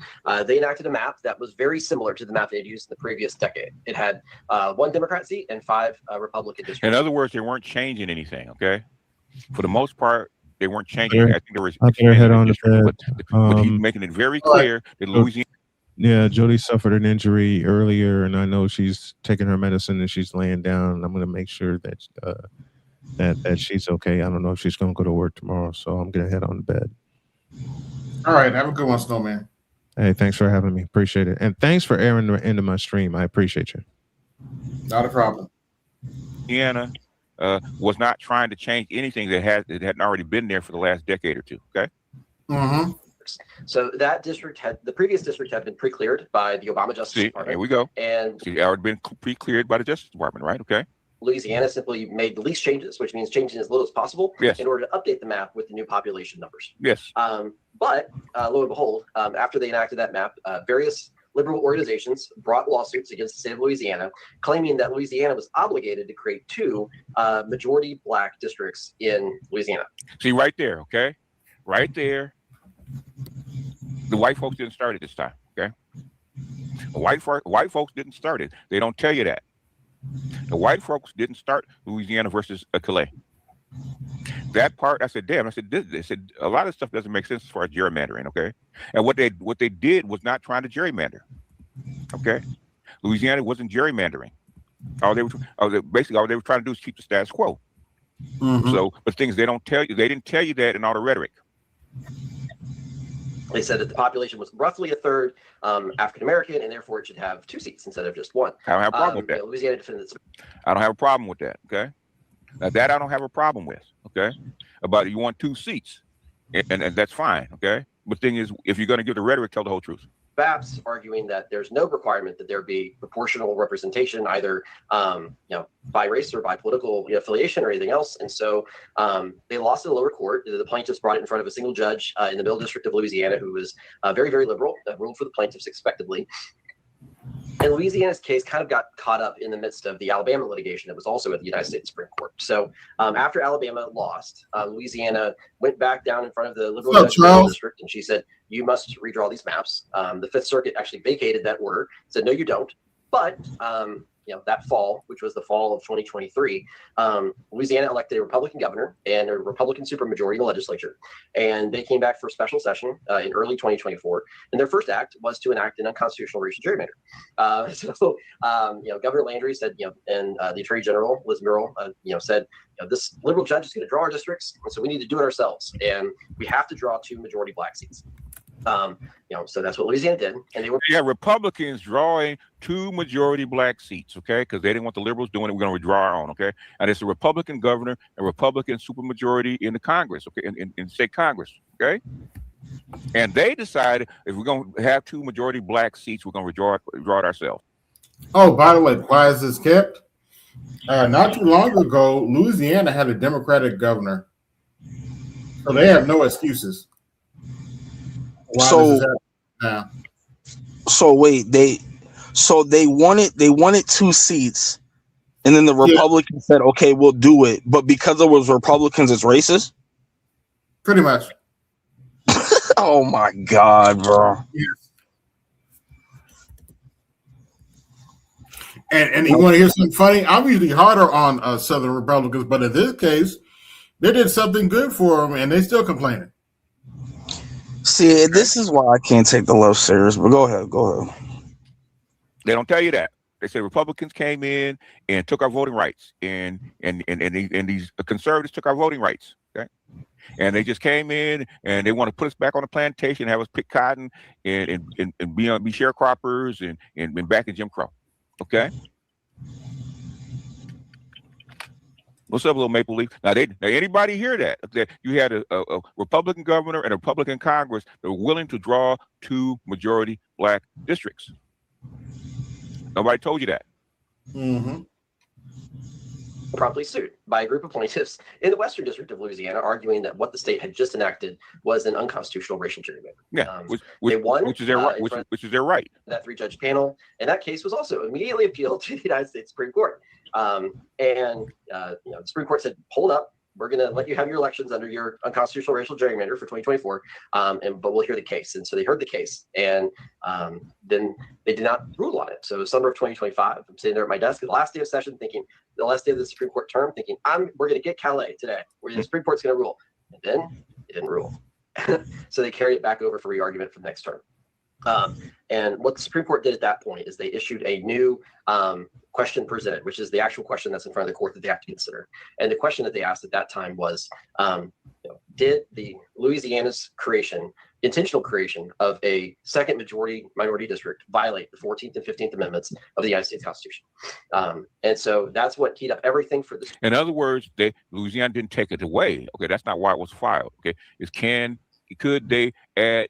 They enacted a map that was very similar to the map they'd used in the previous decade. It had 1 Democrat seat and 5 Republican districts. In other words, they weren't changing anything. Okay, for the most part, they weren't changing. I think there was head on the bed. But he's making it very clear that Louisiana. Yeah, Jody suffered an injury earlier, and I know she's taking her medicine and she's laying down. I'm going to make sure that that she's okay. I don't know if she's going to go to work tomorrow, so I'm going to head on to bed. All right, have a good one, Snowman. Hey, thanks for having me. Appreciate it, and thanks for airing the end of my stream. I appreciate you. Not a problem. Louisiana was not trying to change anything that hadn't already been there for the last decade or two. Okay. Mm-hmm. So that district the previous district had been pre-cleared by the Obama Justice Department. Here we go. And it already been pre-cleared by the Justice Department, right? Okay. Louisiana simply made the least changes, which means changing as little as possible in order to update the map with the new population numbers. Yes. But lo and behold, after they enacted that map, various liberal organizations brought lawsuits against the state of Louisiana, claiming that Louisiana was obligated to create 2 majority black districts in Louisiana. See, right there, okay? Right there. The white folks didn't start it this time, okay? The white folks didn't start it. They don't tell you that. The white folks didn't start Louisiana versus Calais. That part, I said, damn. I said, a lot of stuff doesn't make sense as far as gerrymandering, okay? And what they did was not trying to gerrymander. Okay, Louisiana wasn't gerrymandering. Basically all they were trying to do is keep the status quo. So, but things they don't tell you, they didn't tell you that in all the rhetoric. They said that the population was roughly a third African American, and therefore it should have 2 seats instead of just 1. I don't have a problem with that. Louisiana defended this. I don't have a problem with that. Okay, that I don't have a problem with. Okay, about you want 2 seats, and that's fine. Okay, but thing is, if you're going to give the rhetoric, tell the whole truth. BAPS arguing that there's no requirement that there be proportional representation, either by race or by political affiliation or anything else, and so they lost in the lower court. The plaintiffs brought it in front of a single judge in the Middle District of Louisiana, who was very, very liberal, ruled for the plaintiffs expectedly. And Louisiana's case kind of got caught up in the midst of the Alabama litigation that was also at the United States Supreme Court. So after Alabama lost, Louisiana went back down in front of the liberal judge in the Middle District, and she said, you must redraw these maps. The Fifth Circuit actually vacated that order, said, no, you don't. But that fall, which was the fall of 2023, Louisiana elected a Republican governor and a Republican supermajority in the legislature. And they came back for a special session in early 2024. And their first act was to enact an unconstitutional racial gerrymander. So Governor Landry said, and the Attorney General, Liz Murrill, said, this liberal judge is going to draw our districts. And so we need to do it ourselves. And we have to draw 2 majority black seats. So that's what Louisiana did, and they were Republicans drawing 2 majority black seats, okay, because they didn't want the liberals doing it. We're going to redraw our own, okay, and it's a Republican governor, a Republican supermajority in the Congress, okay, in state Congress, okay, and they decided if we're going to have 2 majority black seats, we're going to draw it ourselves. Oh, by the way, why is this kept? Not too long ago, Louisiana had a Democratic governor, so they have no excuses. So wait, they wanted 2 seats, and then the Republicans said, okay, we'll do it, but because it was Republicans, it's racist? Pretty much. Oh my God, bro. Yes. And you want to hear something funny? I'm usually harder on Southern Republicans, but in this case, they did something good for them, and they still complaining. See, this is why I can't take the left serious, but go ahead. They don't tell you that. They say Republicans came in and took our voting rights, and these conservatives took our voting rights, okay? And they just came in and they want to put us back on the plantation, have us pick cotton and be sharecroppers and back in Jim Crow, okay? What's up, little Maple Leaf? Now, anybody hear that? You had a Republican governor and a Republican Congress that were willing to draw 2 majority black districts. Nobody told you that. Promptly sued by a group of plaintiffs in the Western District of Louisiana, arguing that what the state had just enacted was an unconstitutional racial gerrymander. Yeah, they won, which is their right. Which is their right. That 3-judge panel, and that case was also immediately appealed to the United States Supreme Court. The Supreme Court said, "Hold up, we're going to let you have your elections under your unconstitutional racial gerrymander for 2024, but we'll hear the case." And so they heard the case, and then they did not rule on it. So summer of 2025, I'm sitting there at my desk, the last day of session, thinking, the last day of the Supreme Court term, thinking, we're going to get Calais today, where the Supreme Court's going to rule. And then it didn't rule. So they carried it back over for re-argument for the next term. And what the Supreme Court did at that point is they issued a new question presented, which is the actual question that's in front of the court that they have to consider. And the question that they asked at that time was, did the Louisiana's intentional creation of a second majority minority district violate the 14th and 15th Amendments of the United States Constitution? And so that's what keyed up everything for this. In other words, Louisiana didn't take it away. Okay, that's not why it was filed. Okay, could they add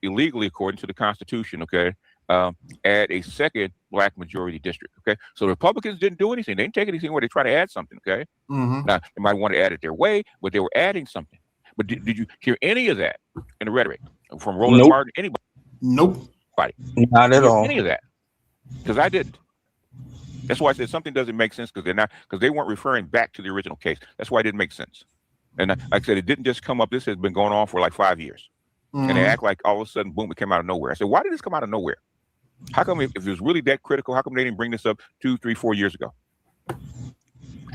illegally, according to the Constitution, okay, add a second black majority district, okay? So the Republicans didn't do anything. They didn't take anything where they try to add something, okay? Now, they might want to add it their way, but they were adding something. But did you hear any of that in the rhetoric from Roland Martin, anybody? Nope. Not at all. Any of that? Because I didn't. That's why I said something doesn't make sense, because they weren't referring back to the original case. That's why it didn't make sense. And like I said, it didn't just come up. This has been going on for like 5 years. And they act like all of a sudden, boom, it came out of nowhere. I said, why did this come out of nowhere? How come if it was really that critical, how come they didn't bring this up 2, 3, 4 years ago?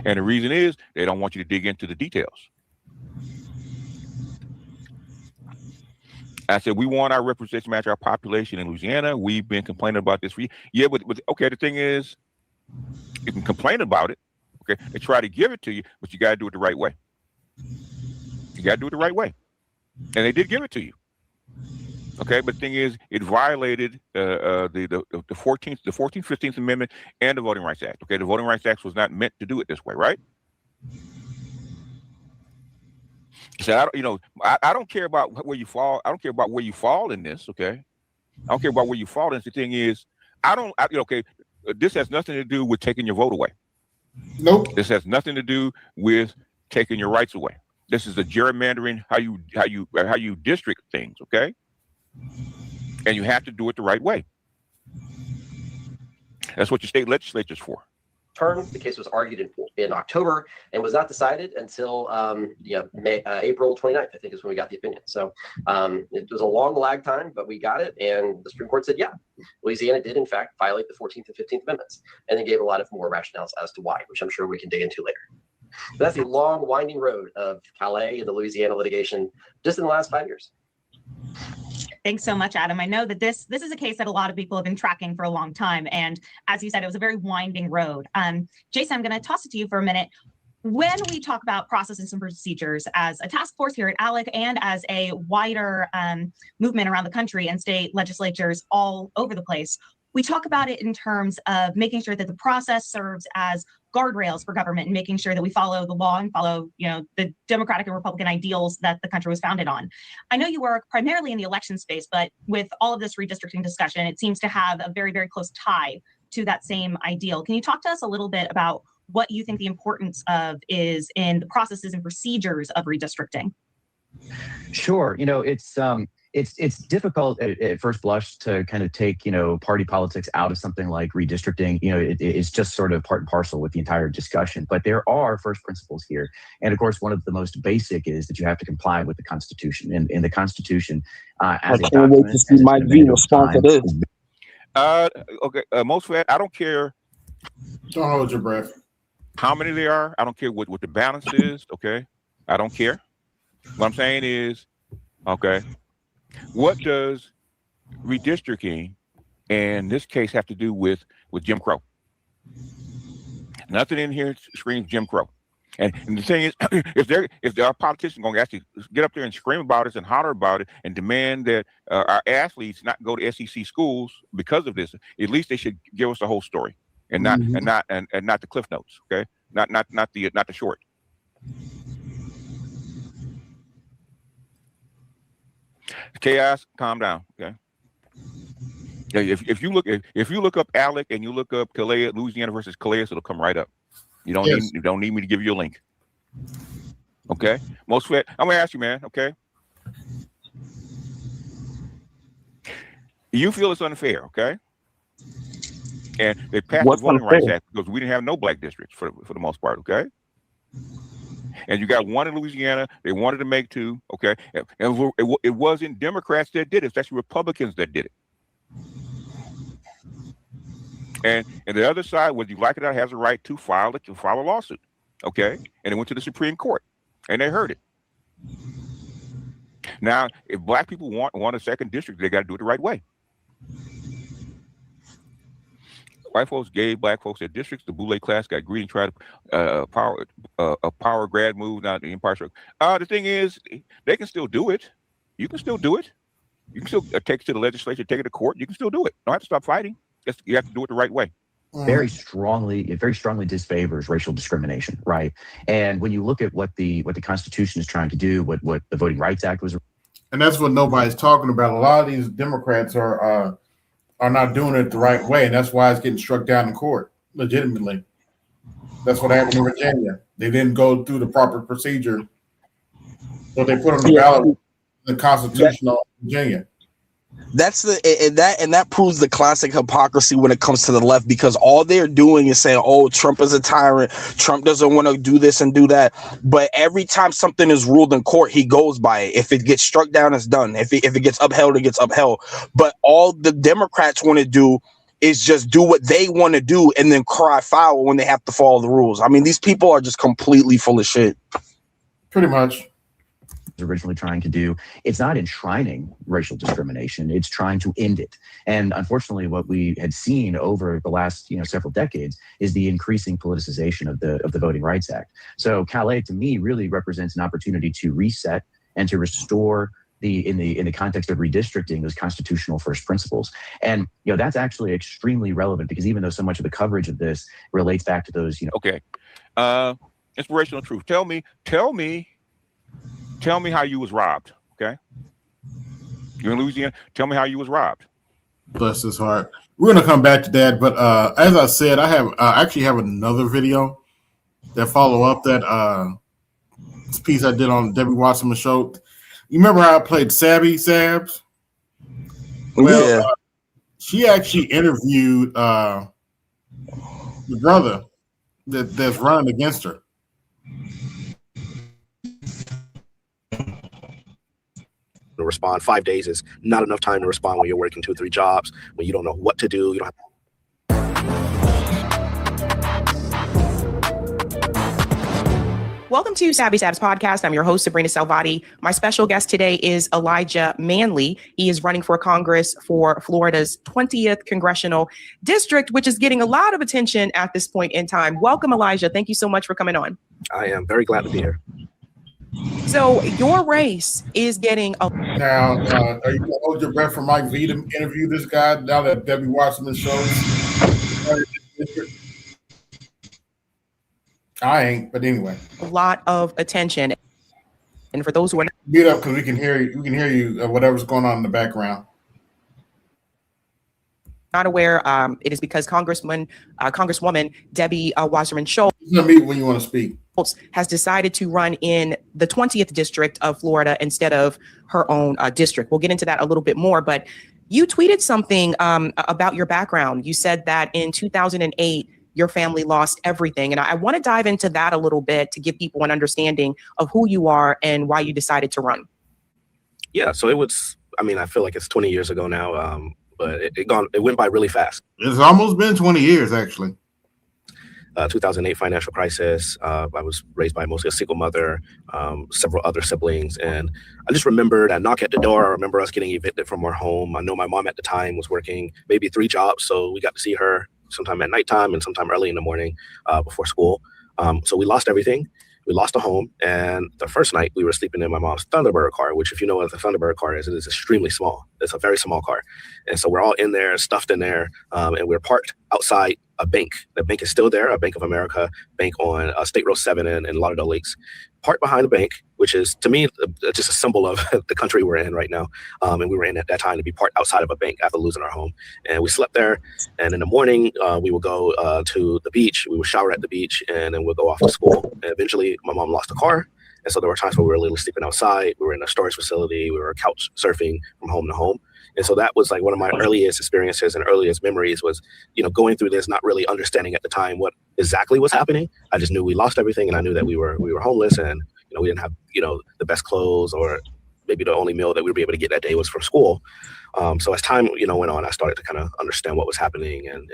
And the reason is they don't want you to dig into the details. I said, we want our representation match our population in Louisiana. We've been complaining about this for years. Yeah, but okay, the thing is, you can complain about it. Okay, they try to give it to you, but you got to do it the right way. You got to do it the right way. And they did give it to you. Okay, but the thing is, it violated the 14th, 15th Amendment and the Voting Rights Act. Okay, the Voting Rights Act was not meant to do it this way, right? So I don't care about where you fall. I don't care about where you fall in this. Okay, I don't care about where you fall in this. The thing is, this has nothing to do with taking your vote away. Nope. This has nothing to do with taking your rights away. This is a gerrymandering how you district things. Okay, and you have to do it the right way. That's what your state legislature's for. The case was argued in October and was not decided until April 29th, I think is when we got the opinion. So it was a long lag time, but we got it. And the Supreme Court said, yeah, Louisiana did in fact violate the 14th and 15th Amendments. And they gave a lot of more rationales as to why, which I'm sure we can dig into later. But that's the long winding road of Calais and the Louisiana litigation just in the last 5 years. Thanks so much, Adam. I know that this is a case that a lot of people have been tracking for a long time. And as you said, it was a very winding road. Jason, I'm going to toss it to you for a minute. When we talk about processes and procedures as a task force here at ALEC and as a wider movement around the country and state legislatures all over the place, we talk about it in terms of making sure that the process serves as guardrails for government and making sure that we follow the law and follow, the Democratic and Republican ideals that the country was founded on. I know you work primarily in the election space, but with all of this redistricting discussion, it seems to have a very, very close tie to that same ideal. Can you talk to us a little bit about what you think the importance of is in the processes and procedures of redistricting? Sure. It's difficult at first blush to kind of take, party politics out of something like redistricting. It's just sort of part and parcel with the entire discussion. But there are first principles here. And of course, one of the most basic is that you have to comply with the Constitution. And in the Constitution, as a document, wait to see Mike V respond to this. Okay, most of that, I don't care. Don't hold your breath. How many there are? I don't care what the balance is. Okay, I don't care. What I'm saying is, okay, what does redistricting in this case have to do with Jim Crow? Nothing in here screams Jim Crow. And the thing is, if there are politicians going to actually get up there and scream about it and holler about it and demand that our athletes not go to SEC schools because of this, at least they should give us the whole story and not the cliff notes. Okay, not the short. Chaos, calm down. Okay. If you look up ALEC and you look up Calais, Louisiana versus Calais, it'll come right up. You don't need me to give you a link. Okay. Most of it, I'm gonna ask you, man. Okay. You feel it's unfair, okay? And they passed the Voting Rights Act because we didn't have no black districts for the most part, okay? And you got one in Louisiana. They wanted to make two, okay? And it wasn't Democrats that did it. It's actually Republicans that did it. And the other side, whether you like it or not, has a right to file a lawsuit, okay? And it went to the Supreme Court, and they heard it. Now, if black people want a second district, they got to do it the right way. White folks gave black folks their districts. The Boule class got greedy and tried to a power grad move, not the Empire Stroke. The thing is, they can still do it. You can still do it. You can still take it to the legislature, take it to court. You can still do it. Don't have to stop fighting. You have to do it the right way. It very strongly disfavors racial discrimination, right? And when you look at what the Constitution is trying to do, what the Voting Rights Act was, and that's what nobody's talking about. A lot of these Democrats are not doing it the right way, and that's why it's getting struck down in court legitimately. That's what happened in Virginia. They didn't go through the proper procedure, so they put on the ballot the Constitution of Virginia. That's that proves the classic hypocrisy when it comes to the left, because all they're doing is saying, oh, Trump is a tyrant, Trump doesn't want to do this and do that, but every time something is ruled in court, he goes by it. If it gets struck down, it's done. If it gets upheld, it gets upheld. But all the Democrats want to do is just do what they want to do and then cry foul when they have to follow the rules. I mean, these people are just completely full of shit. Pretty much. originally trying to do. It's not enshrining racial discrimination, it's trying to end it. And unfortunately, what we had seen over the last several decades is the increasing politicization of the Voting Rights Act. So Calais, to me, really represents an opportunity to reset and to restore in the context of redistricting those constitutional first principles. And that's actually extremely relevant, because even though so much of the coverage of this relates back to those Okay. Inspirational truth. Tell me how you was robbed. Okay. You're in Louisiana. Tell me how you was robbed. Bless his heart. We're gonna come back to that, but as I said, I have actually have another video that follow up that this piece I did on Debbie Wasserman's show. You remember how I played Sabs? Well, Yeah. She actually interviewed the brother that's running against her. To respond. 5 days is not enough time to respond when you're working 2 or 3 jobs, when you don't know what to do. You don't have. Welcome to Savvy Sabs Podcast. I'm your host, Sabrina Salvati. My special guest today is Elijah Manley. He is running for Congress for Florida's 20th Congressional District, which is getting a lot of attention at this point in time. Welcome, Elijah. Thank you so much for coming on. I am very glad to be here. So your race is getting a... Now, are you going to hold your breath for Mike V to interview this guy now that Debbie Wasserman's show? I ain't, but anyway. A lot of attention. And for those who are mute up, because we can hear you. We can hear you. Whatever's going on in the background. not aware, it is because Congrwoman Debbie Wasserman Schultz mute when you want to speak. Has decided to run in the 20th district of Florida instead of her own district. We'll get into that a little bit more, but you tweeted something about your background. You said that in 2008, your family lost everything. And I want to dive into that a little bit to give people an understanding of who you are and why you decided to run. Yeah, so it was, I mean, I feel like it's 20 years ago now, but it went by really fast. It's almost been 20 years, actually. 2008 financial crisis. I was raised by mostly a single mother, several other siblings. And I just remember that knock at the door. I remember us getting evicted from our home. I know my mom at the time was working maybe 3 jobs. So we got to see her sometime at nighttime and sometime early in the morning before school. So we lost everything. We lost a home. And the first night we were sleeping in my mom's Thunderbird car, which if you know what the Thunderbird car is, it is extremely small. It's a very small car. And so we're all in there, stuffed in there, and we're parked outside a bank. The bank is still there, a Bank of America bank on State Road 7 in Lauderdale Lakes. Parked behind the bank, which is, to me, just a symbol of the country we're in right now. And we were in at that time to be parked outside of a bank after losing our home. And we slept there. And in the morning, we would go to the beach. We would shower at the beach, and then we'd go off to school. And eventually, my mom lost a car. And so there were times where we were literally sleeping outside. We were in a storage facility. We were couch surfing from home to home. And so that was like one of my earliest experiences and earliest memories was, going through this, not really understanding at the time what exactly was happening. I just knew we lost everything, and I knew that we were homeless, and we didn't have the best clothes, or maybe the only meal that we would be able to get that day was from school. So as time went on, I started to kind of understand what was happening and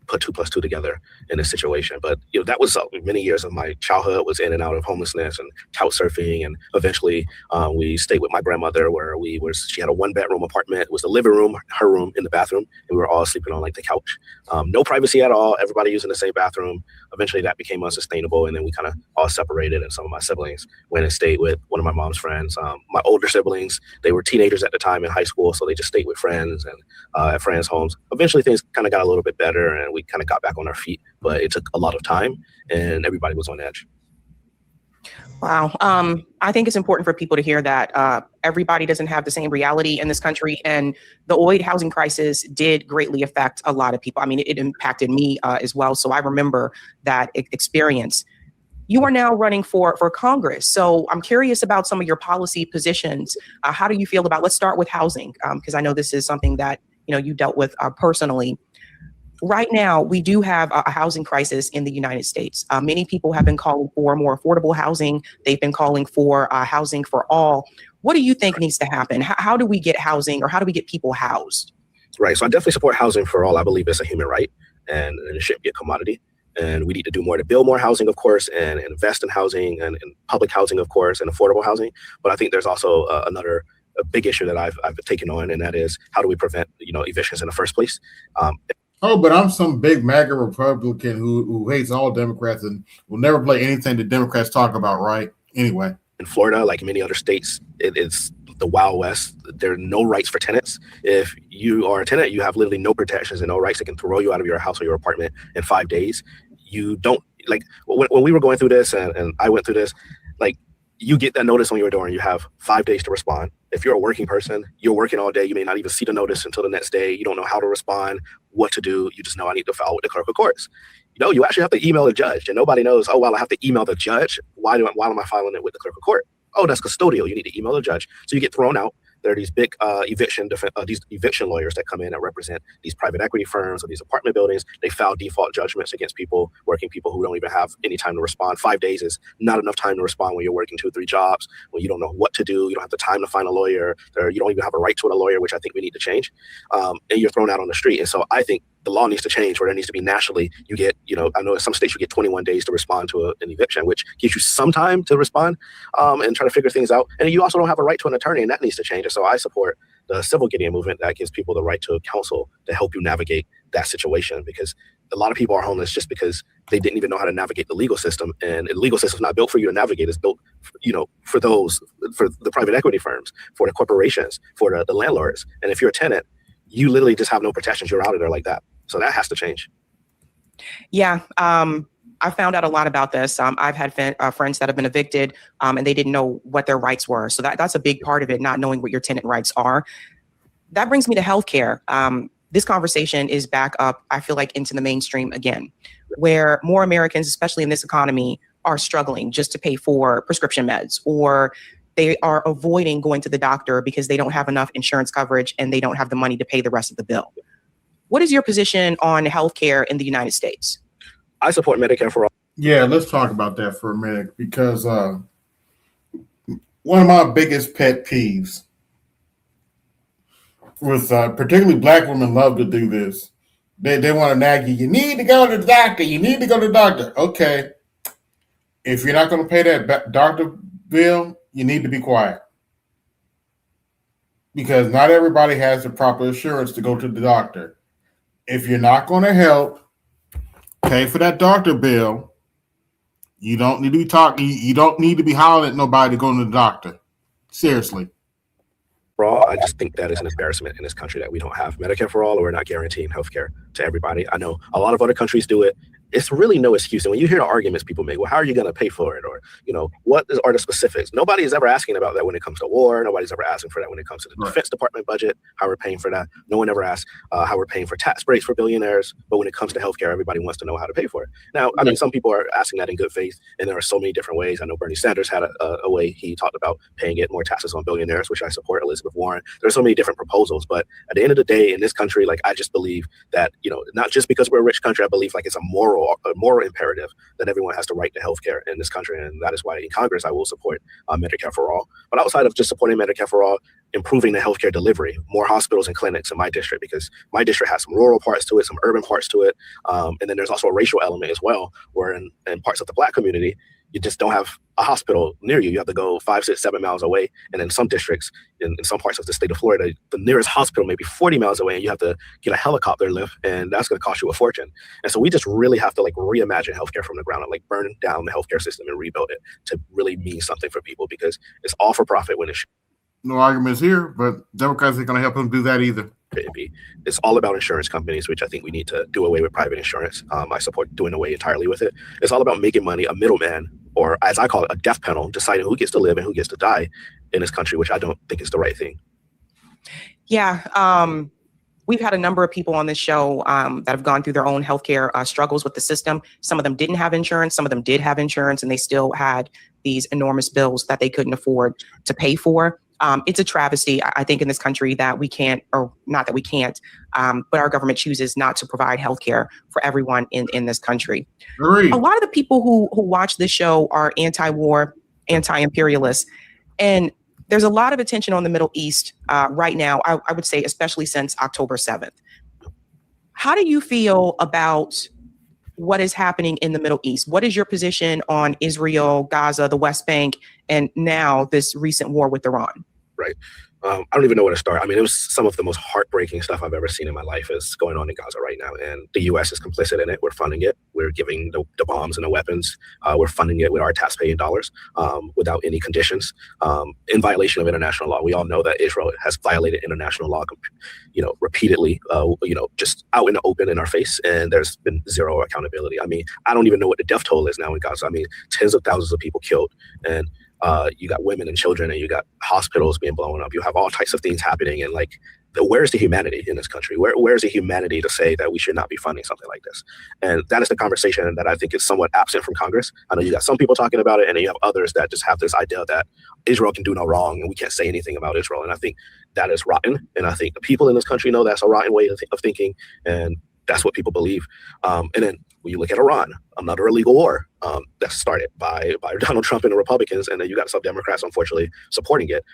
put 2 plus 2 together in this situation. But that was many years of my childhood was in and out of homelessness and couch surfing, and eventually we stayed with my grandmother, where she had a 1-bedroom apartment. It was the living room, her room, in the bathroom, and we were all sleeping on like the couch. No privacy at all, everybody using the same bathroom. Eventually that became unsustainable, and then we kind of all separated, and some of my siblings went and stayed with one of my mom's friends. My older siblings, they were teenagers at the time in high school, so they just stayed with friends and at friends' homes. Eventually things kind of got a little bit better, and we kind of got back on our feet, but it took a lot of time, and everybody was on edge. Wow. I think it's important for people to hear that everybody doesn't have the same reality in this country, and the 2008 housing crisis did greatly affect a lot of people. I mean, it impacted me as well. So I remember that experience. You are now running for Congress. So I'm curious about some of your policy positions. How do you feel about, let's start with housing, because I know this is something that, you dealt with personally. Right now, we do have a housing crisis in the United States. Many people have been calling for more affordable housing. They've been calling for housing for all. What do you think needs to happen? How do we get housing, or how do we get people housed? Right. So I definitely support housing for all. I believe it's a human right, and it shouldn't be a commodity. And we need to do more to build more housing, of course, and invest in housing and public housing, of course, and affordable housing. But I think there's also a big issue that I've taken on, and that is how do we prevent evictions in the first place? But I'm some big MAGA Republican who hates all Democrats and will never play anything the Democrats talk about, right? Anyway. In Florida, like many other states, it's the Wild West. There are no rights for tenants. If you are a tenant, you have literally no protections and no rights. They can throw you out of your house or your apartment in 5 days. You don't, like, when we were going through this and I went through this, like, you get that notice on your door and you have 5 days to respond. If you're a working person, you're working all day. You may not even see the notice until the next day. You don't know how to respond, what to do. You just know I need to file with the clerk of courts. You actually have to email the judge, and nobody knows, oh, well, I have to email the judge. Why am I filing it with the clerk of court? Oh, that's custodial. You need to email the judge. So you get thrown out. There are these big eviction lawyers that come in and represent these private equity firms or these apartment buildings. They file default judgments against working people who don't even have any time to respond. 5 days is not enough time to respond when you're working 2 or 3 jobs, when you don't know what to do. You don't have the time to find a lawyer, or you don't even have a right to a lawyer, which I think we need to change. And you're thrown out on the street. And so I think the law needs to change, where there needs to be nationally, you get, I know in some states you get 21 days to respond to an eviction, which gives you some time to respond and try to figure things out. And you also don't have a right to an attorney, and that needs to change. And so I support the civil Gideon movement that gives people the right to counsel to help you navigate that situation, because a lot of people are homeless just because they didn't even know how to navigate the legal system. And the legal system is not built for you to navigate. It's built, for the private equity firms, for the corporations, for the landlords. And if you're a tenant, you literally just have no protections. You're out of there like that. So that has to change. Yeah. I found out a lot about this. I've had friends that have been evicted and they didn't know what their rights were. So that's a big part of it, not knowing what your tenant rights are. That brings me to healthcare. This conversation is back up, I feel like, into the mainstream again, where more Americans, especially in this economy, are struggling just to pay for prescription meds, or they are avoiding going to the doctor because they don't have enough insurance coverage and they don't have the money to pay the rest of the bill. What is your position on healthcare in the United States? I support Medicare for all. Yeah, let's talk about that for a minute, because one of my biggest pet peeves with particularly Black women love to do this. They want to nag you. You need to go to the doctor. You need to go to the doctor. Okay. If you're not going to pay that doctor bill, you need to be quiet. Because not everybody has the proper insurance to go to the doctor. If you're not going to help pay for that doctor bill, you don't need to be talking. You don't need to be hollering at nobody going to the doctor. Seriously. For all, I just think that is an embarrassment in this country that we don't have Medicare for all, or we're not guaranteeing healthcare to everybody. I know a lot of other countries do it. It's really no excuse. And when you hear the arguments people make, well, how are you going to pay for it? Or, what are the specifics? Nobody is ever asking about that when it comes to war. Nobody's ever asking for that when it comes to the Defense Department budget, how we're paying for that. No one ever asks how we're paying for tax breaks for billionaires. But when it comes to healthcare, everybody wants to know how to pay for it. Now, I mean, some people are asking that in good faith, and there are so many different ways. I know Bernie Sanders had a way he talked about paying it more taxes on billionaires, which I support. Elizabeth Warren. There are so many different proposals. But at the end of the day, in this country, like, I just believe that, not just because we're a rich country, I believe like it's a moral imperative that everyone has the right to healthcare in this country. And that is why in Congress, I will support Medicare for all. But outside of just supporting Medicare for all, improving the healthcare delivery, more hospitals and clinics in my district, because my district has some rural parts to it, some urban parts to it. And then there's also a racial element as well, where in parts of the Black community, you just don't have a hospital near you. You have to go 5, 6, 7 miles away. And in some districts, in some parts of the state of Florida, the nearest hospital may be 40 miles away, and you have to get a helicopter lift, and that's going to cost you a fortune. And so we just really have to reimagine healthcare from the ground up, burn down the healthcare system and rebuild it to really mean something for people, because it's all for profit when it's no arguments here, but Democrats ain't going to help them do that either. It's all about insurance companies, which I think we need to do away with private insurance. I support doing away entirely with it. It's all about making money, a middleman, or as I call it, a death panel, deciding who gets to live and who gets to die in this country, which I don't think is the right thing. Yeah. We've had a number of people on this show that have gone through their own healthcare struggles with the system. Some of them didn't have insurance. Some of them did have insurance, and they still had these enormous bills that they couldn't afford to pay for. It's a travesty, I think, in this country that we can't, or not that we can't, but our government chooses not to provide healthcare for everyone in this country. Agreed. A lot of the people who watch this show are anti-war, anti-imperialist, and there's a lot of attention on the Middle East right now, I would say, especially since October 7th. How do you feel about what is happening in the Middle East. What is your position on Israel, Gaza, the West Bank, and now this recent war with Iran? Right. I don't even know where to start. I mean, it was some of the most heartbreaking stuff I've ever seen in my life is going on in Gaza right now. And the U.S. is complicit in it. We're funding it. We're giving the bombs and the weapons. We're funding it with our taxpaying dollars without any conditions in violation of international law. We all know that Israel has violated international law, repeatedly, just out in the open in our face. And there's been zero accountability. I mean, I don't even know what the death toll is now in Gaza. I mean, tens of thousands of people killed. And you got women and children, and you got hospitals being blown up. You have all types of things happening, and where's the humanity in this country? Where's the humanity to say that we should not be funding something like this? And that is the conversation that I think is somewhat absent from Congress. I know you got some people talking about it, and then you have others that just have this idea that Israel can do no wrong, and we can't say anything about Israel. And I think that is rotten. And I think the people in this country know that's a rotten way of thinking, and that's what people believe. And then when you look at Iran, another illegal war that's started by Donald Trump and the Republicans, and then you got some Democrats, unfortunately, supporting it,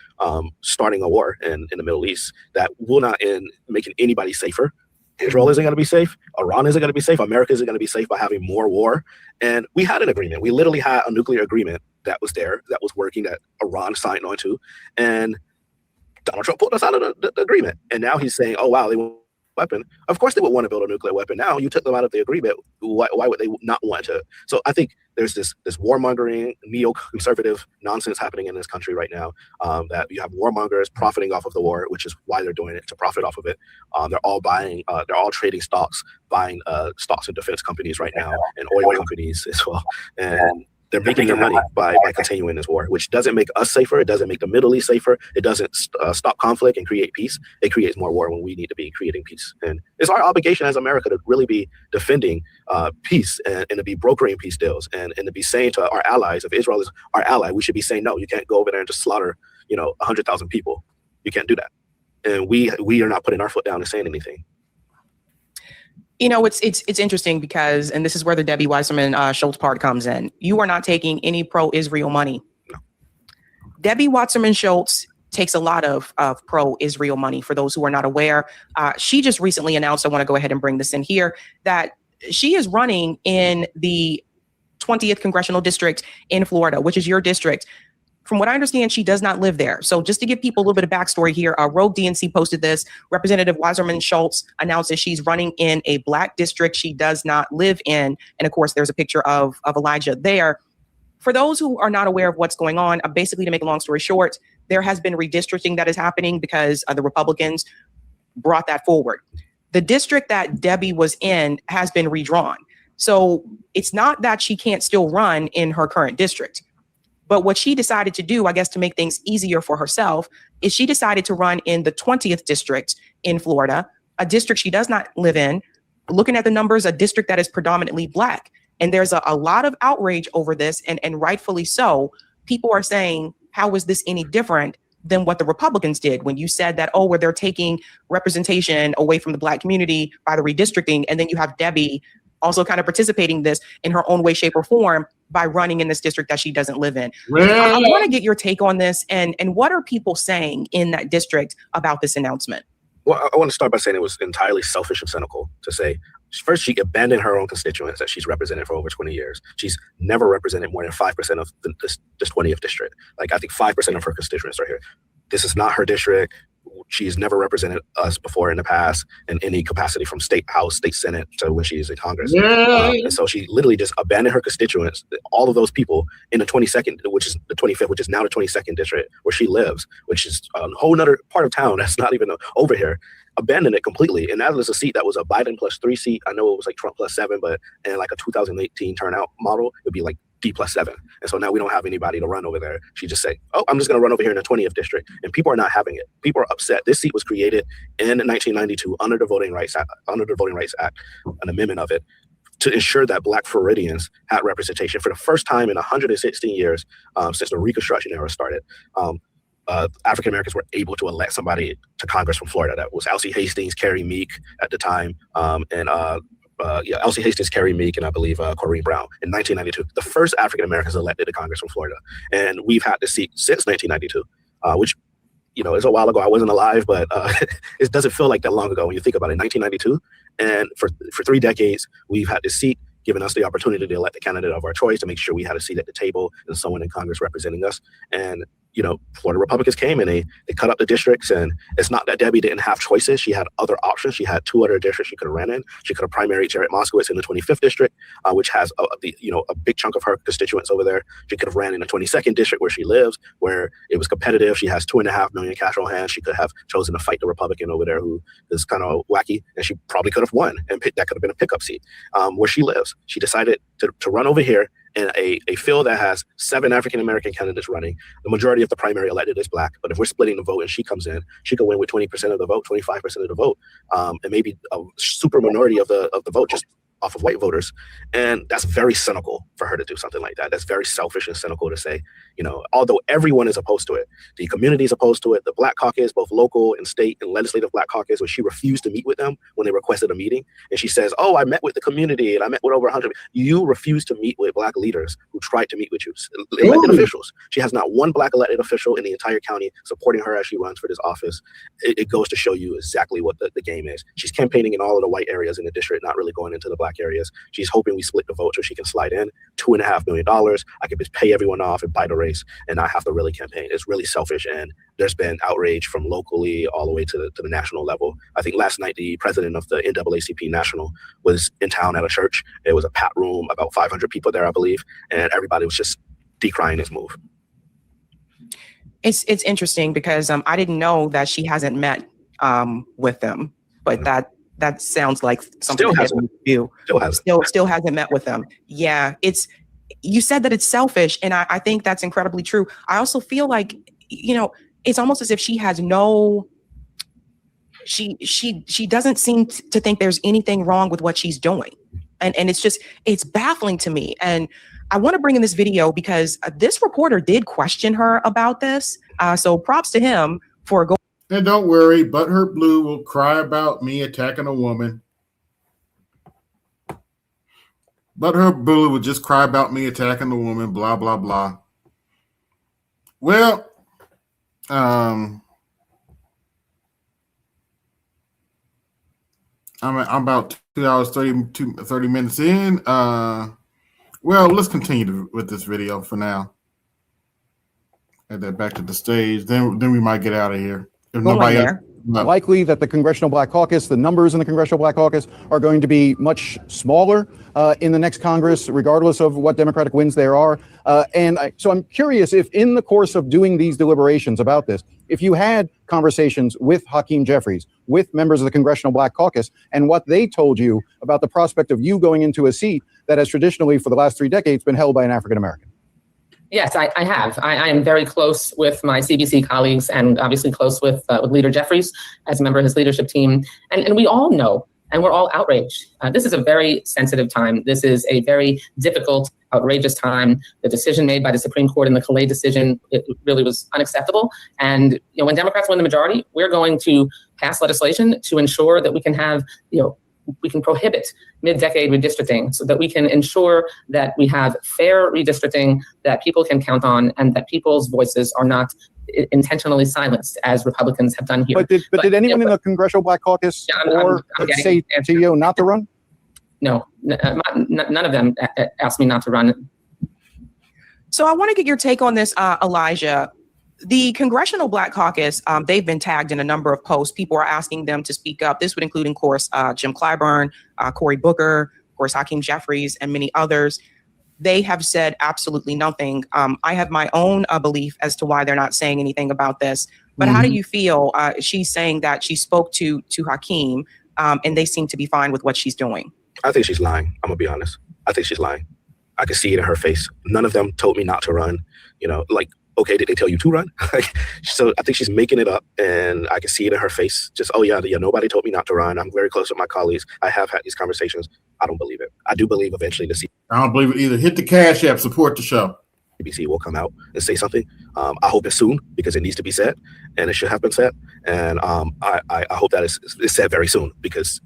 starting a war in the Middle East that will not end making anybody safer. Israel isn't going to be safe. Iran isn't going to be safe. America isn't going to be safe by having more war. And we had an agreement. We literally had a nuclear agreement that was there, that was working, that Iran signed on to. And Donald Trump pulled us out of the agreement. And now he's saying, oh, wow, they want weapon. Of course they would want to build a nuclear weapon. Now you took them out of the agreement. Why would they not want to? So I think there's this warmongering, neoconservative nonsense happening in this country right now, that you have warmongers profiting off of the war, which is why they're doing it, to profit off of it. They're all trading stocks, buying stocks in defense companies right now, and oil companies as well. And they're making their money by continuing this war, which doesn't make us safer. It doesn't make the Middle East safer. It doesn't stop conflict and create peace. It creates more war when we need to be creating peace. And it's our obligation as America to really be defending peace and to be brokering peace deals and to be saying to our allies, if Israel is our ally, we should be saying, no, you can't go over there and just slaughter, 100,000 people. You can't do that. And we are not putting our foot down and saying anything. It's interesting because, and this is where the Debbie Wasserman Schultz part comes in. You are not taking any pro-Israel money. No. Debbie Wasserman Schultz takes a lot of pro-Israel money. For those who are not aware, she just recently announced, I want to go ahead and bring this in here, that she is running in the 20th Congressional District in Florida, which is your district. From what I understand, she does not live there. So just to give people a little bit of backstory here, Rogue DNC posted this. Representative Wasserman Schultz announced that she's running in a Black district she does not live in. And of course, there's a picture of Elijah there. For those who are not aware of what's going on, basically, to make a long story short, there has been redistricting that is happening because the Republicans brought that forward. The district that Debbie was in has been redrawn. So it's not that she can't still run in her current district. But what she decided to do, I guess, to make things easier for herself, is she decided to run in the 20th district in Florida, a district she does not live in. Looking at the numbers, a district that is predominantly Black. And there's a lot of outrage over this, and rightfully so. People are saying, how is this any different than what the Republicans did when you said that, where they're taking representation away from the Black community by the redistricting, and then you have Debbie also kind of participating this in her own way, shape, or form by running in this district that she doesn't live in. I want to get your take on this, and what are people saying in that district about this announcement? Well, I want to start by saying it was entirely selfish and cynical to say, first, she abandoned her own constituents that she's represented for over 20 years. She's never represented more than 5% of this 20th district. I think 5% of her constituents are here. This is not her district. She's never represented us before in the past in any capacity, from state house, state senate to when she's in Congress. And so she literally just abandoned her constituents, all of those people, in the 22nd, which is the 25th, which is now the 22nd district where she lives, which is a whole nother part of town that's not even over here. Abandoned it completely. And that was a seat that was a Biden +3 seat. I know it was Trump +7, but in a 2018 turnout model, it would be D +7. And so now we don't have anybody to run over there. She just said, I'm just going to run over here in the 20th district. And people are not having it. People are upset. This seat was created in 1992 under the Voting Rights Act, an amendment of it, to ensure that Black Floridians had representation for the first time in 116 years since the Reconstruction era started. African Americans were able to elect somebody to Congress from Florida. That was Elsie Hastings, Carrie Meek at the time, Elsie Hastings, Carrie Meek, and I believe Corrine Brown in 1992. The first African Americans elected to Congress from Florida, and we've had this seat since 1992, which is a while ago. I wasn't alive, but it doesn't feel like that long ago when you think about it. 1992, and for 3 decades we've had this seat, giving us the opportunity to elect the candidate of our choice, to make sure we had a seat at the table and someone in Congress representing us. And Florida Republicans came and they cut up the districts, and it's not that Debbie didn't have choices. She had other options. She had 2 other districts she could have ran in. She could have primaried Jared Moskowitz in the 25th district, which has a big chunk of her constituents over there. She could have ran in the 22nd district where she lives, where it was competitive. She has $2.5 million cash on hand. She could have chosen to fight the Republican over there who is kind of wacky, and she probably could have won, and that could have been a pickup seat. Where she lives, she decided to run over here in a field that has 7 African-American candidates running. The majority of the primary elected is black, but if we're splitting the vote and she comes in, she could win with 20% of the vote, 25% of the vote, and maybe a super minority of the vote just off of white voters. And that's very cynical for her to do something like that. That's very selfish and cynical to say, although everyone is opposed to it, the community is opposed to it, the Black Caucus, both local and state and legislative Black Caucus, where she refused to meet with them when they requested a meeting. And she says, oh, I met with the community and I met with over 100. You refused to meet with Black leaders who tried to meet with you, elected officials. She has not one Black elected official in the entire county supporting her as she runs for this office. It goes to show you exactly what the game is. She's campaigning in all of the white areas in the district, not really going into the Black areas. She's hoping we split the vote so she can slide in $2.5 million. I could just pay everyone off and buy the race and not have to really campaign. It's really selfish, and there's been outrage from locally all the way to the national level. I think last night the president of the NAACP National was in town at a church. It was a packed room, about 500 people there, I believe, and everybody was just decrying his move. It's interesting because I didn't know that she hasn't met with them, but that sounds like something that still hasn't met with them. Yeah, you said that it's selfish, and I think that's incredibly true. I also feel like, it's almost as if she has she doesn't seem to think there's anything wrong with what she's doing. And it's baffling to me. And I want to bring in this video because this reporter did question her about this. So props to him for going. And don't worry, Butthurt Blue will cry about me attacking a woman. Butthurt Blue will just cry about me attacking a woman, blah, blah, blah. Well, I'm about 2 hours, 30 minutes in. Well, let's continue with this video for now. Add that back to the stage. Then we might get out of here. If nobody else, likely that the Congressional Black Caucus, the numbers in the Congressional Black Caucus are going to be much smaller in the next Congress, regardless of what Democratic wins there are. So I'm curious if in the course of doing these deliberations about this, if you had conversations with Hakeem Jeffries, with members of the Congressional Black Caucus, and what they told you about the prospect of you going into a seat that has traditionally, for the last 3 decades, been held by an African-American. Yes, I have. I am very close with my CBC colleagues and obviously close with Leader Jeffries as a member of his leadership team. And we all know, and we're all outraged. This is a very sensitive time. This is a very difficult, outrageous time. The decision made by the Supreme Court in the Calais decision, it really was unacceptable. And when Democrats win the majority, we're going to pass legislation to ensure that we can have, we can prohibit mid-decade redistricting so that we can ensure that we have fair redistricting that people can count on and that people's voices are not intentionally silenced as Republicans have done here. But did anyone in the Congressional Black Caucus say to you not to run? No, none of them asked me not to run. So I want to get your take on this, Elijah. The Congressional Black Caucus, they've been tagged in a number of posts. People are asking them to speak up. This would include, of course, Jim Clyburn, Cory Booker, of course, Hakeem Jeffries, and many others. They have said absolutely nothing. I have my own belief as to why they're not saying anything about this. But how do you feel? She's saying that she spoke to Hakeem, and they seem to be fine with what she's doing. I think she's lying. I'm going to be honest. I think she's lying. I can see it in her face. None of them told me not to run. Okay, did they tell you to run? So I think she's making it up, and I can see it in her face. Just, yeah, nobody told me not to run. I'm very close with my colleagues. I have had these conversations. I don't believe it. I do believe eventually I don't believe it either. Hit the Cash App, support the show. CBC will come out and say something. I hope it's soon because it needs to be said, and it should have been said. And I hope that it's said very soon because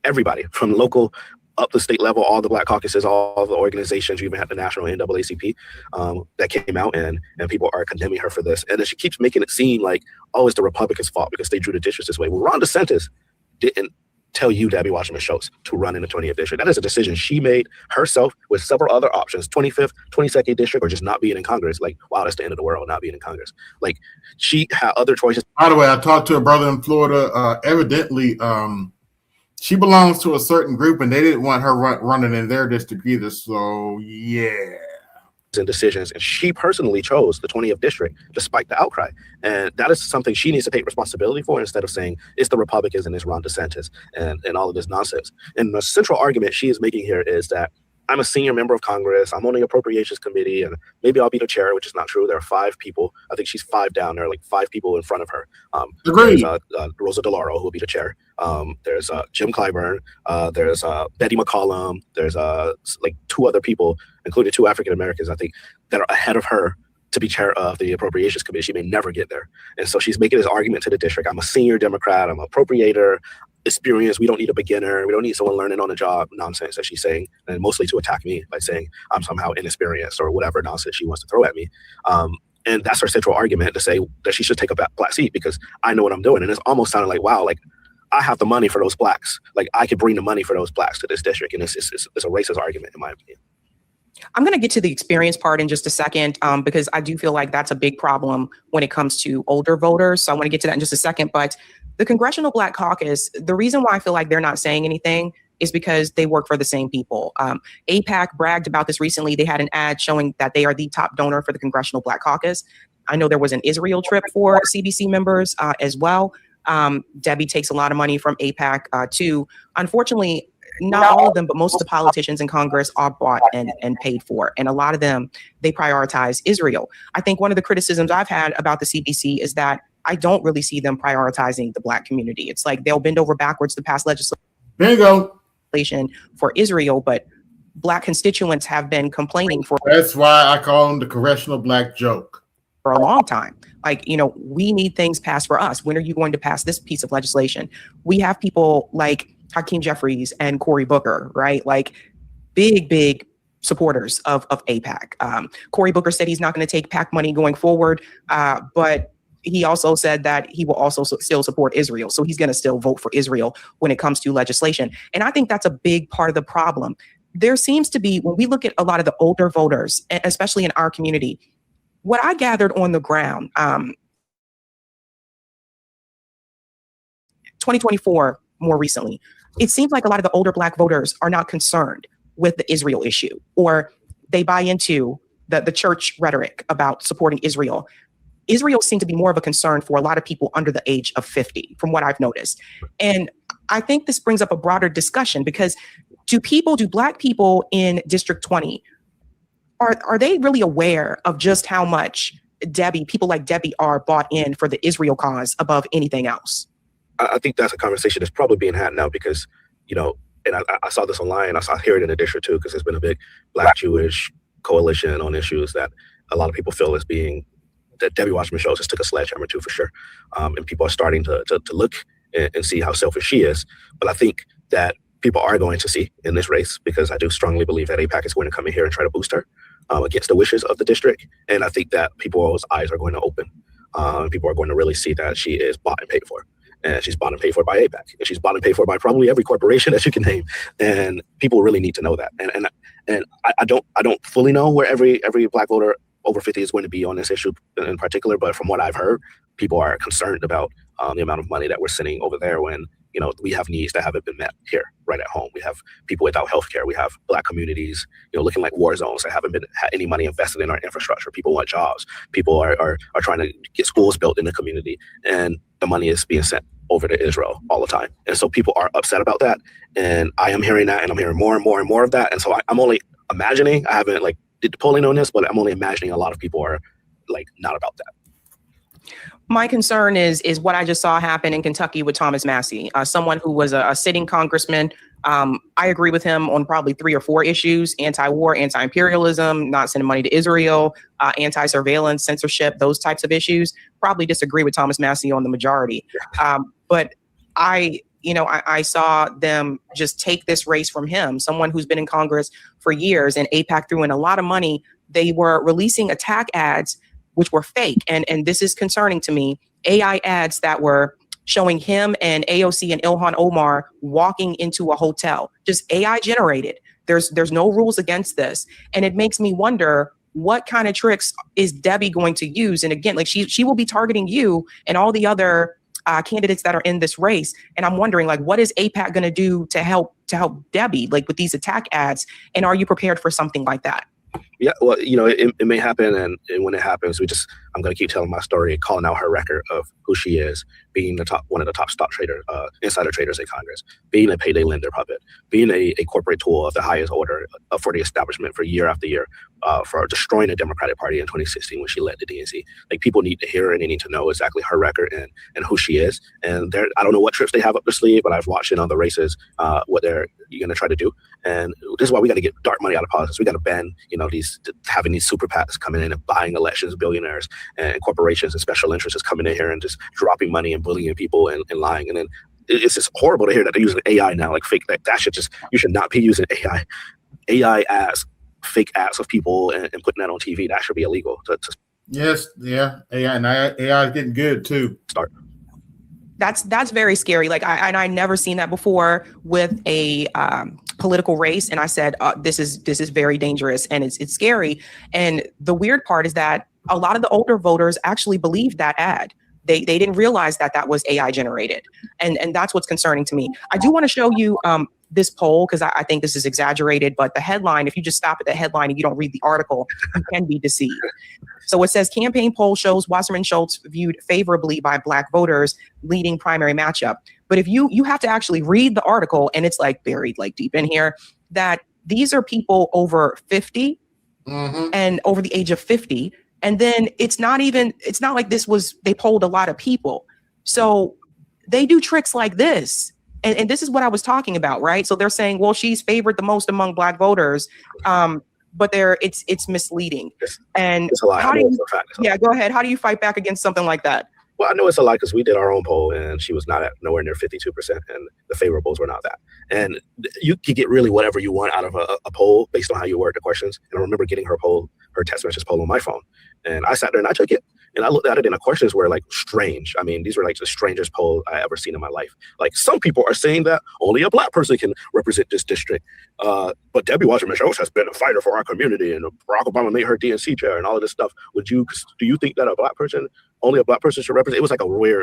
everybody from local up the state level, all the Black caucuses, all the organizations, you even had the national NAACP that came out and people are condemning her for this. And then she keeps making it seem like, it's the Republicans' fault because they drew the districts this way. Well, Ron DeSantis didn't tell you, Debbie Wasserman Schultz, to run in the 20th district. That is a decision she made herself with several other options, 25th, 22nd district, or just not being in Congress. Like, wow, that's the end of the world, not being in Congress. Like, she had other choices. By the way, I talked to a brother in Florida. Evidently, she belongs to a certain group, and they didn't want her running in their district either. So, yeah. And decisions, and she personally chose the 20th district despite the outcry, and that is something she needs to take responsibility for, instead of saying it's the Republicans and it's Ron DeSantis and all of this nonsense. And the central argument she is making here is that I'm a senior member of Congress, I'm on the Appropriations Committee, and maybe I'll be the chair, which is not true. There are 5 people. I think she's 5 down. There are like 5 people in front of her. There's Rosa DeLauro, who will be the chair. There's Jim Clyburn. There's Betty McCollum. There's like 2 other people, including 2 African Americans, I think, that are ahead of her to be chair of the Appropriations Committee. She may never get there. And so she's making this argument to the district. I'm a senior Democrat. I'm an appropriator. Experience. We don't need a beginner. We don't need someone learning on the job nonsense that she's saying, and mostly to attack me by saying I'm somehow inexperienced or whatever nonsense she wants to throw at me. And that's her central argument, to say that she should take a black seat because I know what I'm doing. And it's almost sounding like, wow, like I have the money for those blacks. Like I could bring the money for those blacks to this district. And it's a racist argument, in my opinion. I'm going to get to the experience part in just a second, because I do feel like that's a big problem when it comes to older voters. So I want to get to that in just a second. But the Congressional Black Caucus, the reason why I feel like they're not saying anything is because they work for the same people. AIPAC bragged about this recently. They had an ad showing that they are the top donor for the Congressional Black Caucus. I know there was an Israel trip for CBC members as well. Debbie takes a lot of money from AIPAC too. Unfortunately, not all of them, but most of the politicians in Congress are bought and paid for. And a lot of them, they prioritize Israel. I think one of the criticisms I've had about the CBC is that I don't really see them prioritizing the Black community. It's like they'll bend over backwards to pass legislation for Israel, but Black constituents have been complaining for. That's why I call them the Congressional Black joke. For a long time. Like, you know, we need things passed for us. When are you going to pass this piece of legislation? We have people like Hakeem Jeffries and Cory Booker, right? Like big supporters of AIPAC. Cory Booker said he's not going to take PAC money going forward, but he also said that he will also still support Israel. So he's going to still vote for Israel when it comes to legislation. And I think that's a big part of the problem. There seems to be, when we look at a lot of the older voters, especially in our community, what I gathered on the ground, 2024, more recently, it seems like a lot of the older Black voters are not concerned with the Israel issue, or they buy into the church rhetoric about supporting Israel. Israel seemed to be more of a concern for a lot of people under the age of 50, from what I've noticed. And I think this brings up a broader discussion, because do Black people in District 20, are they really aware of just how much people like Debbie are bought in for the Israel cause above anything else? I think that's a conversation that's probably being had now because, you know, and I saw this online, I saw hear it in the district too, because there's been a big Black Jewish coalition on issues that a lot of people feel as being, that Debbie Wasserman Schultz just took a sledgehammer to, for sure. And people are starting to look and see how selfish she is. But I think that people are going to see in this race, because I do strongly believe that AIPAC is going to come in here and try to boost her against the wishes of the district. And I think that people's eyes are going to open. People are going to really see that she is bought and paid for. And she's bought and paid for by AIPAC. And she's bought and paid for by probably every corporation that you can name. And people really need to know that. And I don't fully know where every Black voter over 50 is going to be on this issue in particular, but from what I've heard, people are concerned about the amount of money that we're sending over there when, you know, we have needs that haven't been met here right at home. We have people without healthcare. We have Black communities, you know, looking like war zones that haven't had any money invested in our infrastructure. People want jobs. People are trying to get schools built in the community, and the money is being sent over to Israel all the time. And so people are upset about that. And I am hearing that, and I'm hearing more and more and more of that. And so I'm only imagining, I haven't did the polling on this, but I'm only imagining a lot of people are not about that. My concern is what I just saw happen in Kentucky with Thomas Massie, someone who was a sitting congressman. I agree with him on probably 3 or 4 issues: anti-war, anti-imperialism, not sending money to Israel, anti-surveillance, censorship, those types of issues. Probably disagree with Thomas Massie on the majority. But I saw them just take this race from him, someone who's been in Congress for years, and AIPAC threw in a lot of money. They were releasing attack ads, which were fake. And this is concerning to me. AI ads that were showing him and AOC and Ilhan Omar walking into a hotel, just AI generated. There's no rules against this. And it makes me wonder, what kind of tricks is Debbie going to use? And again, like she will be targeting you and all the other candidates that are in this race. And I'm wondering, like, what is AIPAC going to do to help Debbie, like with these attack ads? And are you prepared for something like that? Yeah, well, you know, it may happen, and when it happens, I'm going to keep telling my story, calling out her record of who she is, being one of the top stock trader, insider traders in Congress, being a payday lender puppet, being a corporate tool of the highest order for the establishment for year after year, for destroying the Democratic Party in 2016 when she led the DNC. Like, people need to hear her and they need to know exactly her record and who she is. And I don't know what tricks they have up their sleeve, but I've watched in other races what they're going to try to do. And this is why we got to get dark money out of politics. We got to ban, you know, having these super PACs coming in and buying elections, billionaires and corporations and special interests coming in here and just dropping money and bullying people and lying. And then it's just horrible to hear that they're using AI now, like fake. That you should not be using AI ads, fake ads of people and putting that on TV. That should be illegal. Yes, yeah, AI is getting good too. That's very scary. Like I never seen that before with a political race, and I said this is very dangerous and it's scary. And the weird part is that a lot of the older voters actually believed that ad. They didn't realize that was AI generated, and that's what's concerning to me. I do want to show you this poll because I think this is exaggerated, but the headline, if you just stop at the headline and you don't read the article, you can be deceived. So it says campaign poll shows Wasserman Schultz viewed favorably by Black voters, leading primary matchup. But if you have to actually read the article, and it's like buried like deep in here, that these are people over 50 and over the age of 50. And then it's not like they polled a lot of people. So they do tricks like this. And this is what I was talking about, right? So they're saying, well, she's favored the most among Black voters, but it's misleading. And it's a lie. how do you, yeah, go ahead. How do you fight back against something like that? Well, I know it's a lie because we did our own poll and she was not at nowhere near 52%, and the favorables were not that. And you can get really whatever you want out of a poll based on how you word the questions. And I remember getting her text message poll on my phone, and I sat there and I took it. And I looked at it, and the questions were like strange. I mean, these were like the strangest poll I ever seen in my life. Like, some people are saying that only a Black person can represent this district. But Debbie Wasserman Schultz has been a fighter for our community, and Barack Obama made her DNC chair and all of this stuff. Do you think that only a Black person should represent? It was like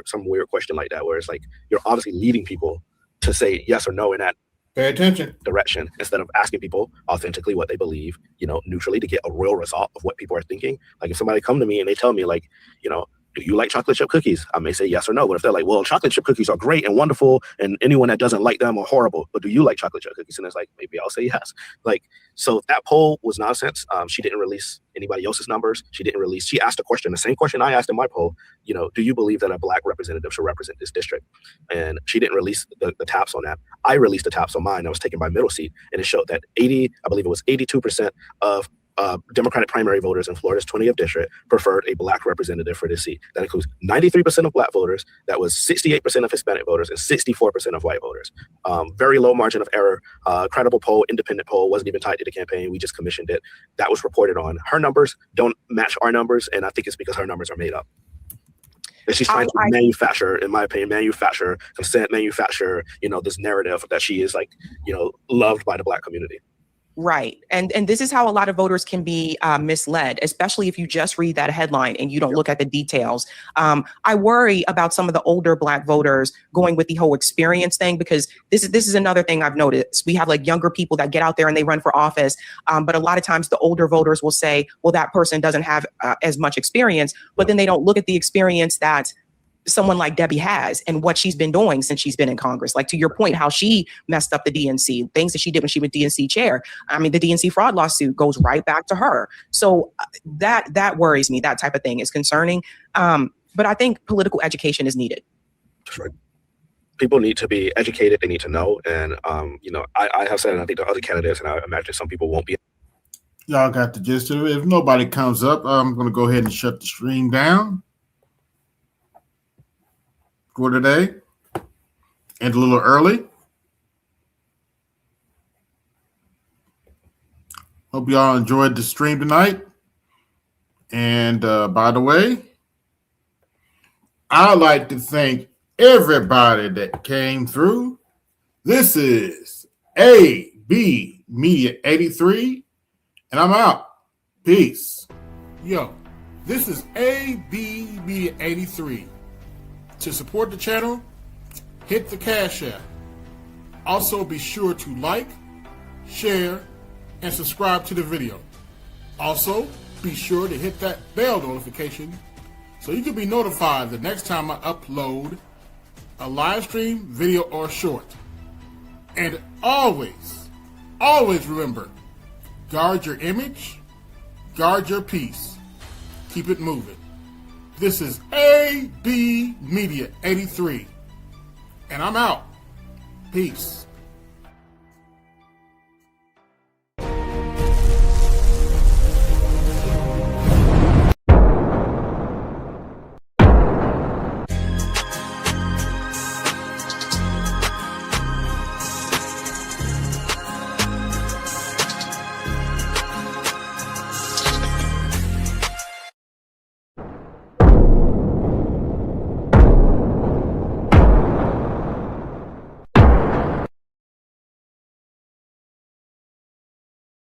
some weird question like that, where it's like, you're obviously leading people to say yes or no in that pay attention direction instead of asking people authentically what they believe, you know, neutrally, to get a real result of what people are thinking. Like, if somebody come to me and they tell me, like, you know, do you like chocolate chip cookies? I may say yes or no. But if they're like, well, chocolate chip cookies are great and wonderful, and anyone that doesn't like them are horrible, but do you like chocolate chip cookies? And it's like, maybe I'll say yes. Like, so that poll was nonsense. She didn't release anybody else's numbers. She asked a question, the same question I asked in my poll, you know, do you believe that a Black representative should represent this district? And she didn't release the taps on that. I released the taps on mine that was taken by Middle Seat, and it showed that 82% of Democratic primary voters in Florida's 20th district preferred a Black representative for this seat. That includes 93% of Black voters, that was 68% of Hispanic voters, and 64% of white voters. Very low margin of error, credible poll, independent poll, wasn't even tied to the campaign. We just commissioned it. That was reported on. Her numbers don't match our numbers, and I think it's because her numbers are made up. And she's trying to manufacture, in my opinion, consent, you know, this narrative that she is, like, you know, loved by the Black community. Right. And this is how a lot of voters can be misled, especially if you just read that headline and you don't look at the details. I worry about some of the older Black voters going with the whole experience thing, because this is another thing I've noticed. We have like younger people that get out there and they run for office. But a lot of times the older voters will say, well, that person doesn't have as much experience, but then they don't look at the experience that someone like Debbie has and what she's been doing since she's been in Congress. Like, to your point, how she messed up the DNC, things that she did when she was DNC chair. I mean, the DNC fraud lawsuit goes right back to her. So that worries me. That type of thing is concerning. But I think political education is needed. That's right. People need to be educated. They need to know. And, you know, I have said, and I think the other candidates, and I imagine some people won't be. Y'all got the gist of it. If nobody comes up, I'm going to go ahead and shut the stream down for today, and a little early. Hope y'all enjoyed the stream tonight. And by the way, I like to thank everybody that came through. This is AB Media 83, and I'm out. Peace. Yo, this is AB Media 83. To support the channel, hit the Cash App. Also, be sure to like, share, and subscribe to the video. Also, be sure to hit that bell notification so you can be notified the next time I upload a live stream, video, or short. And always, always remember, guard your image, guard your peace. Keep it moving. This is AB Media 83, and I'm out. Peace.